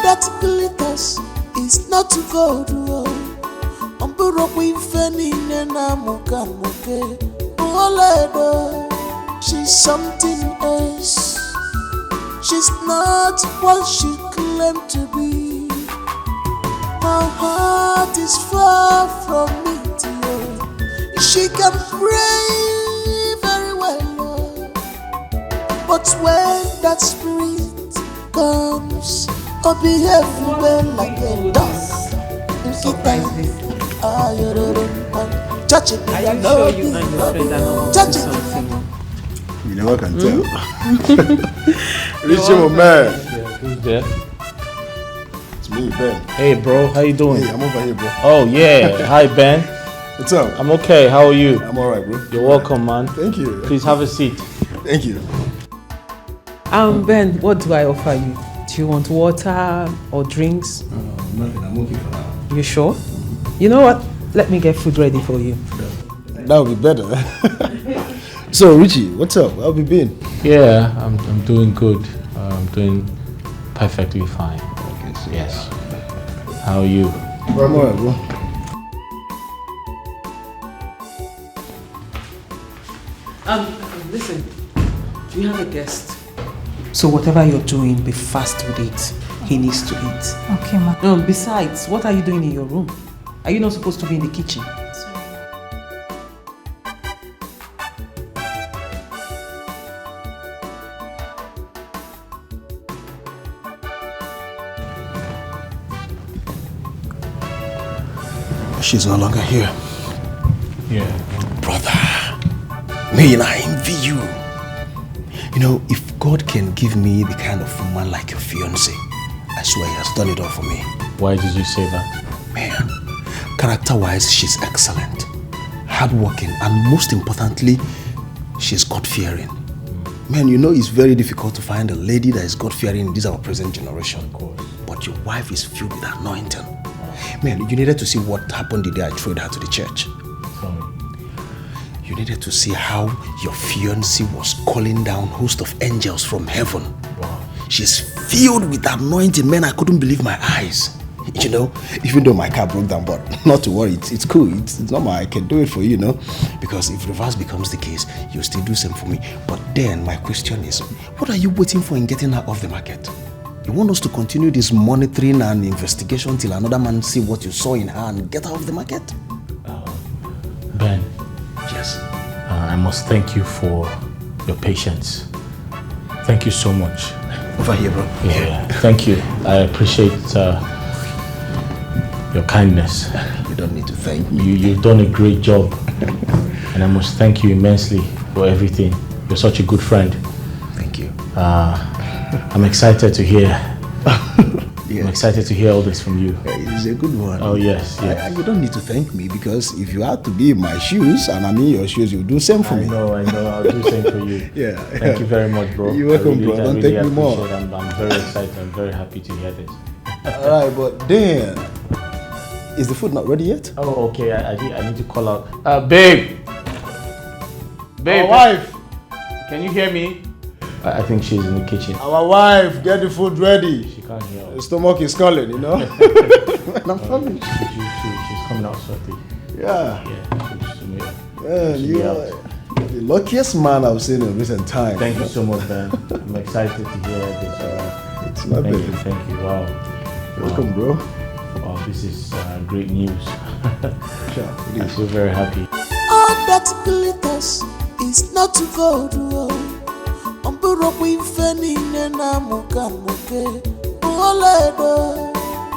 That glitters is not to gold. She's something else. She's not what she claimed to be. My heart is far from me, dear. She can pray very well, but when that spirit comes, I'll behave well like a dog. Touch it, Are you sure you and your friend are not touch it. You know I can tell. Reach him, man. Yeah, who's there? It's me, Ben. Hey, bro, how you doing? Hey, I'm over here, bro. Oh, yeah. Hi, Ben. What's up? I'm okay. How are you? I'm alright, bro. You're welcome, man. Thank you. Please have a seat. Thank you. Ben, what do I offer you? Do you want water or drinks? Nothing. I'm okay for now. You sure? You know what? Let me get food ready for you. That would be better. So, Richie, what's up? How have you been? Yeah, I'm doing good. I'm doing perfectly fine. Okay, so yes. How are you? I'm alright, bro. Listen, we have a guest. So whatever you're doing, be fast with it. He needs to eat. Okay, ma. Besides, what are you doing in your room? Are you not supposed to be in the kitchen? She's no longer here. Yeah. Brother, man, I envy you. You know, if God can give me the kind of woman like your fiancé, I swear he has done it all for me. Why did you say that? Man, character-wise, she's excellent, hardworking, and most importantly, she's God-fearing. Man, you know it's very difficult to find a lady that is God-fearing in this our present generation. Of course. But your wife is filled with anointing. Man, you needed to see what happened the day I threw her to the church. Sorry. You needed to see how your fiancé was calling down host of angels from heaven. Wow. She's filled with anointing. Man, I couldn't believe my eyes. You know, even though my car broke down, but not to worry, it's cool. It's normal. I can do it for you, you know. Because if reverse becomes the case, you still do same for me. But then my question is, what are you waiting for in getting her off the market? You want us to continue this monitoring and investigation till another man see what you saw in her and get her off the market? Ben. Yes. I must thank you for your patience. Thank you so much. Over here, bro. Yeah. Thank you. I appreciate your kindness. You don't need to thank me. You've done a great job. And I must thank you immensely for everything. You're such a good friend. Thank you. I'm excited to hear. I'm excited to hear all this from you. It's a good one. Oh, yes. You don't need to thank me because if you had to be in my shoes and I'm in your shoes, you'll do same for me. I know. I'll do same for you. Yeah. Thank you very much, bro. You're welcome, bro. Don't take me more. I'm very excited. I'm very happy to hear this. Alright, but then, is the food not ready yet? Oh, okay. I need to call out. Babe! Our wife! Can you hear me? I think she's in the kitchen. Our wife, get the food ready. She can't hear. The stomach is calling, you know. I'm coming. She's coming out shortly. Yeah. Yeah. You're the luckiest man I've seen in recent times. Thank you so much, man. I'm excited to hear this. It's my baby. Thank you. Wow. Welcome, bro. Wow, this is great news. I feel very happy. All that glitters is not gold.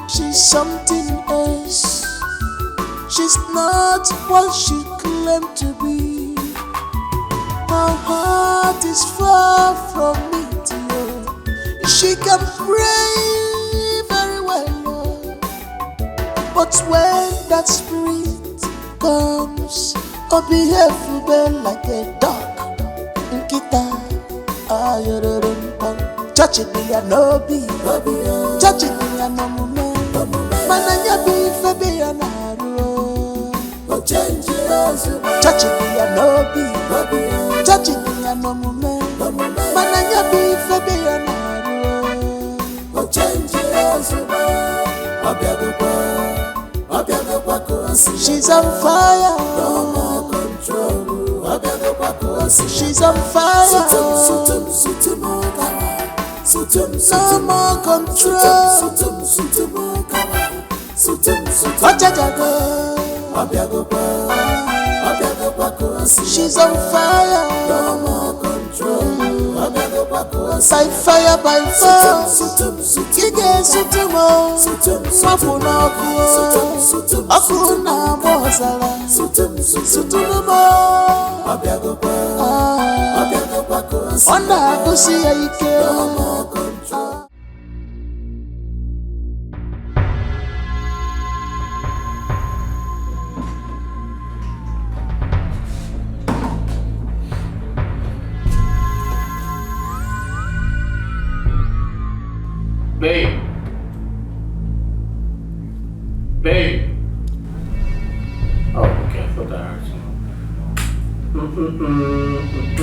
She's something else. She's not what she claimed to be. Her heart is far from me, dear. She can pray very well, but when that spirit comes, behave like a dog. Nkita, touching me and no be, touching me and no moment. Mananya be fabi anaru, touching me and no be, touching me and no moment. Mananya be fabi anaru, she's on fire. No more control. She's on fire. No more control. She's on fire. No more control. By fire, by force. Kige sutumo. Mafuna kuo. Akuna mozala. Sutumo. Onda kusi ike. No more control. Babe. Oh, okay. I thought I heard something.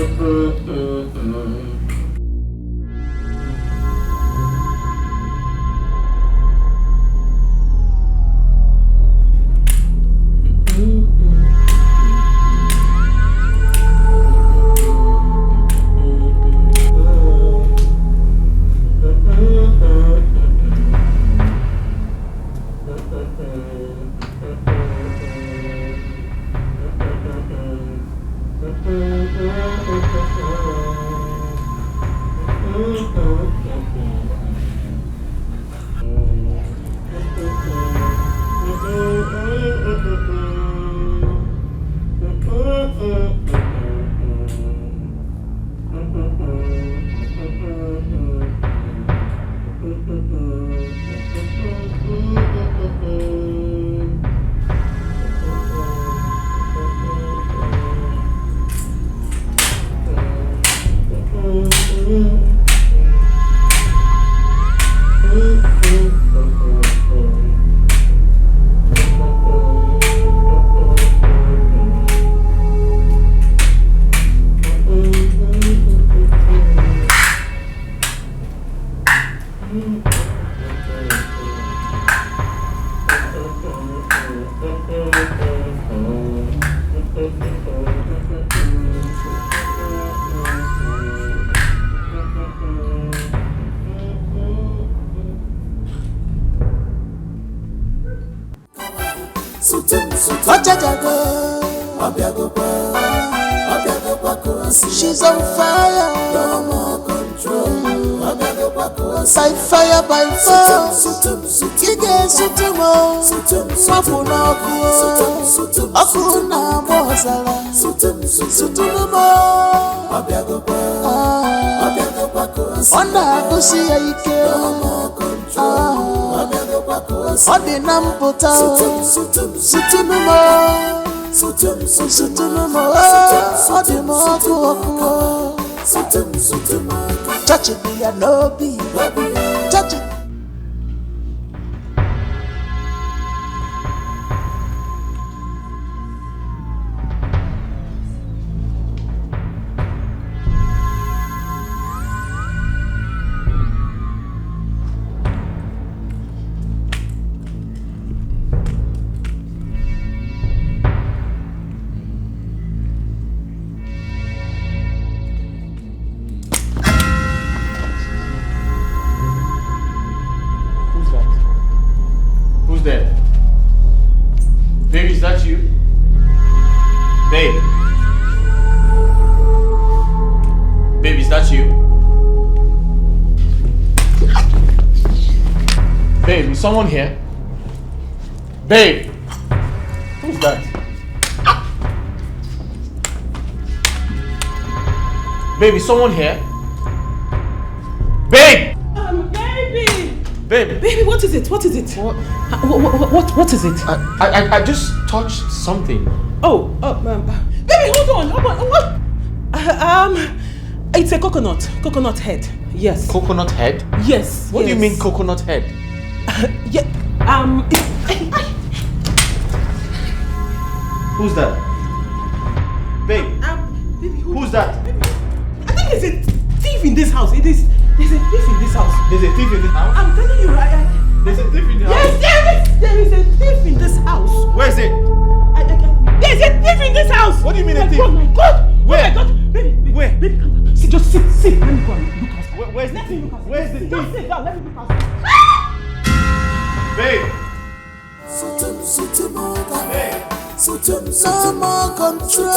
She's on fire, no more control. By fire, by fire. Ige sutumo, mapuna akuna bozala. Sutumo, ona kusi ike. Odi nampota, sutumo. Touch it, be a no be. Touch it. Someone here? Babe! Who's that? Babe, is someone here? Babe! Baby! Babe! Baby, what is it? What is it? What is it? I just touched something. Baby, hold on. It's a coconut head. Yes. Coconut head? Yes. What do you mean coconut head? Who's that? Babe. Baby, who's that? I think there's a thief in this house. There's a thief in this house. There's a thief in this house? I'm telling you, there's a thief in the house? Yes, there is a thief in this house. Where is it? There's a thief in this house. What do you mean a thief? Oh my God! Where? Oh my God! Baby, where? Baby, come on. Just sit. Let me go and look at it. Where's the thief? Where's the thief? Just sit down. Let me look at it. Babe! No more control.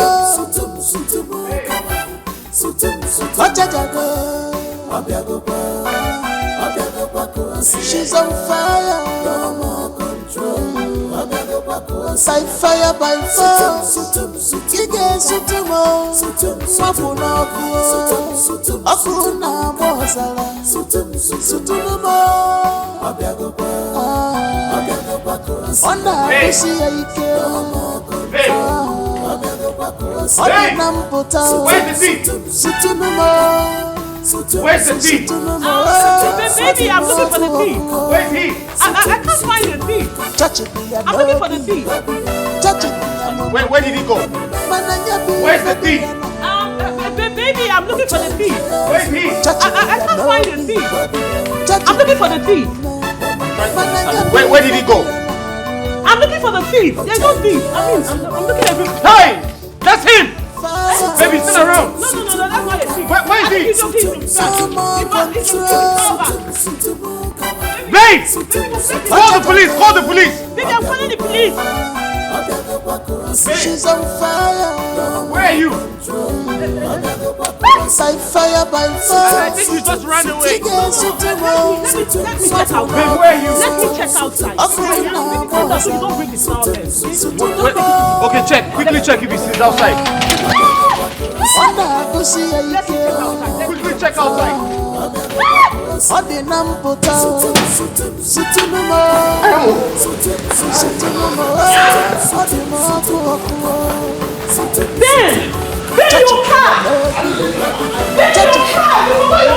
She's on fire. No more control. By fire, by fire. Ige sutumo, mapuna akuna bozala. Sutumo, ona kusi ike. Odi nampota. Where's the thief? Sutumo. Where's the thief? Baby, I'm looking for the thief. Where's he? I can't find the thief. Touch it, I'm looking for the thief. Touch it. Where did he go? Where's the thief? Baby, I'm looking for the thief. Where's he? I can't find the thief. I'm looking for the thief. Where did he go? I'm looking for the thief. There's no thief. I'm looking everywhere. Hey! That's him! Baby, turn around! No, that's not a thief. Where is he? Babe! Call the police! Call the police! Baby, I'm calling the police! She's on fire. Where are you? By fire, by fire. I think you just ran away. Let me check out. Babe, where are you? Let me check outside. Don't bring this out there. Okay, check. Quickly check if he's outside. Quickly check outside. Odi nampota. Sutumo. Ben, your car! Ben, your car!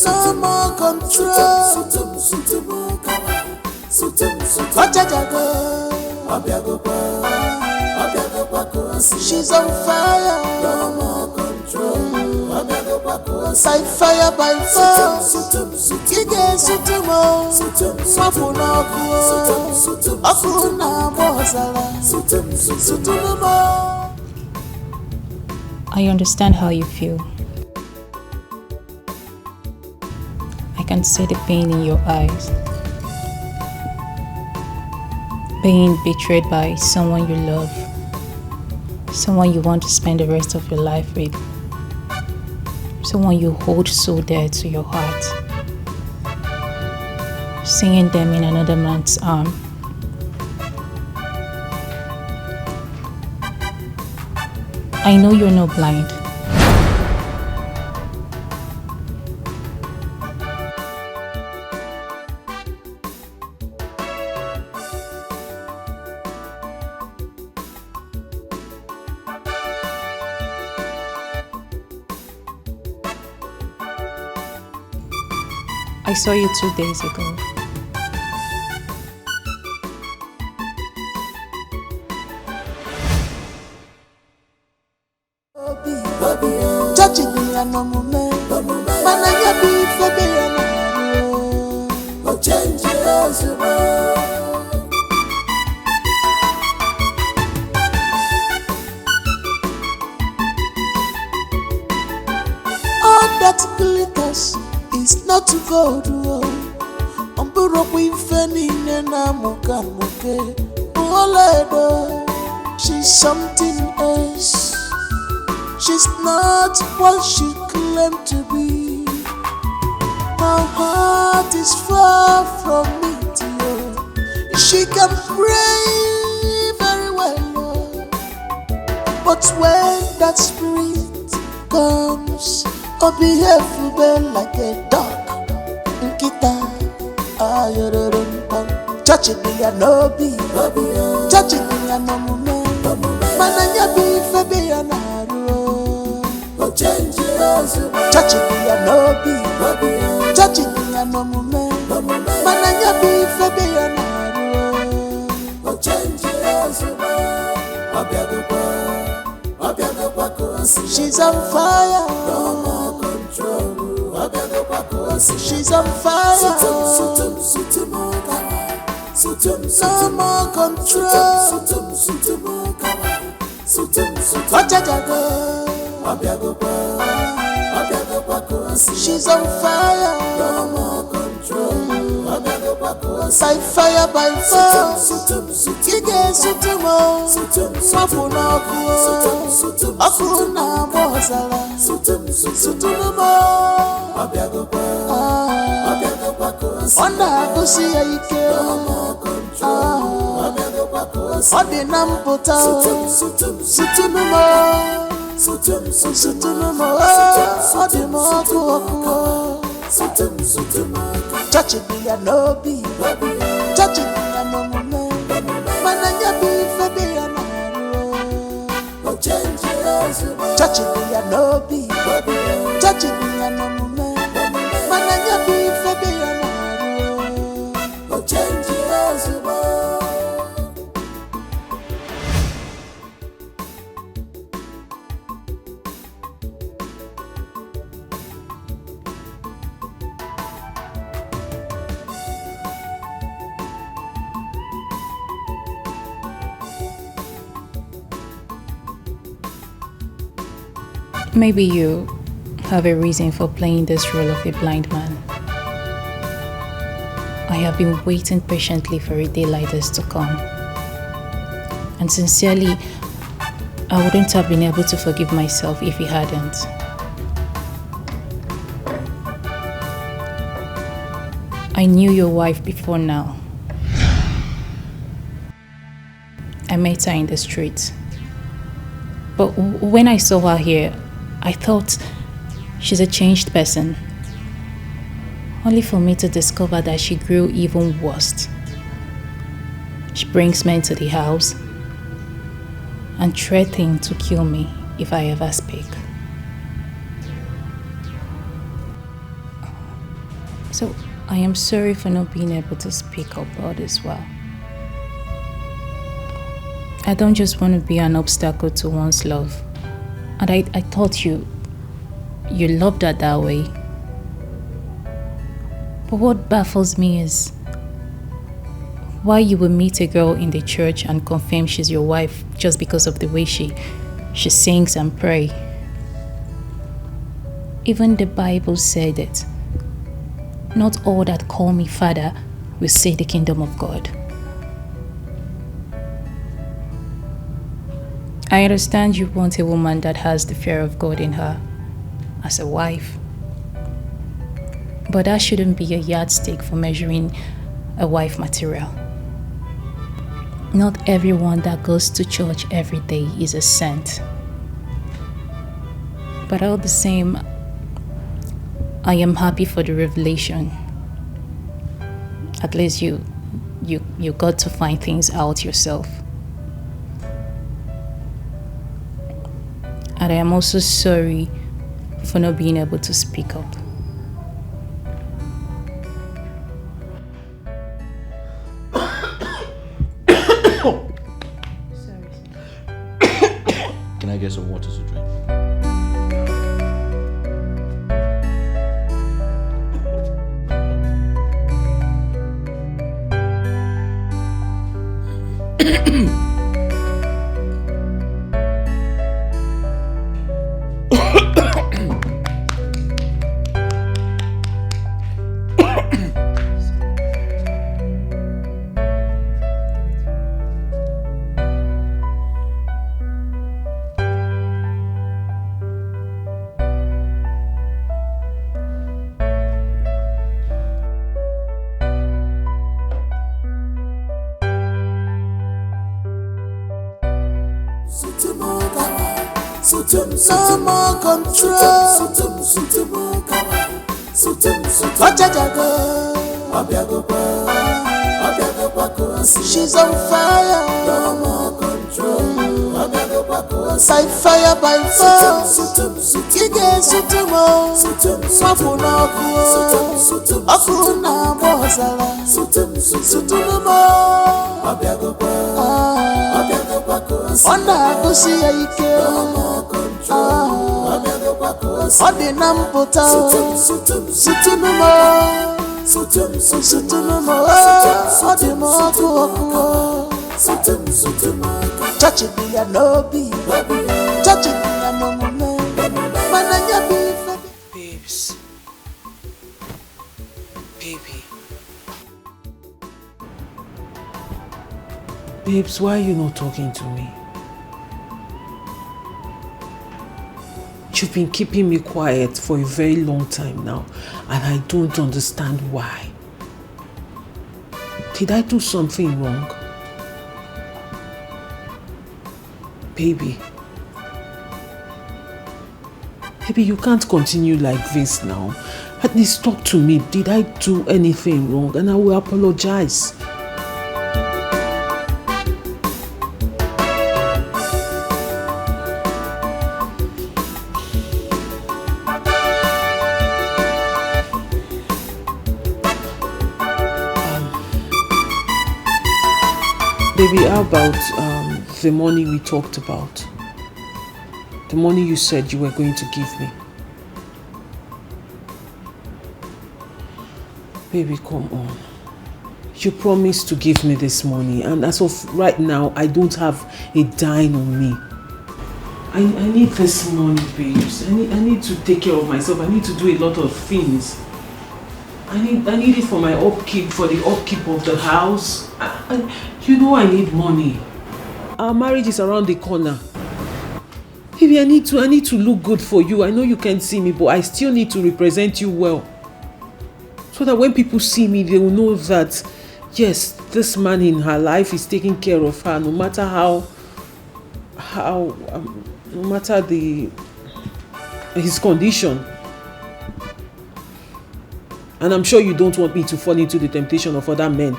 no more control. She's on fire. No more control. By fire, by force. Kige sutumo. Mafuna kuo. Akuna bozala. Sutumo. I understand how you feel. I can see the pain in your eyes. Being betrayed by someone you love. Someone you want to spend the rest of your life with. Someone you hold so dear to your heart. Seeing them in another man's arm. I know you're not blind. I saw you 2 days ago. Judging me and no moment. Man, I got be for being a change as all that glitters is not to go to she's something else. She's not what she claimed to be. My heart is far from me, dear. She can pray very well, but when that spirit comes, I'll behave like a dog. Judging me and no be, judging me and no moment. Man and ya be for be an arrow. Change judging me and no be, judging me and no moment. Man and ya be for be an arrow. Change she's on fire. No more control. She's on fire. No more control. She's on fire. No more control. By fire, by force. Kige sutumo. Mafuna kuo. Akuna bozala. Sutumo. Onda kusi ike. Odi namputa. Sutumo. Sutumo. Odi moku. Judging me and no be, judging me and no moment. Man and ya be for be an arrow. Judging me and no be, judging me and no moment. Man and ya be for be an arrow. Change as well. Maybe you have a reason for playing this role of a blind man. I have been waiting patiently for a day like this to come. And sincerely, I wouldn't have been able to forgive myself if you hadn't. I knew your wife before now. I met her in the street. But when I saw her here, I thought she's a changed person. Only for me to discover that she grew even worse. She brings men to the house and threatens to kill me if I ever speak. So, I am sorry for not being able to speak up all this well. I don't just want to be an obstacle to one's love. And I thought you loved her that way. But what baffles me is why you will meet a girl in the church and confirm she's your wife just because of the way she sings and prays. Even the Bible said it. Not all that call me Father will see the kingdom of God. I understand you want a woman that has the fear of God in her as a wife. But that shouldn't be a yardstick for measuring a wife material. Not everyone that goes to church every day is a saint. But all the same, I am happy for the revelation. At least you got to find things out yourself. And I am also sorry for not being able to speak up. Can I get some water to drink? No more control. She's on fire. No more control. By fire, by force. You get sutumo. Mapuna kuo. Akuna mozala. Sutumo. Onda kusiya ike. No more control. Odi namputa. Sutumo. Sutumo. Odi mokuo. Touch it be a lobby. Touch it be a no moment. Mananya be. Babes. Baby. Babes, why are you not talking to me? You've been keeping me quiet for a very long time now, and I don't understand why. Did I do something wrong? Baby. Baby, you can't continue like this now. At least talk to me. Did I do anything wrong? And I will apologize. Baby, how about the money we talked about? The money you said you were going to give me. Baby, come on. You promised to give me this money, and as of right now, I don't have a dime on me. I need this money, babes. I need to take care of myself. I need to do a lot of things. I need it for my upkeep, for the upkeep of the house. You know I need money. Our marriage is around the corner. Baby, I need to look good for you. I know you can't see me, but I still need to represent you well. So that when people see me, they will know that, yes, this man in her life is taking care of her, no matter no matter his condition. And I'm sure you don't want me to fall into the temptation of other men.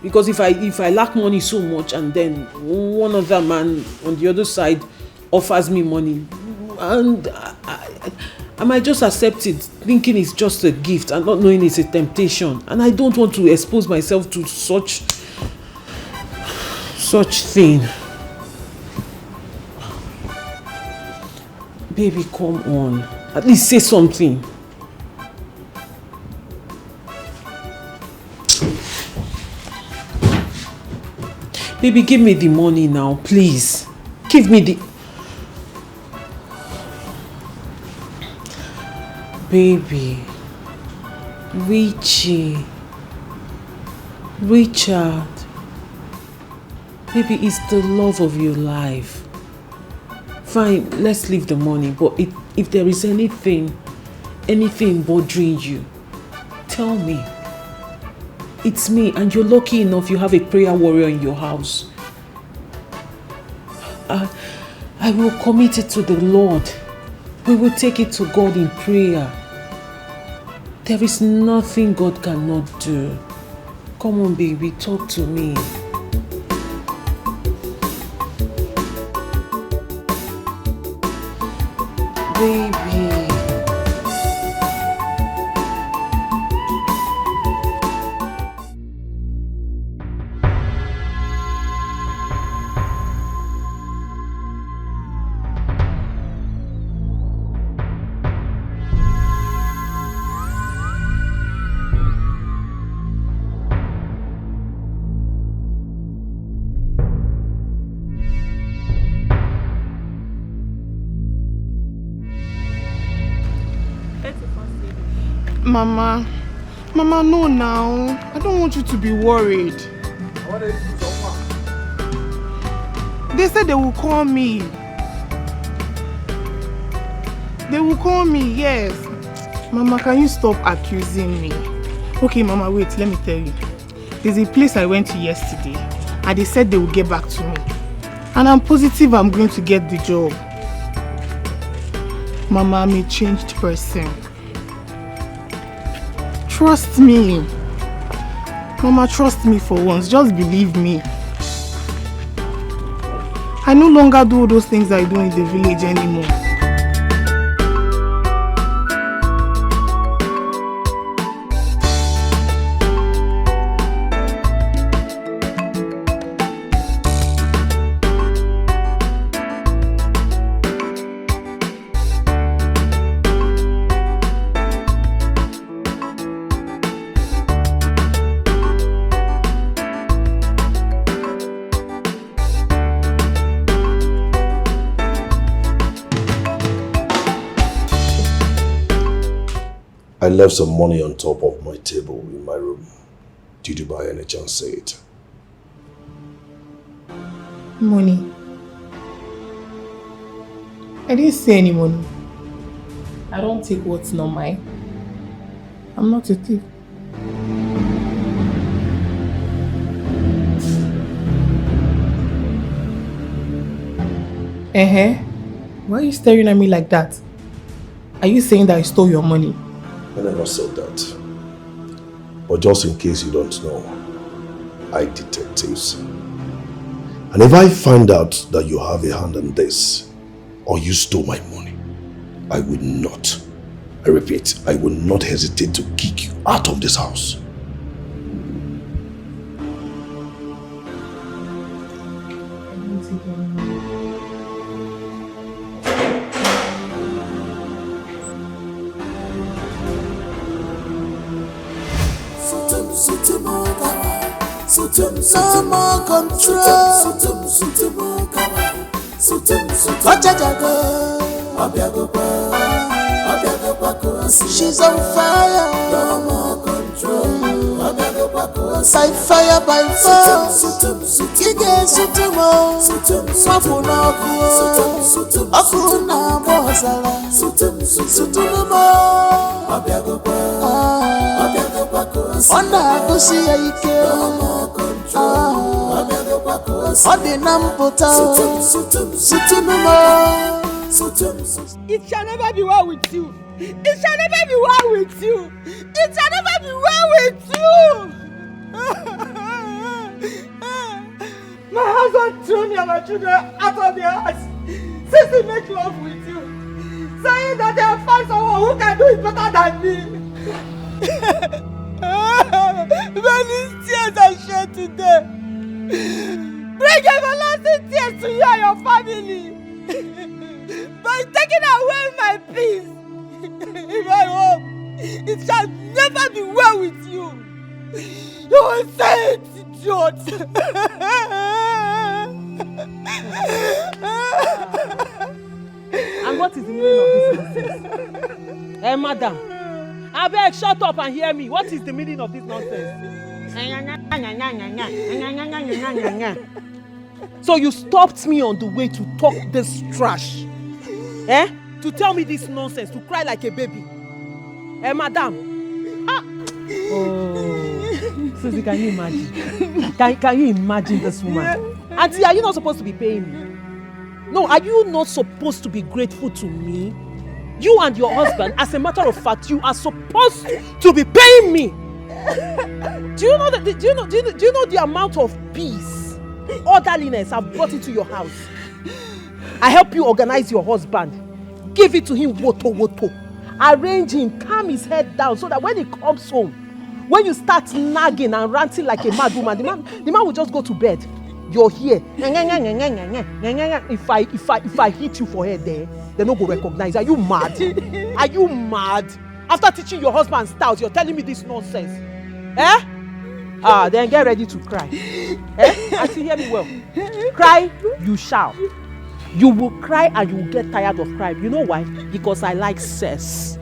Because if I lack money so much and then one other man on the other side offers me money, and I might just accept it, thinking it's just a gift and not knowing it's a temptation. And I don't want to expose myself to such thing. Baby, come on. At least say something. Baby, give me the money now, please. Give me the... Baby. Richie. Richard. Baby, it's the love of your life. Fine, let's leave the money, but if there is anything bothering you, tell me. It's me, and you're lucky enough you have a prayer warrior in your house. I will commit it to the Lord. We will take it to God in prayer. There is nothing God cannot do. Come on, baby, talk to me. Baby. Mama, no now. I don't want you to be worried. They said they will call me. They will call me, yes. Mama, can you stop accusing me? Okay, Mama, wait, let me tell you. There's a place I went to yesterday, and they said they will get back to me. And I'm positive I'm going to get the job. Mama, I'm a changed person. Trust me. Mama, trust me for once. Just believe me. I no longer do all those things I do in the village anymore. I left some money on top of my table in my room. Did you by any chance see it? Money? I didn't see any money. I don't take what's not mine. I'm not a thief. Why are you staring at me like that? Are you saying that I stole your money? I never said that. But just in case you don't know, I detectives. And if I find out that you have a hand in this, or you stole my money, I will not, I repeat, I will not hesitate to kick you out of this house. No more control. She's on fire. No more control. By fire, by force. You get sutumo. Mapuna ku. Akuna bozala. Sutumo. Onda kusiya ike. No more control. Odi namputa. Sutumo. It shall never be well with you. It shall never be well with you. It shall never be well with you. My husband threw me and my children out of their house since he make love with you. saying that they have found someone who can do it better than me. Many tears are shed today. Bring everlasting tears to you and your family. By taking away my peace in my home, it shall never be well with you. You will say it, idiot. And what is the meaning of this nonsense? Hey, madam, I beg, shut up and hear me. What is the meaning of this nonsense? So you stopped me on the way to talk this trash, eh? To tell me this nonsense, to cry like a baby. Eh, madam? Ah. Oh, Susie, can you imagine? Can you imagine this woman? Auntie, are you not supposed to be paying me? No, are you not supposed to be grateful to me? You and your husband, as a matter of fact, you are supposed to be paying me. Do you know the amount of peace, orderliness I've brought into your house? I help you organize your husband, give it to him woto, arrange him, calm his head down so that when he comes home, when you start nagging and ranting like a mad woman, the man will just go to bed. You're here. If I hit you for head there, they don't go recognize. Are you mad? Are you mad? After teaching your husband styles, you're telling me this nonsense. Eh? Then get ready to cry. Eh? Auntie, hear me well. Cry, you shall. You will cry and you will get tired of crying. You know why? Because I like sex.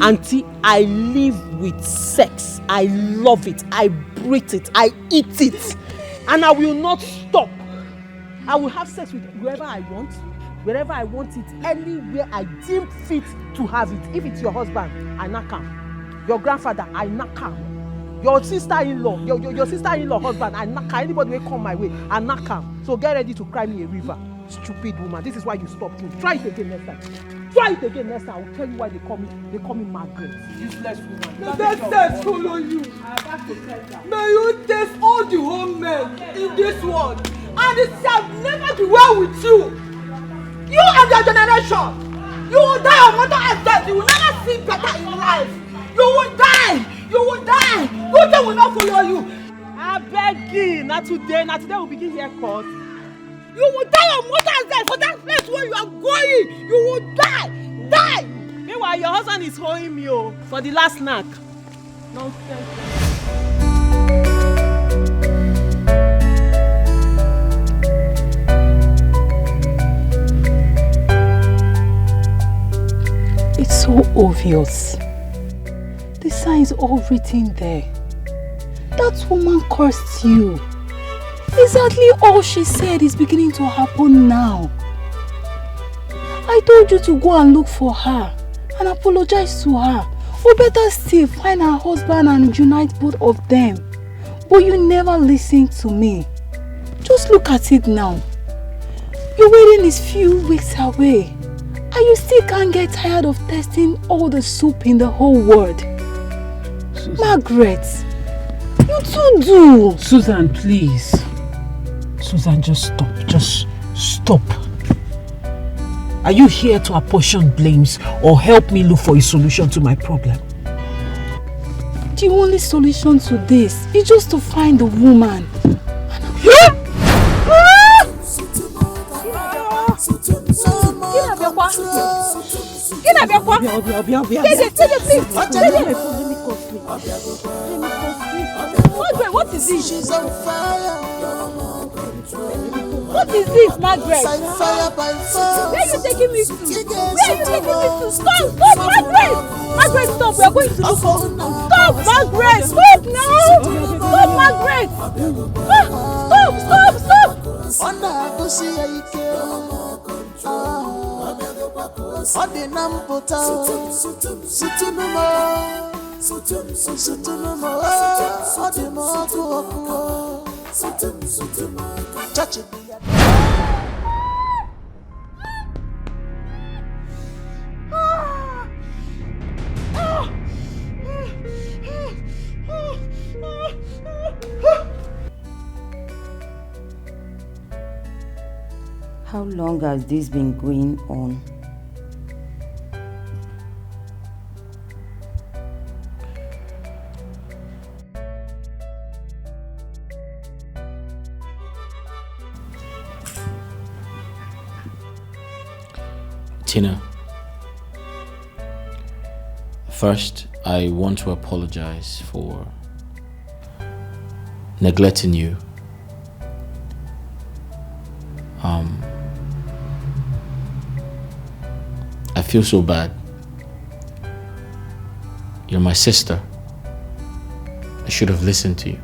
Auntie, I live with sex. I love it. I breathe it. I eat it. And I will not stop. I will have sex with whoever I want, wherever I want it, anywhere I deem fit to have it. If it's your husband, I knock him. Your grandfather, I knock him. Your sister-in-law, your sister-in-law husband, I knock him. Anybody will come my way, I knock him. So get ready to cry me a river. Stupid woman. This is why you stopped me. Try it again next time. Try it again next time. I will tell you why they call me Margaret. Useless woman. The death says follow you. May you taste all the home men in this world, and it shall never be well with you. You and your generation, you will die of mother and death. You will never see better in life. You will die. You will die. Good thing will not follow you. I beg you. Not today we'll begin haircut. You will die of mother and death for that place where you are going. You will die. Die. Meanwhile, your husband is holding me for the last snack. Nonsense. It's so obvious. The signs all written there. That woman cursed you. Exactly all she said is beginning to happen now. I told you to go and look for her and apologize to her. Or better still, find her husband and unite both of them. But you never listened to me. Just look at it now. Your wedding is few weeks away. And you still can't get tired of tasting all the soup in the whole world. Susan. Margaret, you too do. Susan, please. Susan, just stop. Just stop. Are you here to apportion blames or help me look for a solution to my problem? The only solution to this is just to find the woman. What is this? She's on fire. What is this, Margaret? Fire by fire. Where are you taking me to? Where are you taking me to? Stop, Margaret! Margaret, stop. We are going to look for. Stop, Margaret! Stop now! Stop, Margaret! Stop! How long has this been going on? Tina, first, I want to apologize for neglecting you. I feel so bad. You're my sister. I should have listened to you.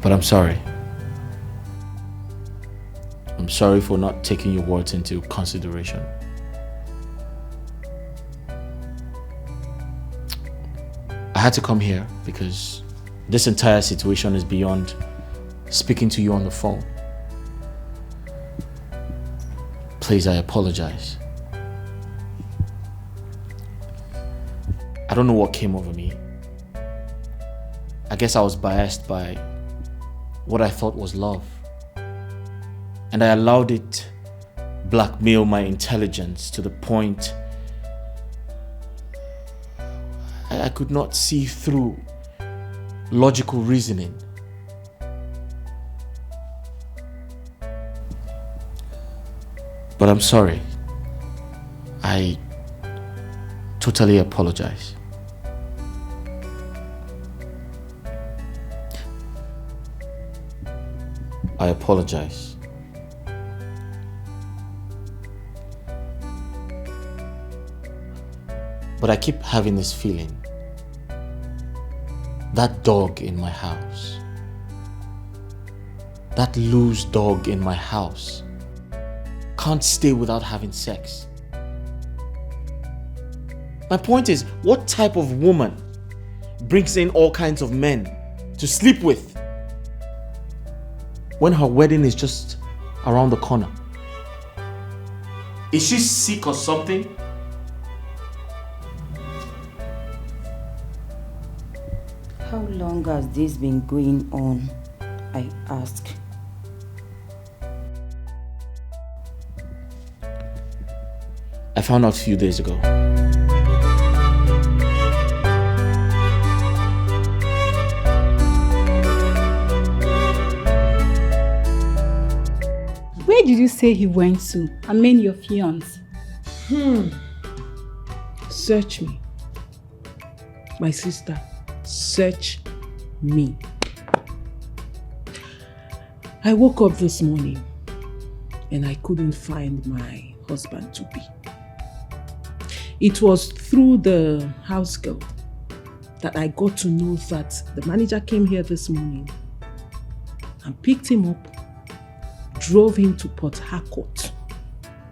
But I'm sorry. I'm sorry for not taking your words into consideration. I had to come here because this entire situation is beyond speaking to you on the phone. Please, I apologize. I don't know what came over me. I guess I was biased by what I thought was love. And I allowed it blackmail my intelligence to the point I could not see through logical reasoning. But I'm sorry. I totally apologize. I apologize. But I keep having this feeling. That dog in my house. That loose dog in my house can't stay without having sex. My point is, what type of woman brings in all kinds of men to sleep with when her wedding is just around the corner? Is she sick or something? How long has this been going on? I ask. I found out a few days ago. Where did you say he went to? I mean your fiancé. Search me. My sister, search me. I woke up this morning and I couldn't find my husband to be. It was through the house girl that I got to know that the manager came here this morning and picked him up, drove him to Port Harcourt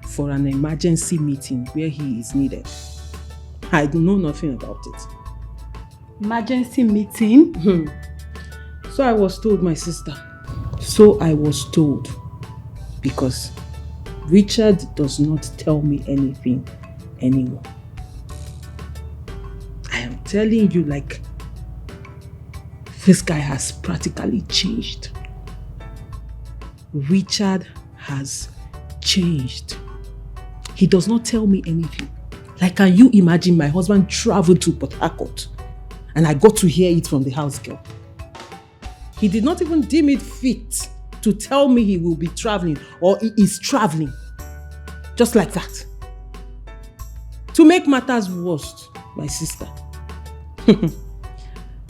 for an emergency meeting where he is needed. I know nothing about it. Emergency meeting? So I was told, my sister. So I was told. Because Richard does not tell me anything anymore. I am telling you, like, this guy has practically changed. Richard has changed. He does not tell me anything. Like, can you imagine my husband traveled to Port Harcourt and I got to hear it from the house girl? He did not even deem it fit to tell me he will be traveling or he is traveling. Just like that. To make matters worse, my sister,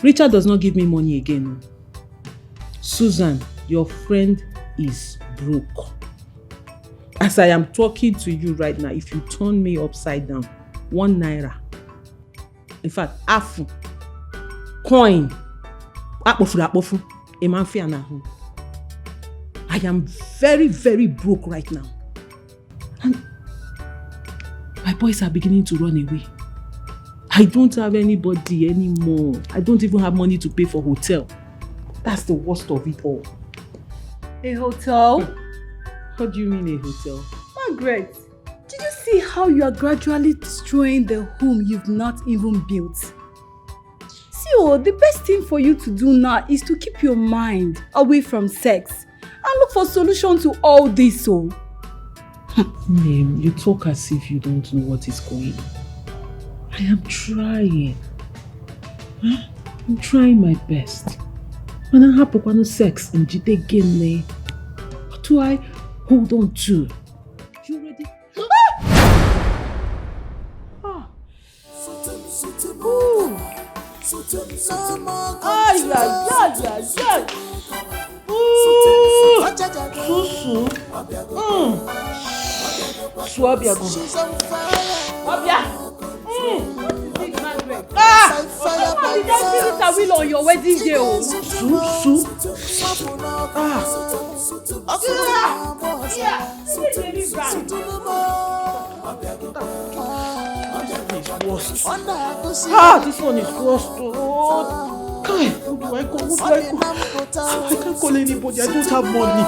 Richard does not give me money again. Susan, your friend is broke. As I am talking to you right now, if you turn me upside down, 1 naira, in fact, half coin, I am very, very broke right now. And my boys are beginning to run away. I don't have anybody anymore. I don't even have money to pay for hotel. That's the worst of it all. A hotel? What do you mean a hotel? Margaret, did you see how you are gradually destroying the home you've not even built? See, the best thing for you to do now is to keep your mind away from sex and look for solutions to all this. Name, you talk as if you don't know what is going on. I am trying. I'm trying my best. When I have sex and but do I hold on to? You ready? Ooh. Ay, ay, ay, ay, ay. Ooh. Susu. Swabiago. Swabia. You just feel it a will on your wedding day. Susu. This one is worse. Kai, who do I call? I can't call anybody. I don't have money.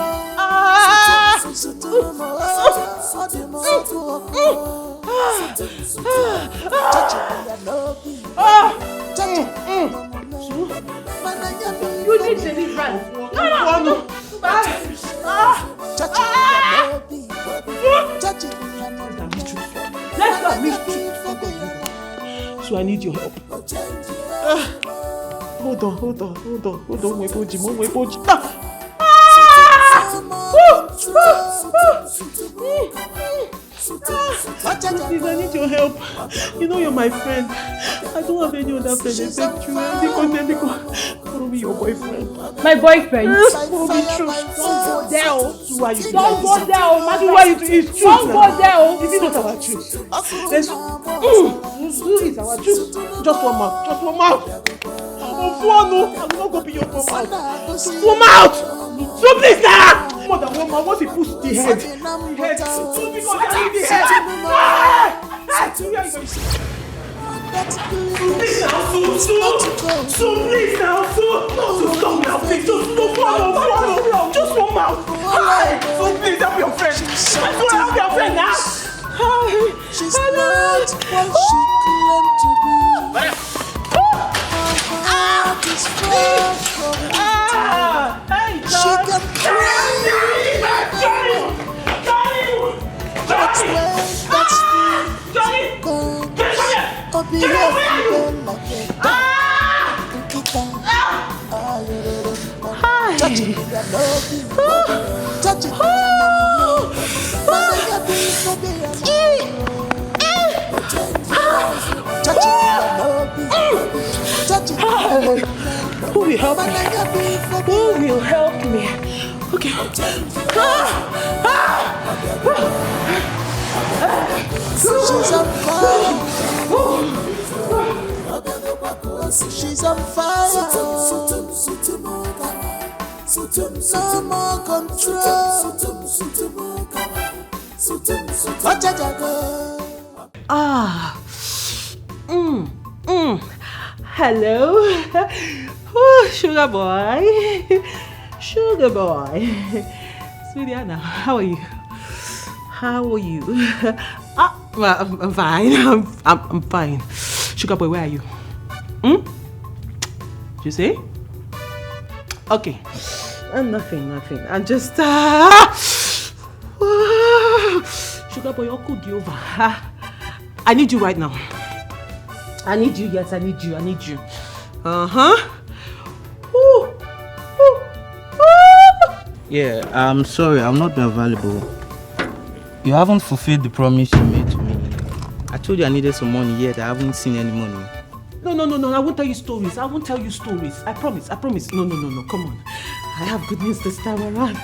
You need deliverance. No. Let's go. So I need your help. Hold on. Weboji. Please, I need your help. You know you're my friend. I don't have any other friend except you. Follow me, your boyfriend. My boyfriend? Follow me, true. Don't go there. Don't go there. It's true. Don't go there. Is it not our truth? This is our truth. Just one mouth. I will not go be your mouth. One mouth. So please now. More than one mouth. Once he puts the head. So we go carry the head. Please now, please. Just one mouth. So please help your friend. Help your friend now. She's not what she claimed to be. She can pray. That's when that's the I'll be here like touch it, touch it. Who will help me? Okay. She's on fire. She's on fire. No more control. Hello. Oh, sugar boy. Sweetie Anna, how are you? I'm fine. I'm fine. Sugar boy, where are you? You say? Okay. Nothing. I'm just Sugar boy, I'll cook you over. I need you right now. I need you. Yeah, I'm sorry, I'm not available. You haven't fulfilled the promise you made to me. I told you I needed some money, yet I haven't seen any money. No, I won't tell you stories. I promise. No, come on. I have good news this time around.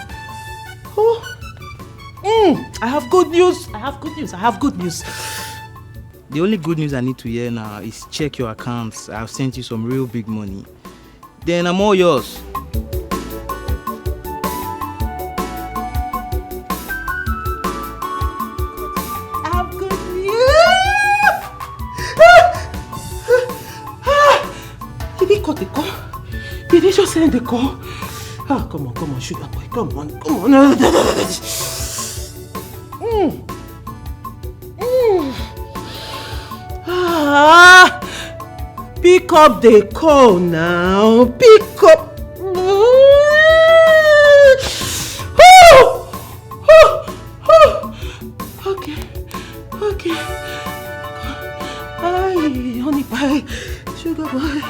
I have good news. The only good news I need to hear now is check your accounts. I've sent you some real big money. Then I'm all yours. I have good news. Did he cut the call? Did he just send the call? Come on, sugar boy. Come on. Pick up the call now. Pick up. Okay. Hi, honey pie, sugar boy.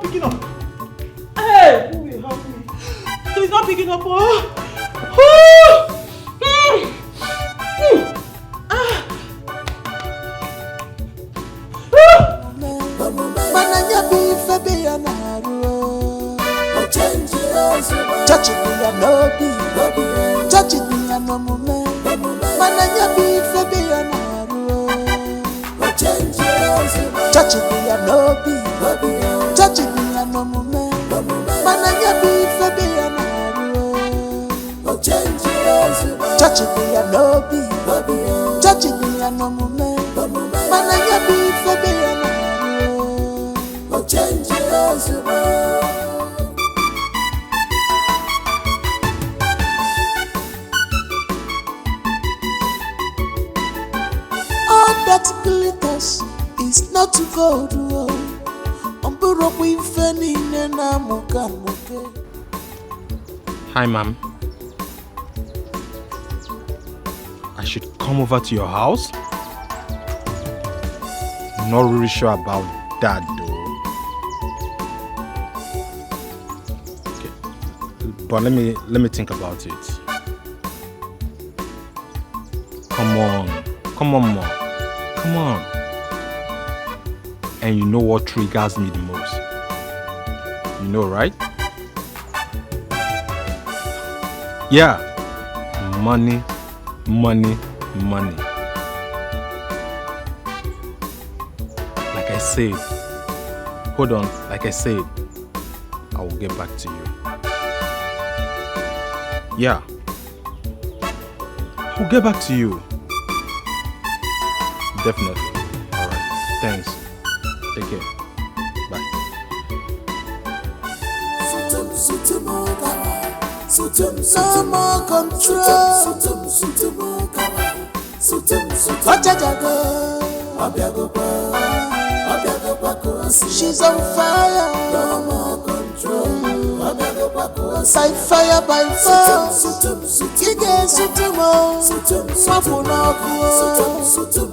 picking up. Hey, who will help me? He's not picking up. Oh. Touch it me and no be, touch it me and no moment. Mananya be for be an arrow. Touch it me and no be, touch it me and no moment. Mananya be for be an arrow. Touch it me and no be, touch it me and no moment. Mananya be for be an arrow. Change it. That glitters is not gold. Hi, ma'am. I should come over to your house? Not really sure about that, though. Okay. But let me think about it. Come on, Mom. Come on. And you know what triggers me the most? You know, right? Yeah. Money. Like I said, hold on. Like I said, I will get back to you. Yeah. I'll get back to you. Definitely. Alright. Thanks. Take care. Bye. No more control. She's on fire. No more control. By fire, by force. You get sutumo. Mapuna kuo.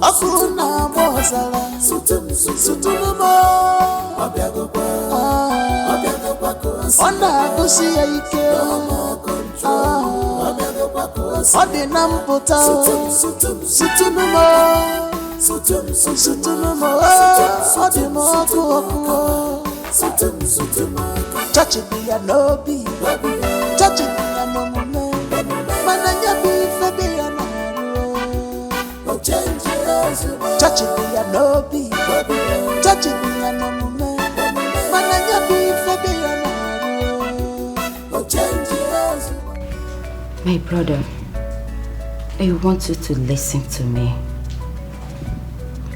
Akuna mozala. Sutumo. Onda kusi ike. No more control. Odi namputa. Sutumo. Sutumo. Odi moku. Touch it me and no be, touch it me and no moment. Mananya be for be an arrow. Touch it me and no be, touch it me and no moment. Mananya be for be an arrow. My brother, I want you to listen to me.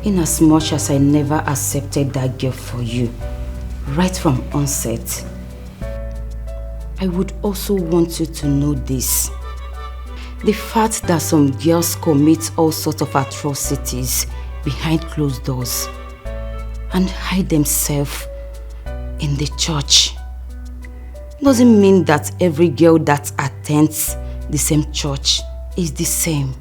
In as much as I never accepted that girl for you, right from onset, I would also want you to know this. The fact that some girls commit all sorts of atrocities behind closed doors and hide themselves in the church doesn't mean that every girl that attends the same church is the same.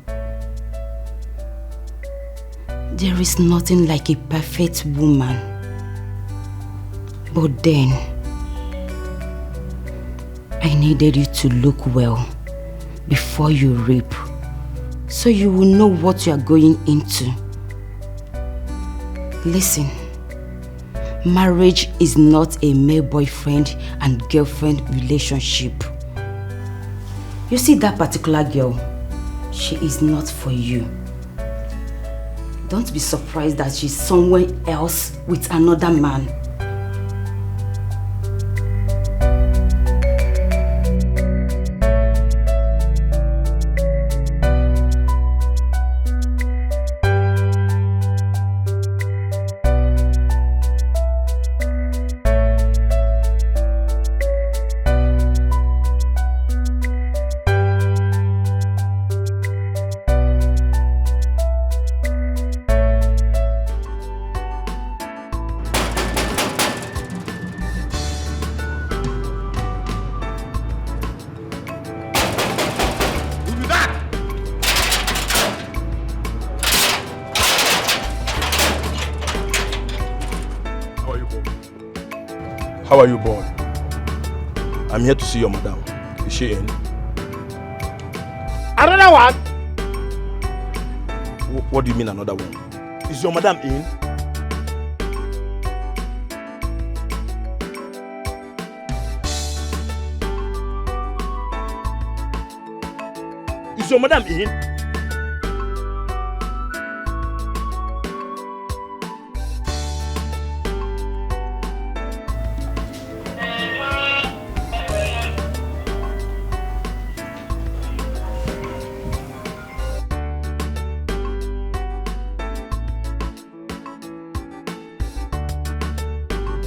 There is nothing like a perfect woman. But then, I needed you to look well before you reap, so you will know what you are going into. Listen, marriage is not a male boyfriend and girlfriend relationship. You see that particular girl, she is not for you. Don't be surprised that she's somewhere else with another man. How are you, boy? I'm here to see your madam. Is she in? Another one? What do you mean another one? Is your madam in? Is your madam in?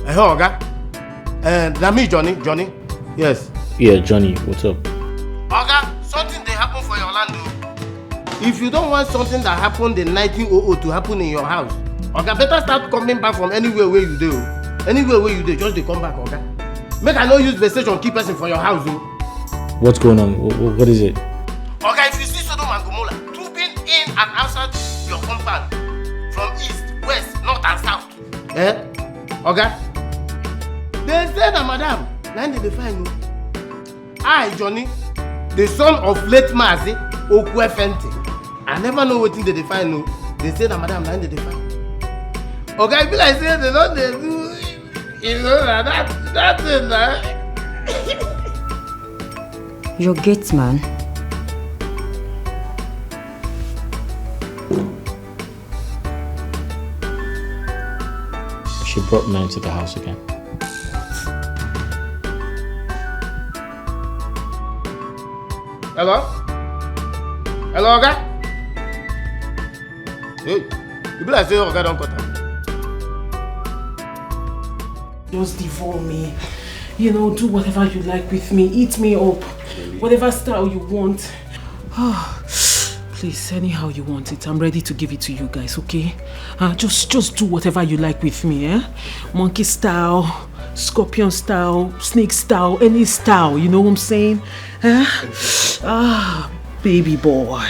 Hello, Oga. That me, Johnny. Yes. Yeah, Johnny, what's up? Oga, something they happen for your land. If you don't want something that happened in 1900 to happen in your house, Oga, better start coming back from anywhere where you do. Anywhere where you do, just they come back, Oga. Make I no use the station keep person for your house, oh. What's going on? What is it? Oga, if you see Sodom and Gomorrah trooping in and outside your compound from east, west, north and south, Oga, they say that madam, now they find you. I, Johnny, the son of late Mazi Okwefente. I never know what thing they find you. They say that madam, now they find. Oga, I feel like say they don't they do, you know, that thing, Your gate man. She brought men to the house again. Hello? Hello, Oga? Hey, you be like say Oga don't cut her. Just devour me. You know, do whatever you like with me. Eat me up. Whatever style you want. Please, anyhow you want it. I'm ready to give it to you guys, okay? Just do whatever you like with me, eh? Monkey style, scorpion style, snake style, any style, you know what I'm saying? Baby boy.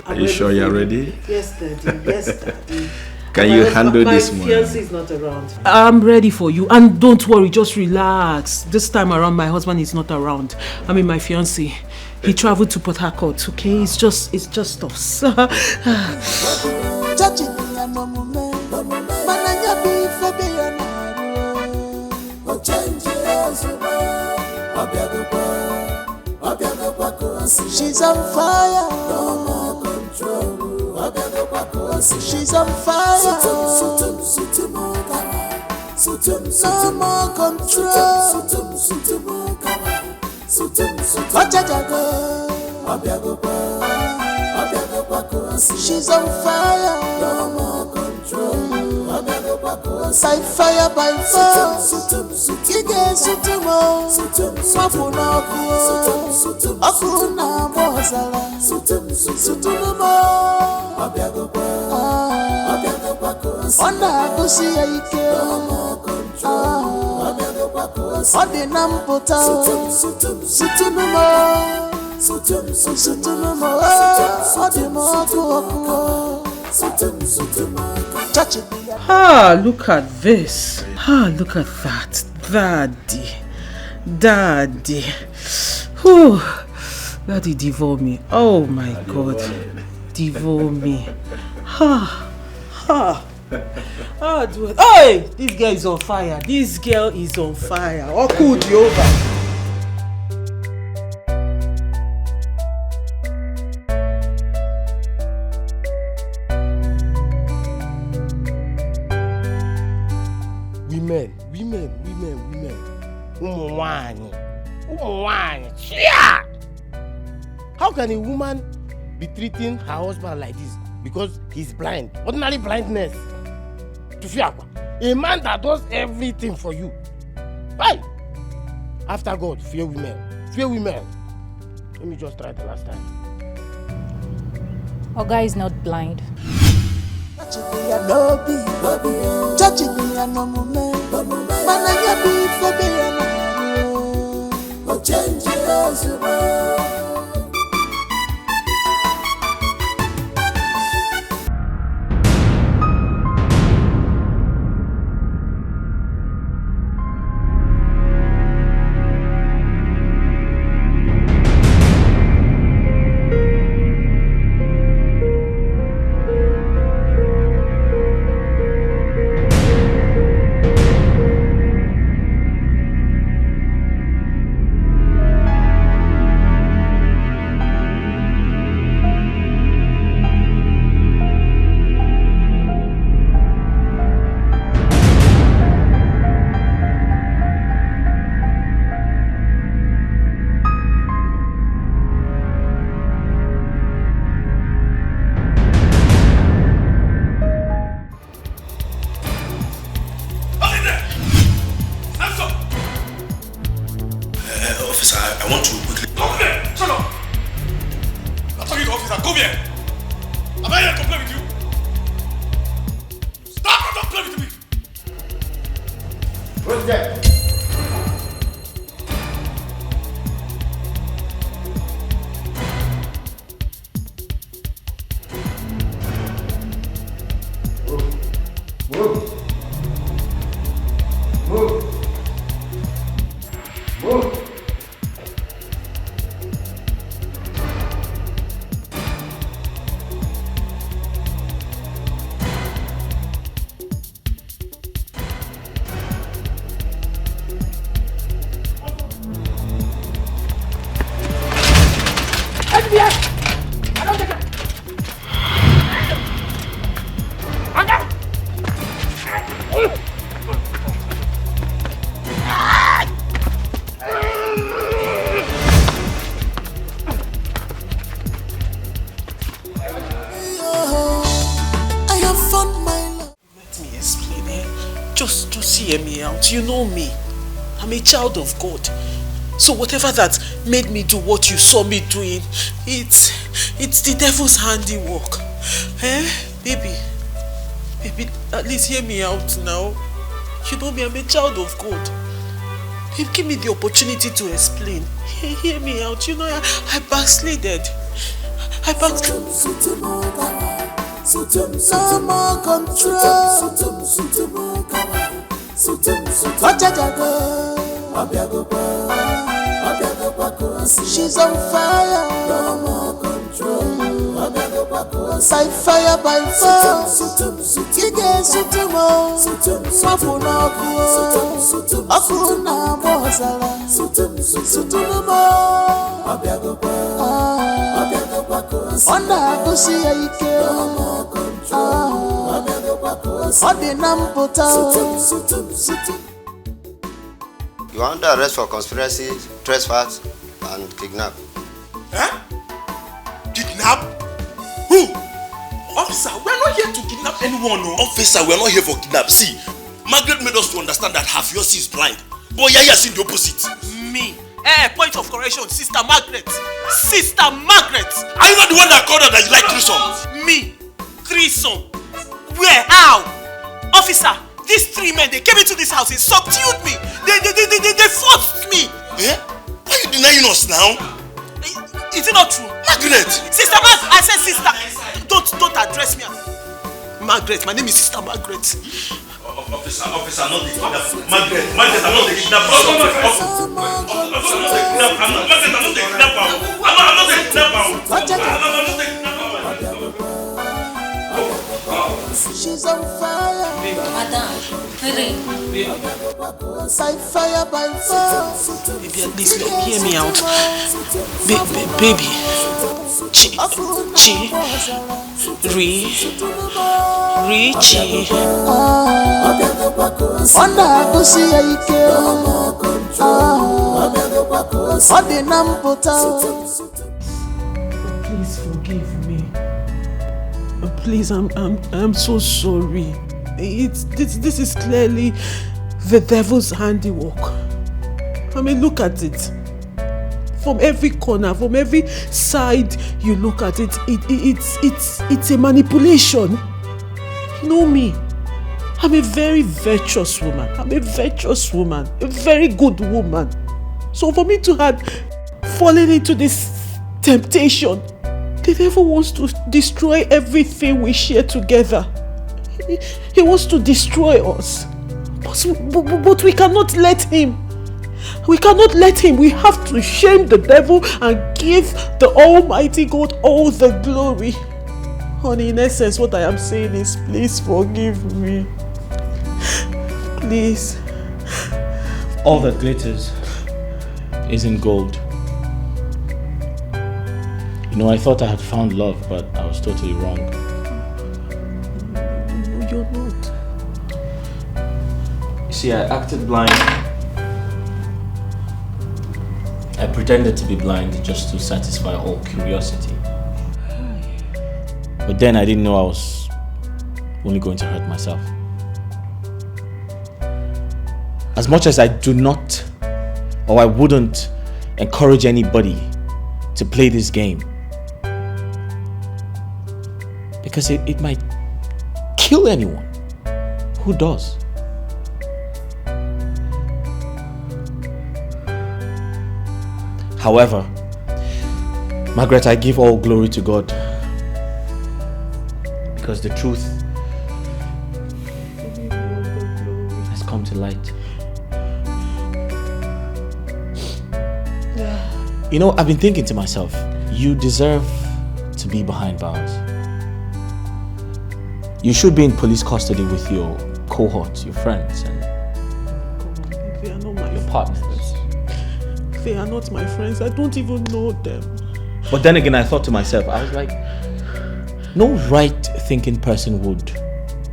Are you sure you're ready? Yes, Daddy. Yes, Daddy. Can you handle this one? My fiancé is not around. I'm ready for you. And don't worry, just relax. This time around, my husband is not around. I mean, my fiancé. He traveled to Port Harcourt, okay? It's just us. She's on fire. No more control. She's on fire. No more control. She's on fire. No more control. By fire, by fire. Ige sutumo. Mapuna akuna bozala. Sutumo. Ona kusi ike. Ode nampota. Sutumo. Look at this. Look at that. Daddy. Whew. Daddy, devour me. Oh my God. Devour me. Do it. Hey! This girl is on fire. Oh, cool, Jehovah. Women. Woman. Yeah! How can a woman be treating her husband like this because he's blind? Ordinary blindness. A man that does everything for you. Why? After God, fear women. Let me just try the last time. Oga is not blind. Officer, I want to quickly... Come here! Shut up! I'm talking to officer. Come here! Am I here to play with you? Stop! Don't play with me! What's that? Move. Move. Move. You know me. I'm a child of God. So whatever that made me do what you saw me doing, it's the devil's handiwork. Eh? Baby, at least hear me out now. You know me, I'm a child of God. Give me the opportunity to explain. Hear me out. You know, I backslided. I backslided. No more control. She's on fire. No more control. By fire, by force. You get sutumo. Mapuna kuo. Akuna mozala. Sutumo. Onda kusi aike. No more control. Odi nampota. You are under arrest for conspiracy, trespass, and kidnap. Eh? Kidnap? Who? Officer, we're not here to kidnap anyone, no. Officer, we're not here for kidnap. See, Margaret made us to understand that her fiancé is blind. But Yaya seen the opposite. Me? Point of correction, Sister Margaret. Sister Margaret! Are you not the one that called her that you like threesome? Me? Threesome? Where? How? Officer, these three men, they came into this house, they subdued me. They forced me. Eh? Why are you denying us now? Is it not true? Margaret! Sister Margaret! I said sister. Don't address me as Margaret. My name is Sister Margaret. Officer, not the kidnapper. Margaret, I'm not the kidnapper. I'm not the kidnapper. She's on fire. Madam, hurry. By fire, by force. Baby, at least hear me out. Baby. Chi. Onda kusi aike. Odi nampota. Please forgive me. Please, I'm so sorry. This is clearly the devil's handiwork. I mean, look at it. From every corner, from every side you look at it, it's a manipulation. You know me. I'm a very virtuous woman. A very good woman. So for me to have fallen into this temptation, the devil wants to destroy everything we share together. He wants to destroy us. But we cannot let him. We cannot let him. We have to shame the devil and give the Almighty God all the glory. Honey, in essence, what I am saying is, please forgive me. Please. All that glitters isn't gold. You know, I thought I had found love, but I was totally wrong. No, you're not. You see, I acted blind. I pretended to be blind just to satisfy all curiosity. But then I didn't know I was only going to hurt myself. As much as I do not, or I wouldn't encourage anybody to play this game. Because it might kill anyone. Who does? However, Margaret, I give all glory to God. Because the truth has come to light. You know, I've been thinking to myself, you deserve to be behind bars. You should be in police custody with your cohorts, your friends, and They are not my your partners. They are not my friends. I don't even know them. But then again, I thought to myself, I was like, no right-thinking person would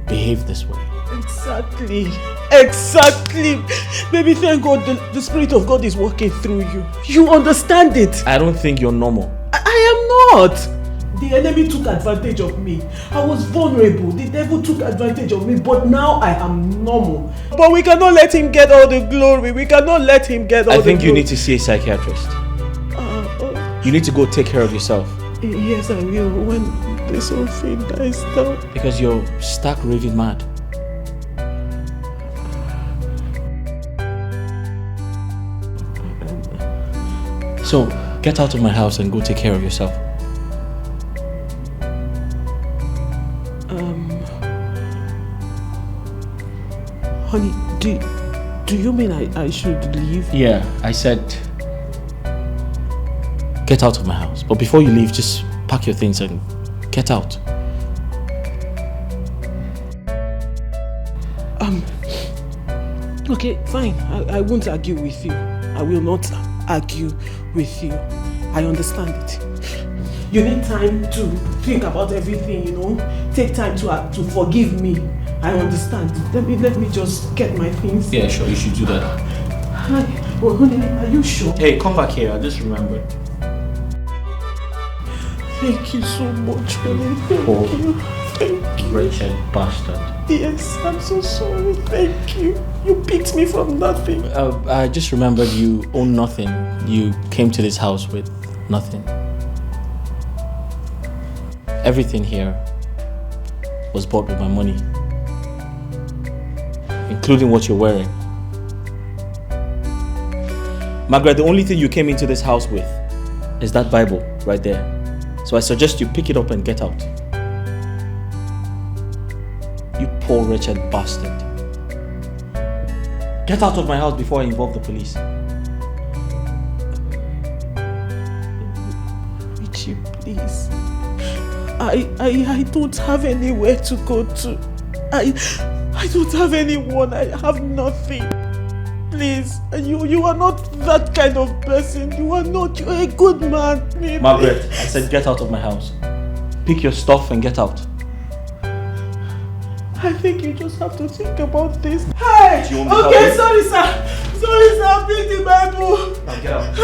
behave this way. Exactly. Exactly. Baby, thank God the Spirit of God is working through you. You understand it. I don't think you're normal. I am not. The enemy took advantage of me. I was vulnerable. The devil took advantage of me, but now I am normal. But we cannot let him get all the glory. We cannot let him get all the glory. I think you need to see a psychiatrist. You need to go take care of yourself. Yes, I will, when this whole thing dies down. Because you're stark raving mad. So, get out of my house and go take care of yourself. Honey, do you mean I should leave? Yeah, I said get out of my house. But before you leave, just pack your things and get out. Okay, fine. I won't argue with you. I will not argue with you. I understand it. You need time to think about everything, you know. Take time to forgive me. I understand. Let me just get my things. Yeah, sure, you should do that. Hi. Well, honey, are you sure? Hey, come back here. I just remembered. Thank you so much, honey. Thank you. Thank you. Wretched bastard. Yes, I'm so sorry. Thank you. You picked me from nothing. I just remembered you own nothing. You came to this house with nothing. Everything here was bought with my money, including what you're wearing. Margaret, the only thing you came into this house with is that Bible right there. So I suggest you pick it up and get out. You poor wretched bastard. Get out of my house before I involve the police. Richie, please. I don't have anywhere to go to. I don't have anyone. I have nothing. Please, you are not that kind of person. You are not. You're a good man. Maybe. Margaret, I said get out of my house. Pick your stuff and get out. I think you just have to think about this. Hey! Do you want me to Okay, help you? sorry sir. Sorry sir, bring the Bible. Now get out.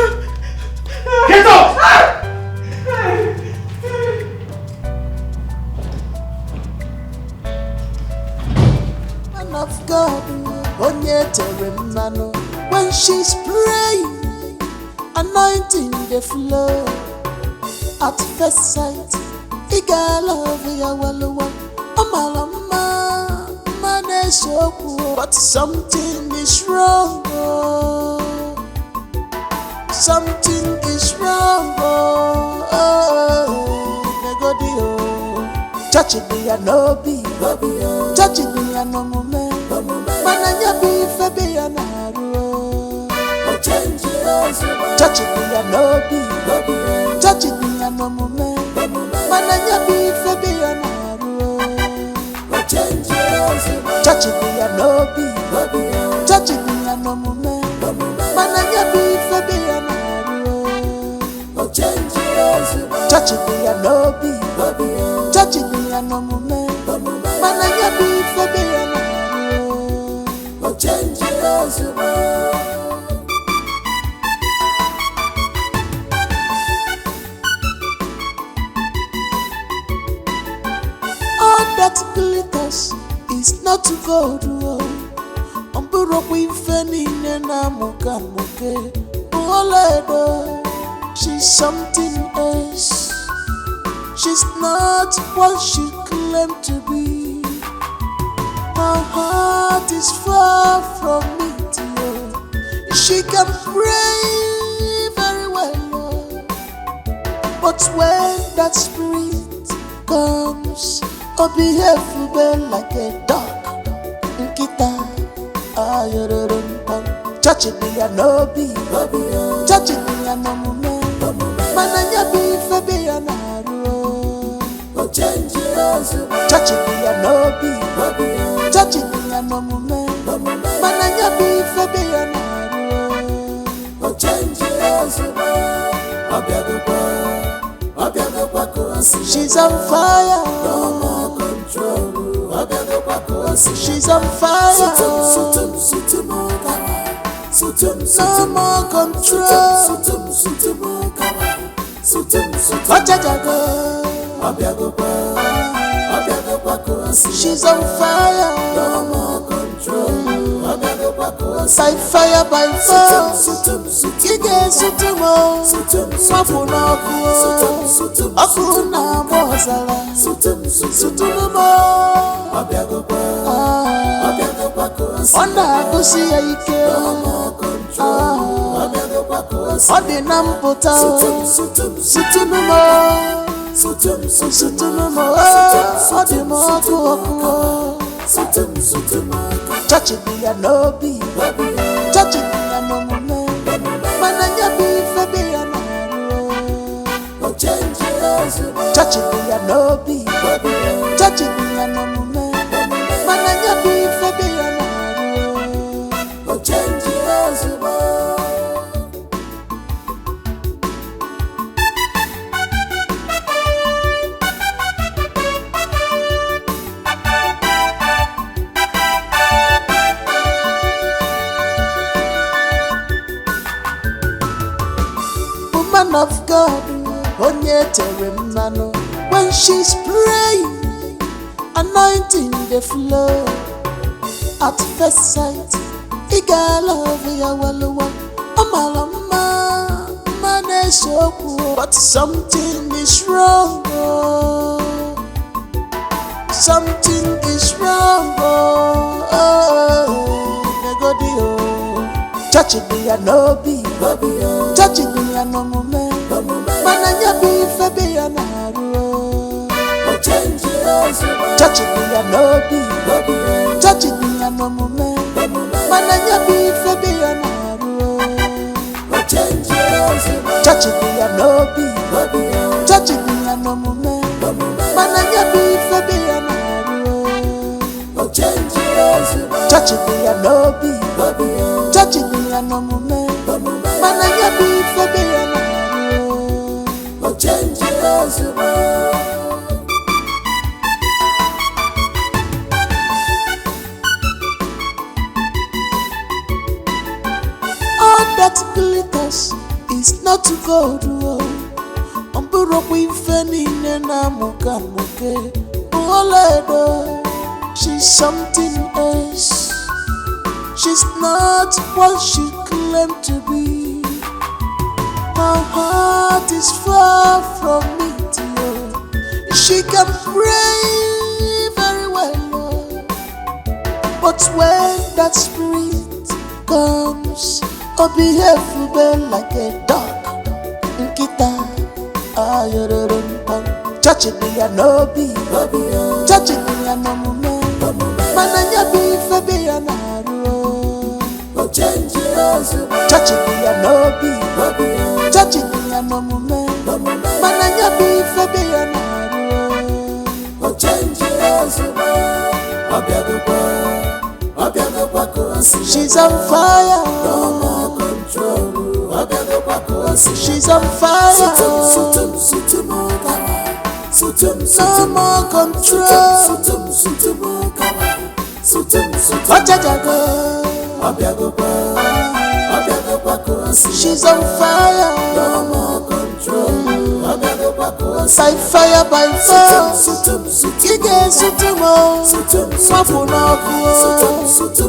Get out! Hey! Man of God, onye tere mmanụ. When she's praying, anointing the flow. At first sight, iga love ya waluwa. Amalama, maneshoku. But something is wrong. Oh. Something is wrong. Negodio. Touching me a no be. Touching me a no moment. Mananya be febe a naru. Touching me a no be. Touching me a no moment. Mananya be febe a naru. Touching me a no be. Touching me a no moment. Mananya be febe a naru. Touching me a no be. Touching me a no moment. Mananya be febe a naru. All that glitters is not gold. Umburo kwifeni nena muka muke. She's something else. She's not what she claimed to be. Her heart is far from me, dear. She can pray very well, Lord. But when that spirit comes, oh, behave well like a dog. Nkita, touch it, be a no be. Touch it, be a no mume. Mananya be for be a naro. Touch it, be a no be. Touch it, be a no mume. Mananya be for be a naro. She's on fire. No more control. She's on fire. No more control. She's on fire. No more control. By fire, by fire. Kige sutumo. Mapuna kuo. Akuna mozala. Sutumo. Onda kusi ya ike. Odi nampota. Sutumo. Sutumo. Odi moku. Touch it, be a no be. Touch it, be a no mume. Mananya be for be a naro. Touch it, be a no be. Touch it, be a no mume. Mananya be for be a naro. Woman of God, when she's praying, anointing the flow. At first sight, iga love ya waluwa. Amalama, maneshoku. But something is wrong. Something is wrong. Touch it, be a no be. Touch it, be a no mume. Mananya be for be a naro. Touch it, be a no be. Touch it, be a no mume. Mananya be for be a naro. Touch it, be a no be. Touch it, be a no mume. Mananya be for be a naro. Touch it, be a no be. Touch it, be a no mume. Mananya be for be a naro. All that glitters is not gold. She's something else. She's not what she claimed to be. Her heart is far from me, dear. She can pray very well, Lord. But when that spirit comes, oh, behave well like a dog. Nkita, touch it, be a no be. Touch it, be a no mume. Mananya be for be a naro. Touch it, be a no be. Touch it, be a no mume. Mananya be for be a naro. She's on fire. No more control. She's on fire. No more control. She's on fire. No more control. By fire, by force. Ige sutumo. Mapuna kuo.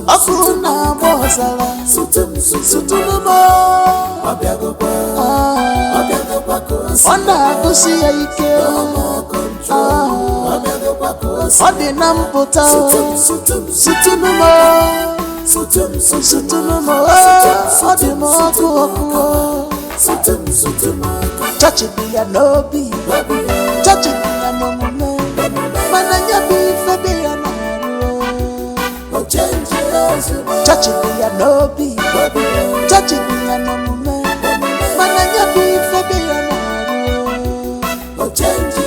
Akuna bozala. Sutumo. Wanda kusi ya ike. Ode nampota. Sutumo. Sutumo. Ode mo. Touch it be a lobby. Touch it be a no man. Mananya be fabi a no. Touch it be a lobby. Touch it be a no man. Mananya be fabi a no. Change it.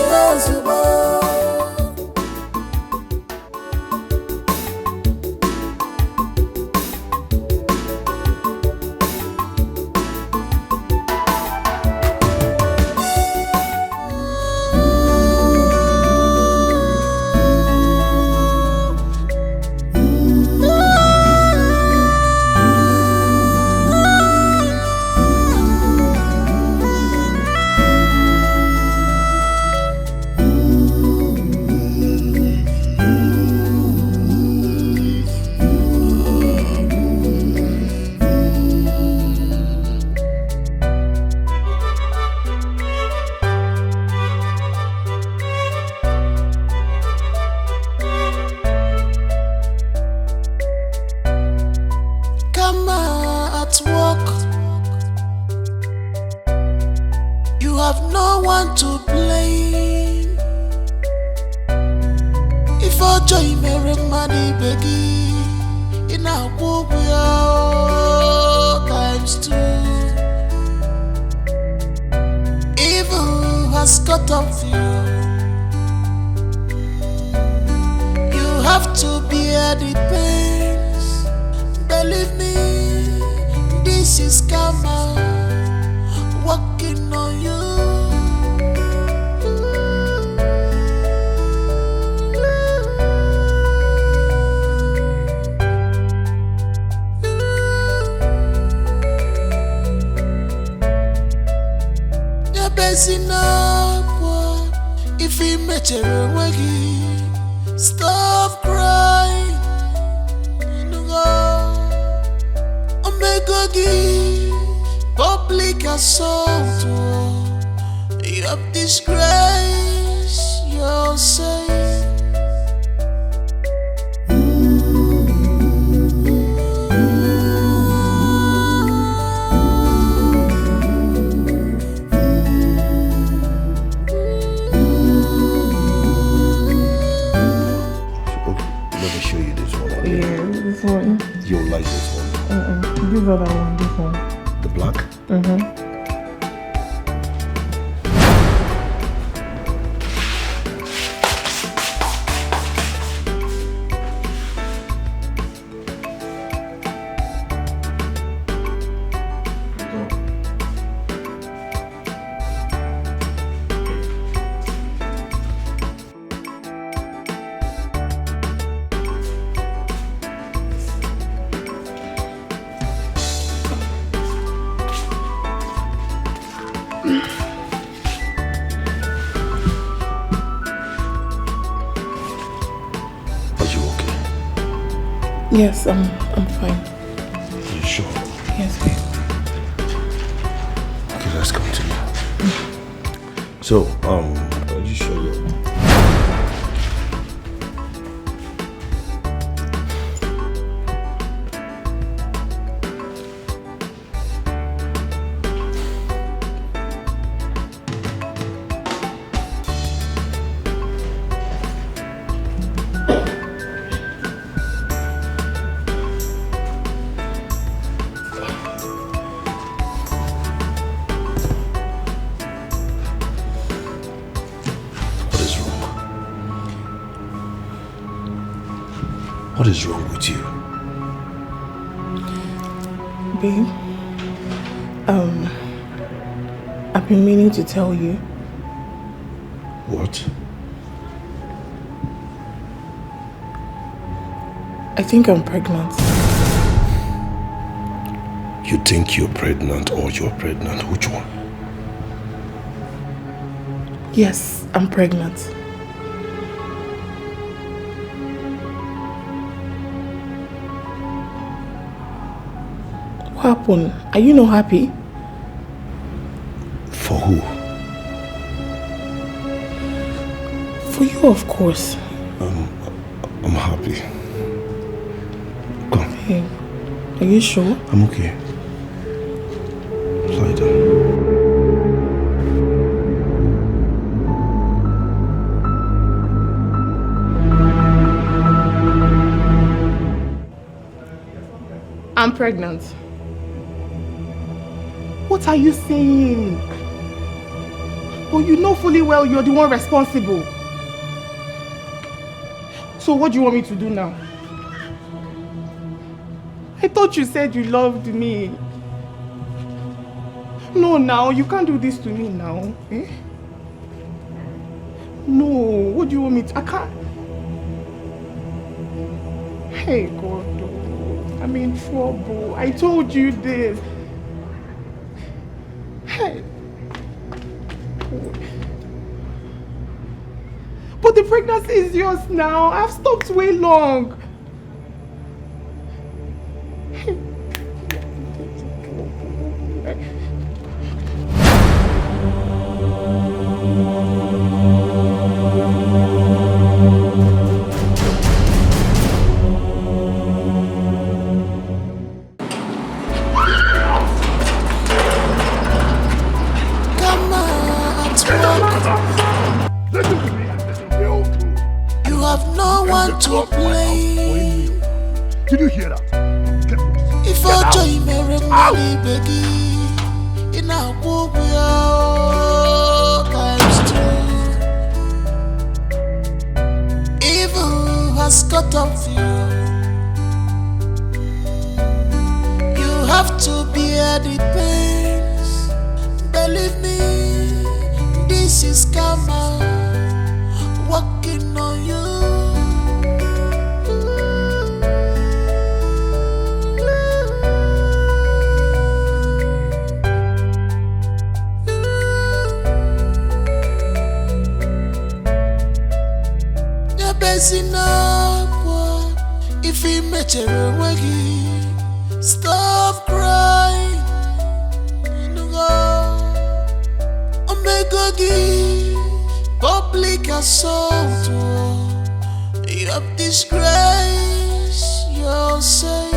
Stop crying. Public assault. You have disgraced yourself. You'll like this one. This other one, this one. The black? Yes, I'm fine. You sure? Yes, babe. Okay, let's continue. So, are you sure you're... What is wrong with you? Babe, I've been meaning to tell you. What? I think I'm pregnant. You think you're pregnant or you're pregnant? Which one? Yes, I'm pregnant. What happened? Are you not happy? For who? For you, of course. I'm happy. Come. Hey, are you sure? I'm okay. Lie down. I'm pregnant. What are you saying? But you know fully well you're the one responsible. So what do you want me to do now? I thought you said you loved me. No, now, you can't do this to me now. Eh? No, what do you want me to... I can't... Hey, God, I'm in trouble. I told you this. Hey. But the pregnancy is yours now. I've stopped way long. To play. Did you hear that? If I join Mary Money Beggy in a walk we are times two. Evil has cut off you. You have to bear the pains. Believe me, this is karma working on you. If he met a waggy, stop crying. Omega public assault. You have disgraced yourself.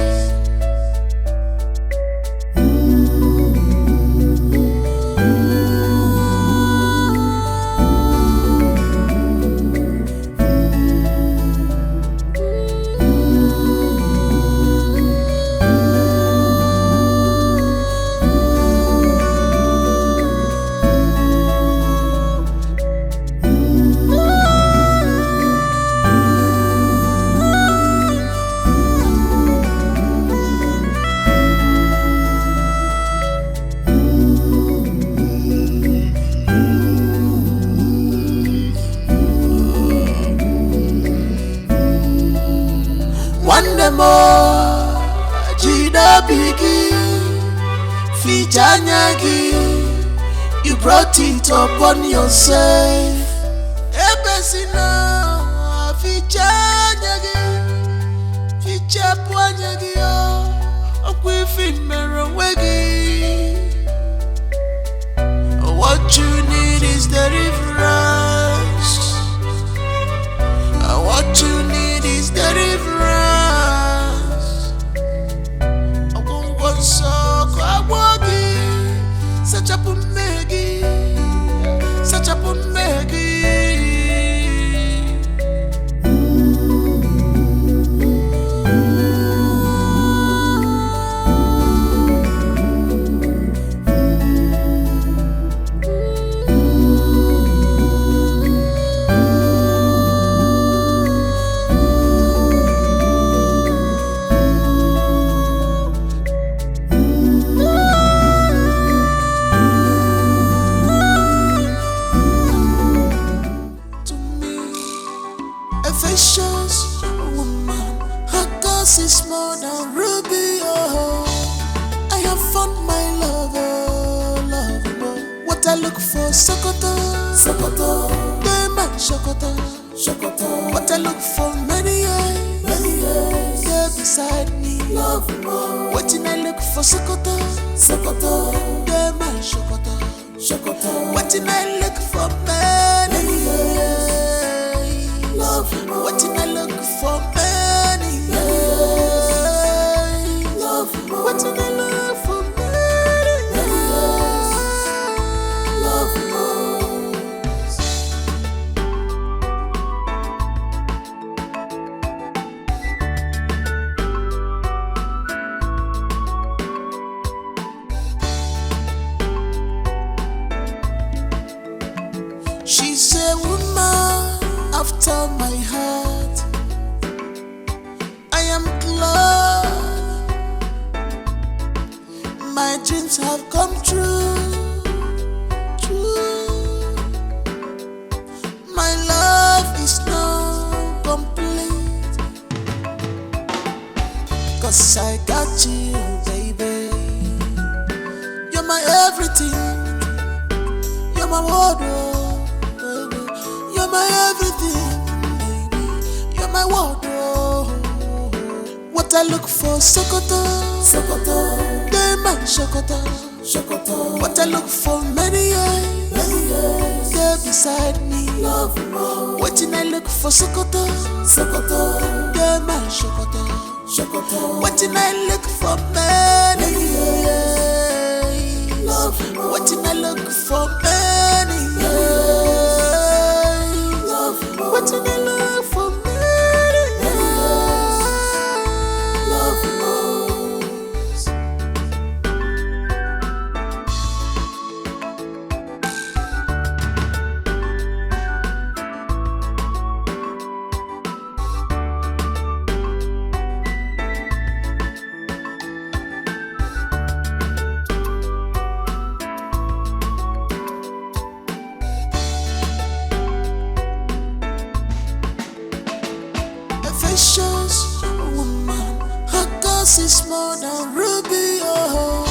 You brought it upon yourself. Ebesina fichanyagi fichapuanyagi okwifin merawegi. What you need is deliverance. What you need is deliverance. I won't go so I walk in such a Maggie, such a Maggie. look for Sokoto, Sokoto. They man Sokoto, Sokoto. What I look for many years, they're beside me. Love more. What I look for Sokoto, Sokoto. They man Sokoto, Sokoto. What I look for many years, love more. What I look for many years, love more. What I look for many years, love more. She's a woman after my heart. I am glad my dreams have come true. True. My love is now complete, 'cause I got you, baby. You're my everything. You're my wardrobe, baby. You're my everything, baby. You're my wardrobe. What I look for, Sokoto, Sokoto. They man Sokoto, Sokoto. What I look for many years, they're beside me. Love more. What I look for, Sokoto, Sokoto. They man Sokoto, Sokoto. What I look for many years, love more. What I look for many years, love more. What I look for many years, love more. A vicious woman, her cause is more than ruby. Oh,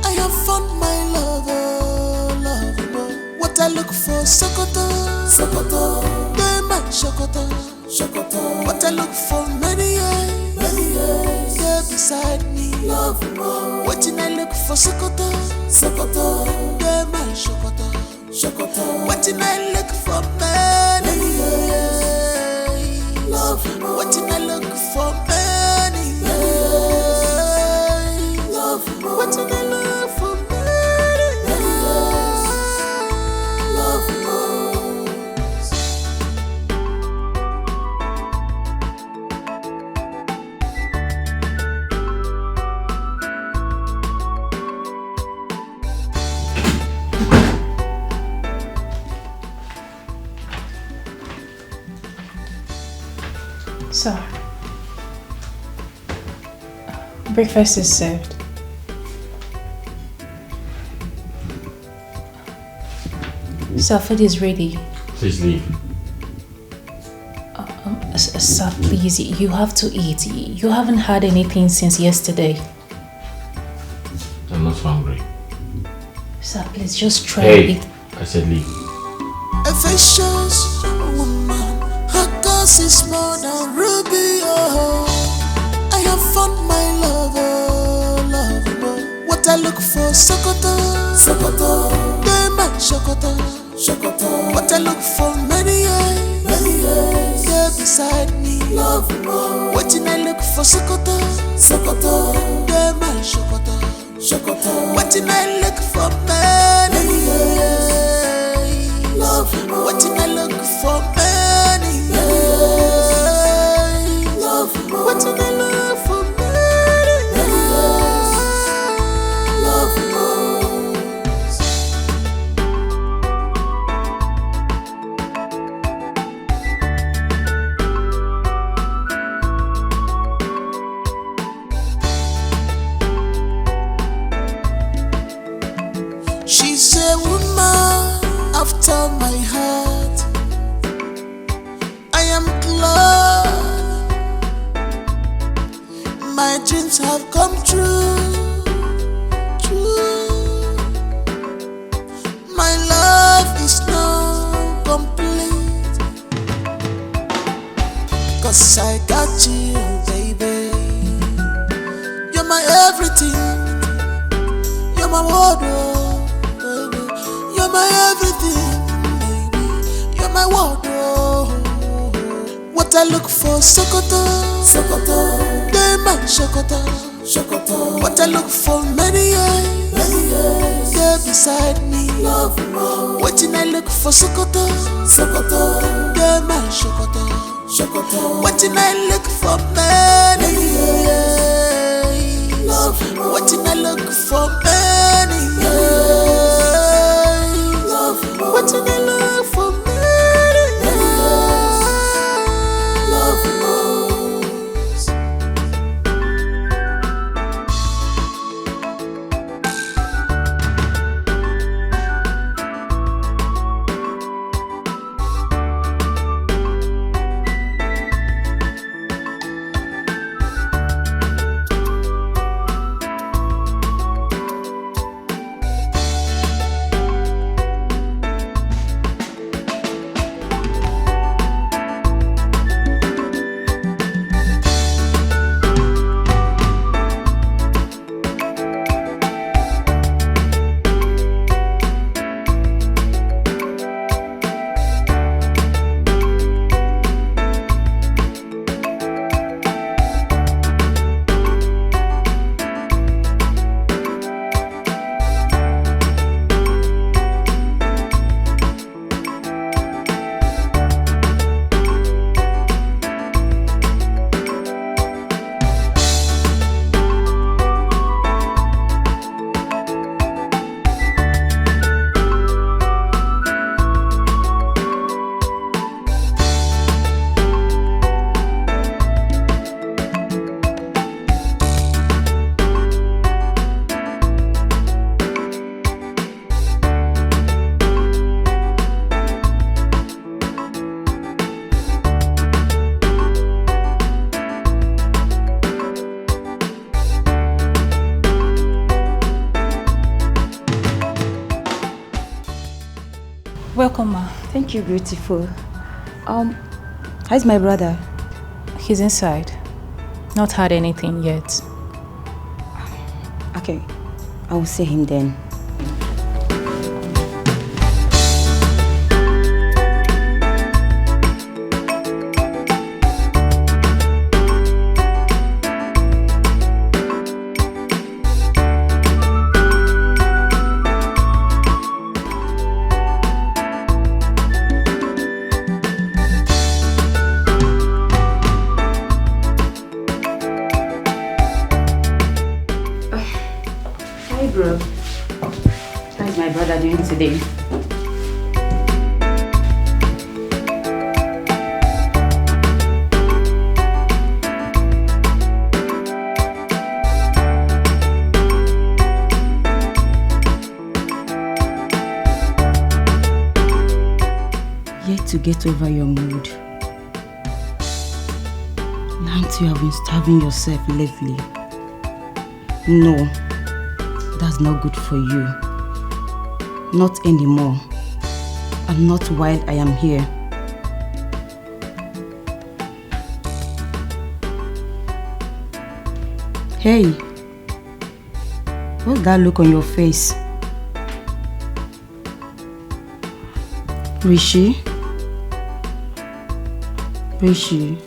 I have found my lover, lover. What I look for, Sokoto, Sokoto. They man Sokoto, Sokoto. What I look for many years, they're beside me. Love more. What I look for, Sokoto, Sokoto. They man Sokoto, Sokoto. What I look for many years, love more. What I look for many years, love more. What I look for many years, love more. Sir, breakfast is served. Sir, food is ready. Please leave. Sir, please, you have to eat. You haven't had anything since yesterday. I'm not hungry. Sir, please just try Hey, it. I said leave. A vicious woman, her cause is more than ruby. Oh, I have found my lover, lover. What I look for, Sokoto, Sokoto. They man Sokoto, Sokoto. What I look for many years, they're beside me. Love more. What I look for, Sokoto, Sokoto. They man Sokoto, Sokoto. What I look for many years, love more. What I look for many years, love more. What I look for many years, love more. She's a woman after my heart. I am glad my dreams have come true. True. My my everything, baby. You're my world, oh. What I look for, Sokoto, Sokoto. They man Sokoto, Sokoto. What I look for, many years, they're beside me. Love more. Waiting I look for, Sokoto, Sokoto. They man Sokoto, Sokoto. Waiting I look for, many years. Love more. Waiting I look for, many years. Love more. Waiting I look for, many years. Welcome, ma. Thank you, beautiful. How's my brother? He's inside. Not had anything yet. Okay, I will see him then. Today. Yet to get over your mood. Now you have been starving yourself lately. No, that's not good for you. Not anymore, and not while I am here. Hey, what's that look on your face? Rishi? Rishi?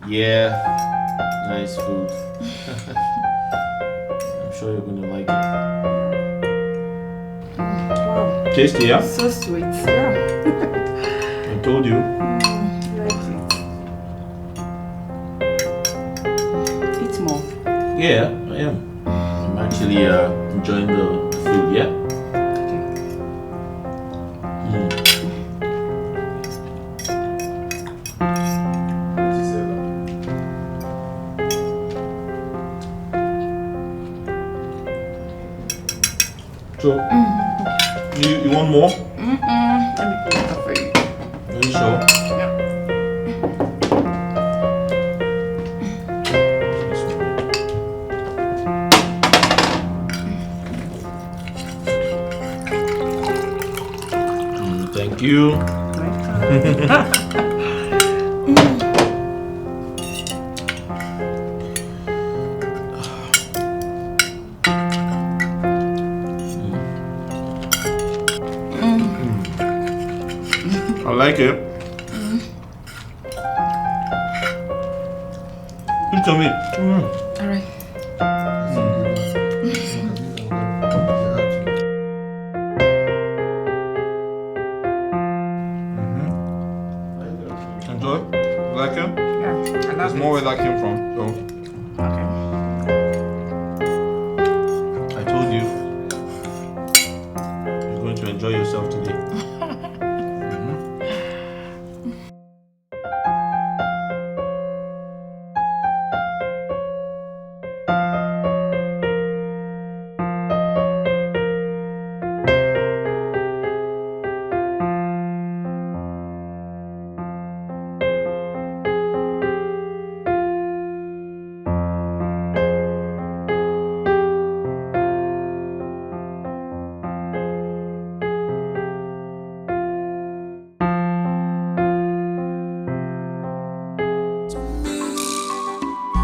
Yeah, nice food. I'm sure you're gonna like it. Wow. Tasty, yeah? So sweet, yeah. I told you. Like it. Eat more. Yeah, I am. I'm actually enjoying the food, yeah? So, you want more? Let me put it up for you. Are you sure? Yeah. Thank you. I like it. Eat to me. All right. Enjoy? You like it? Yeah, I love There's more where that came from, so. Okay. I told you. You're going to enjoy yourself today.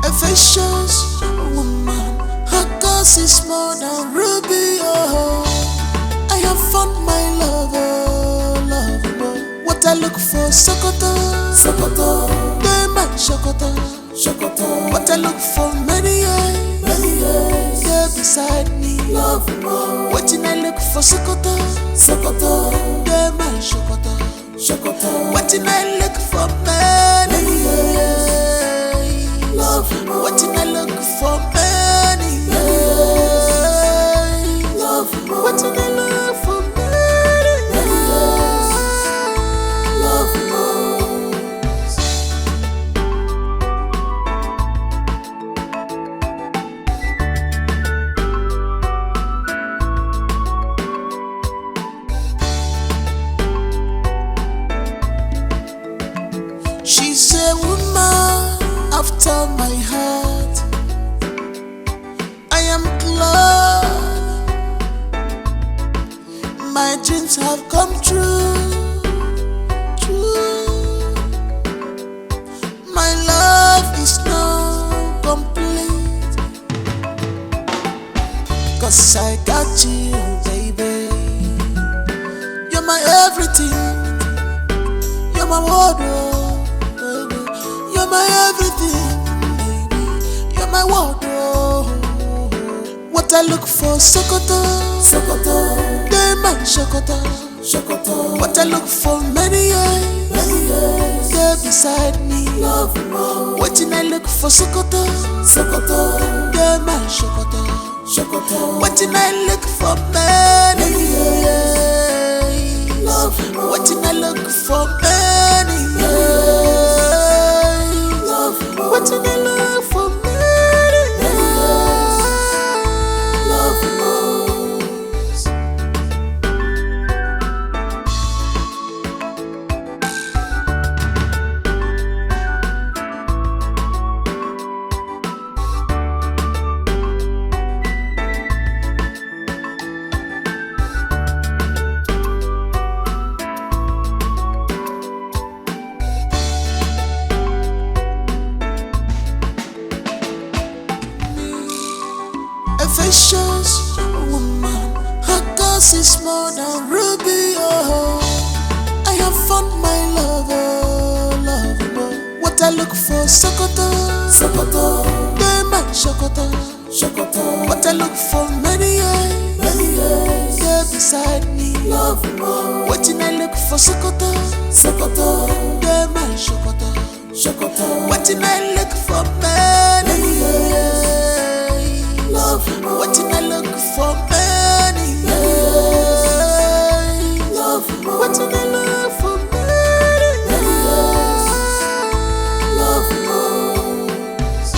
A vicious woman, her cause is more than ruby. Oh, I have found my lover, lover. What I look for, Sokoto, Sokoto. They man Sokoto, Sokoto. What I look for, many years. They're beside me, love more. Waiting I look for, Sokoto, Sokoto. They man Sokoto, Sokoto. Waiting I look for, many years. What did I look for many years? What did I look for many years? She's a woman after my heart. I am glad my dreams have come true. My love is now complete, 'cause I got you, baby. You're my everything. You're my wardrobe, baby. You're my everything, baby. You're my wardrobe. What I look for, Sokoto, Sokoto. They man Sokoto, Sokoto. What I look for, many years. They're beside me, love more. Waiting I look for, Sokoto, Sokoto. They man Sokoto, Sokoto. Waiting I look for, many years. Love more. Waiting I look for, many years. What did I look for many years? Love knows. A vicious woman, her cause is more than ruby. Oh, I have found my lover, lover. What I look for, Sokoto, Sokoto. They man Sokoto, Sokoto. What I look for, many years. They're beside me, love more. Waiting I look for, Sokoto, Sokoto. They man Sokoto, Sokoto. Waiting I look for, many years. What did I look for many years? What did I look for many years? Love knows.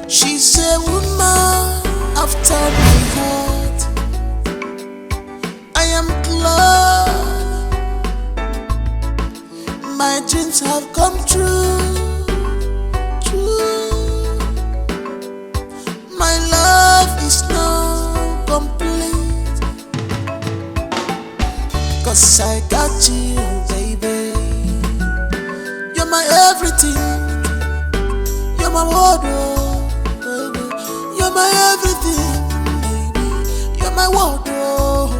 She's a woman after my heart. I am glad my dreams have come true. My love is now complete, 'cause I got you, baby. everything. You're my wardrobe, baby. You're my everything, baby. You're my wardrobe.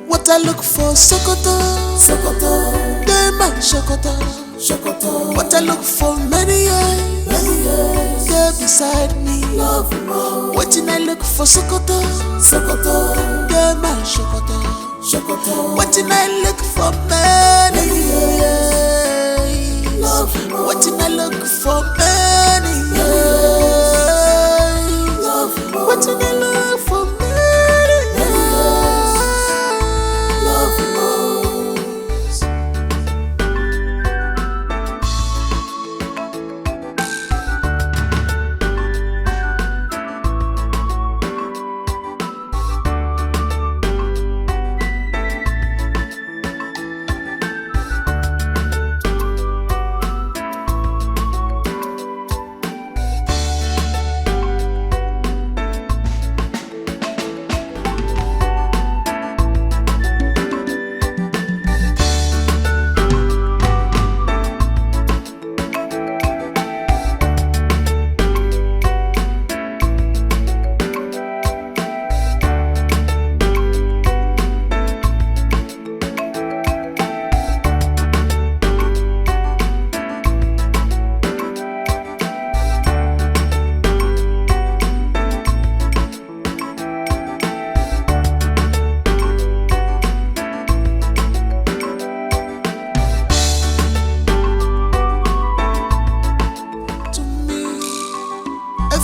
What I look for, Sokoto, Sokoto. They my Sokoto, Sokoto. What I look for, many years, they're beside me. Love more. What I look for, Sokoto, Sokoto. They my Sokoto, Sokoto. What I look for, many years. Love more. What I look for, many years. Love more. What I look for, many years. Love more.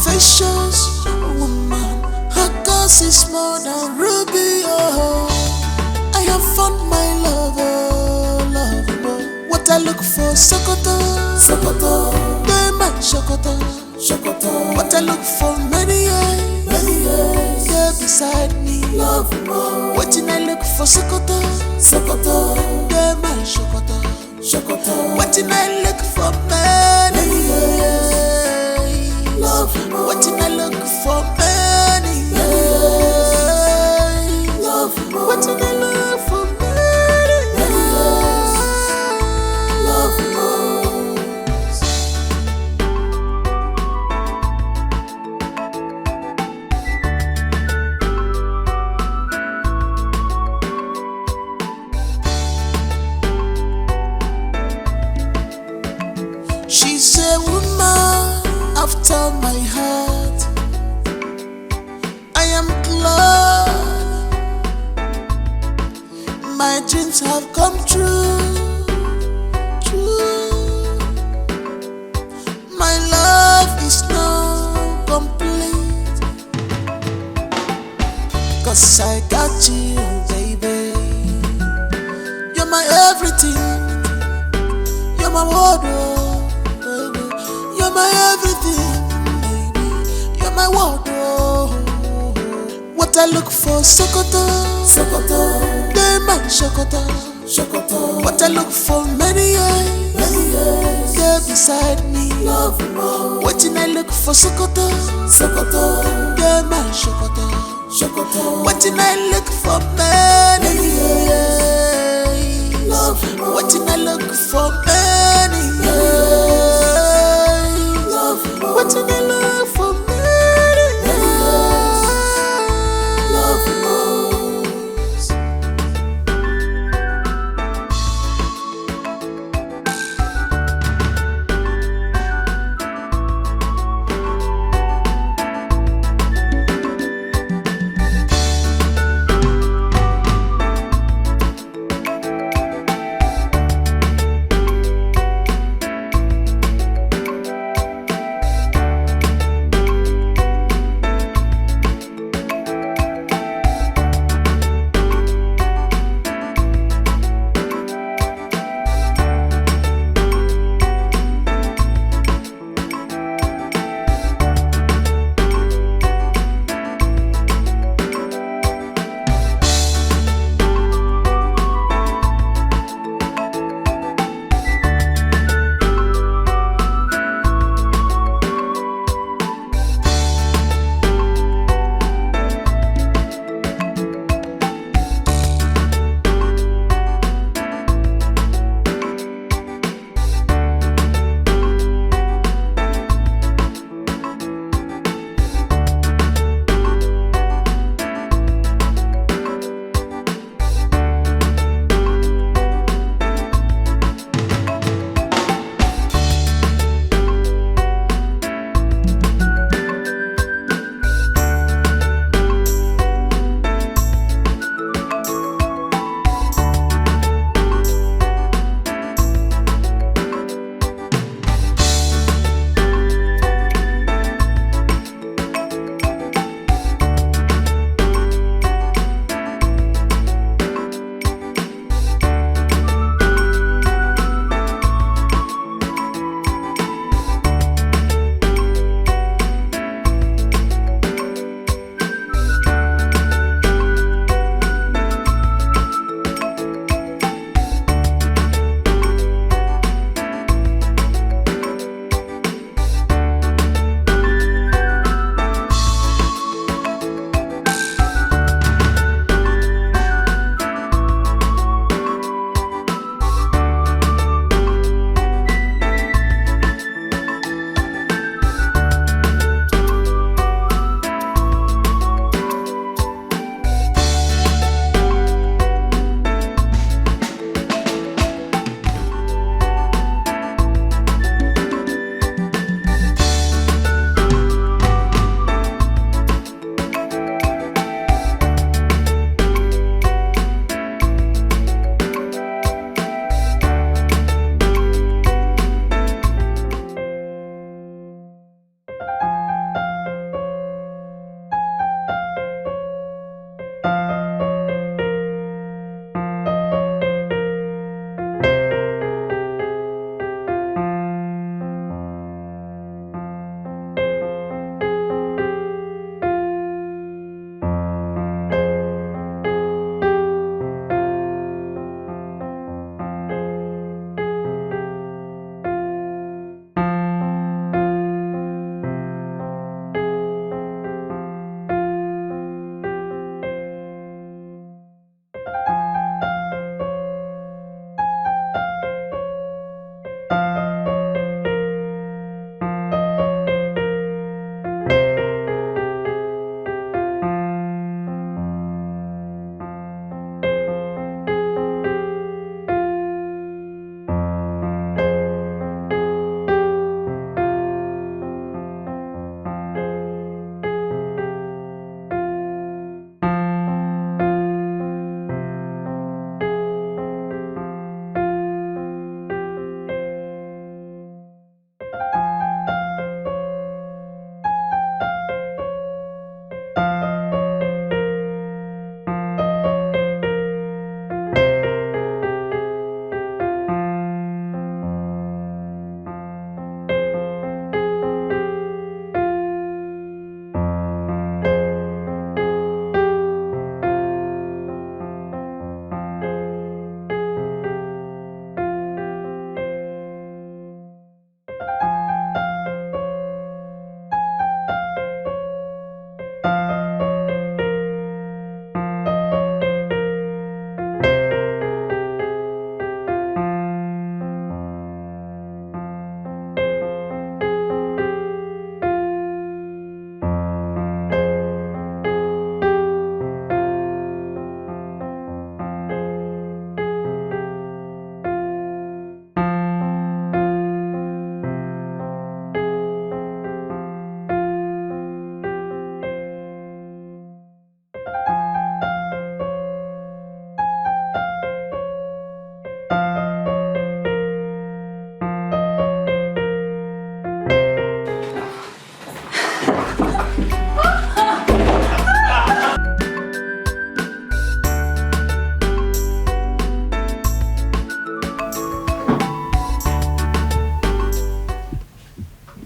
Vicious woman, her cause is more than ruby. Oh, I have found my lover, lover. What I look for, Sokoto, Sokoto. They my Sokoto, Sokoto. What I look for, many years, they're beside me. Love more. What I look for, Sokoto, Sokoto. They my Sokoto, Sokoto. What I look for, many years. What did I look for, many years? Love more. What did I look for, many years? Love more. She's a woman after my heart. I am glad my dreams have come true, true. My love is now complete, 'cause I got you, baby. You're my everything. You're my wardrobe, baby. You're my everything, baby. You're my wardrobe. What I look for, Sokoto, Sokoto. They my Sokoto, Sokoto. What I look for, many years, they're beside me. Love more. What I look for, Sokoto, Sokoto. They my Sokoto, Sokoto. What I look for, many years. Love more. What I look for, many years. Love more. What I look for, many years. Love more.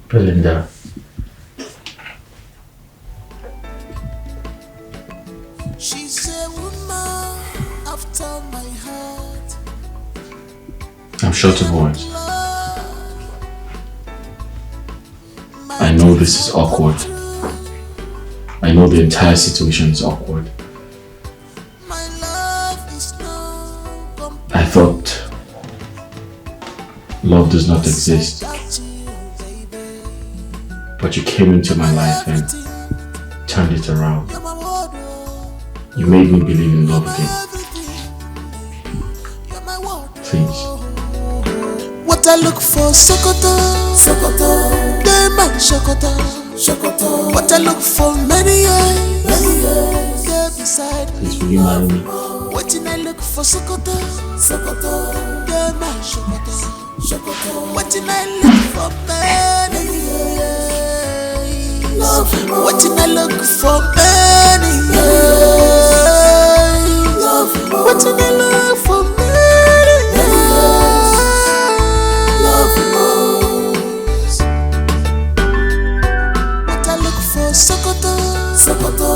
Belinda. She's a woman after my heart. I'm short of words. I know this is awkward. I know the entire situation is awkward. I thought love does not exist. But you came into my life and turned it around. You made me believe in love again. Please. What I look for, Sokoto, Sokoto, they man Sokoto, Sokoto. What I look for, many years, they're beside me. Please, will you marry me? What I look for, Sokoto, Sokoto, they man Sokoto, Sokoto. What I look for, many years, love. What I look for, many years, love. What I look for, many Sokoto, Sokoto,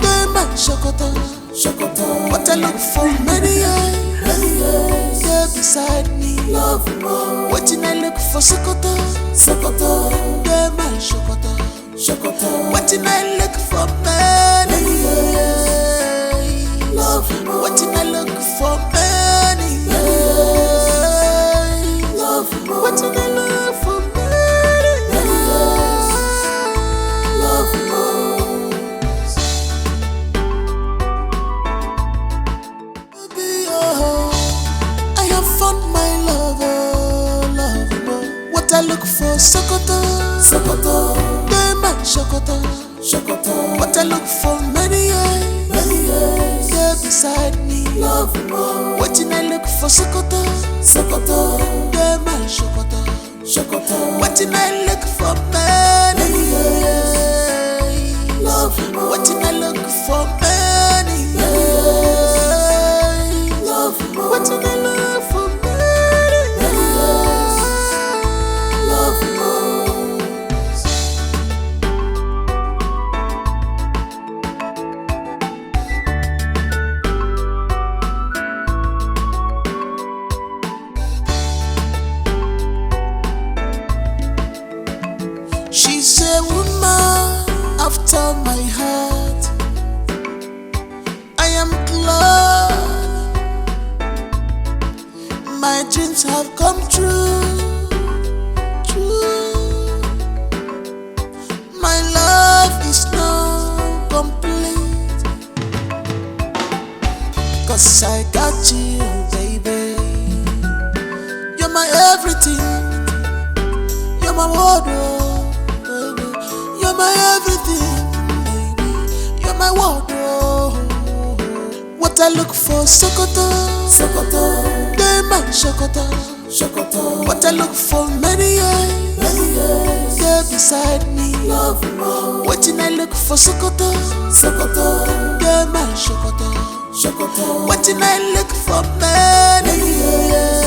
they man Sokoto, Sokoto. What I look for, many years, they're beside me. Love more. What I look for, Sokoto, Sokoto, they man Sokoto, Sokoto. What I look for, many years, love more. What I look for, many years, love more. What I look for, I look for, Sokoto, Sokoto, they man Sokoto, Sokoto. What I look for, many years, they're beside me. Love more. What I look for, Sokoto, Sokoto, they man Sokoto, Sokoto. What I look for, many years, love more. What I look for, many years, love more. What I look for, she's a woman after my heart. I am glad my dreams have come true. My love is now complete, 'cause I got you, baby. You're my everything. You're my wardrobe, baby. You're my everything, baby. You're my wardrobe. What I look for, Sokoto, Sokoto, they man Sokoto, Sokoto. What I look for, many years, they're beside me. Love more. What I look for, Sokoto, Sokoto, they man Sokoto, Sokoto. What I look for, many years.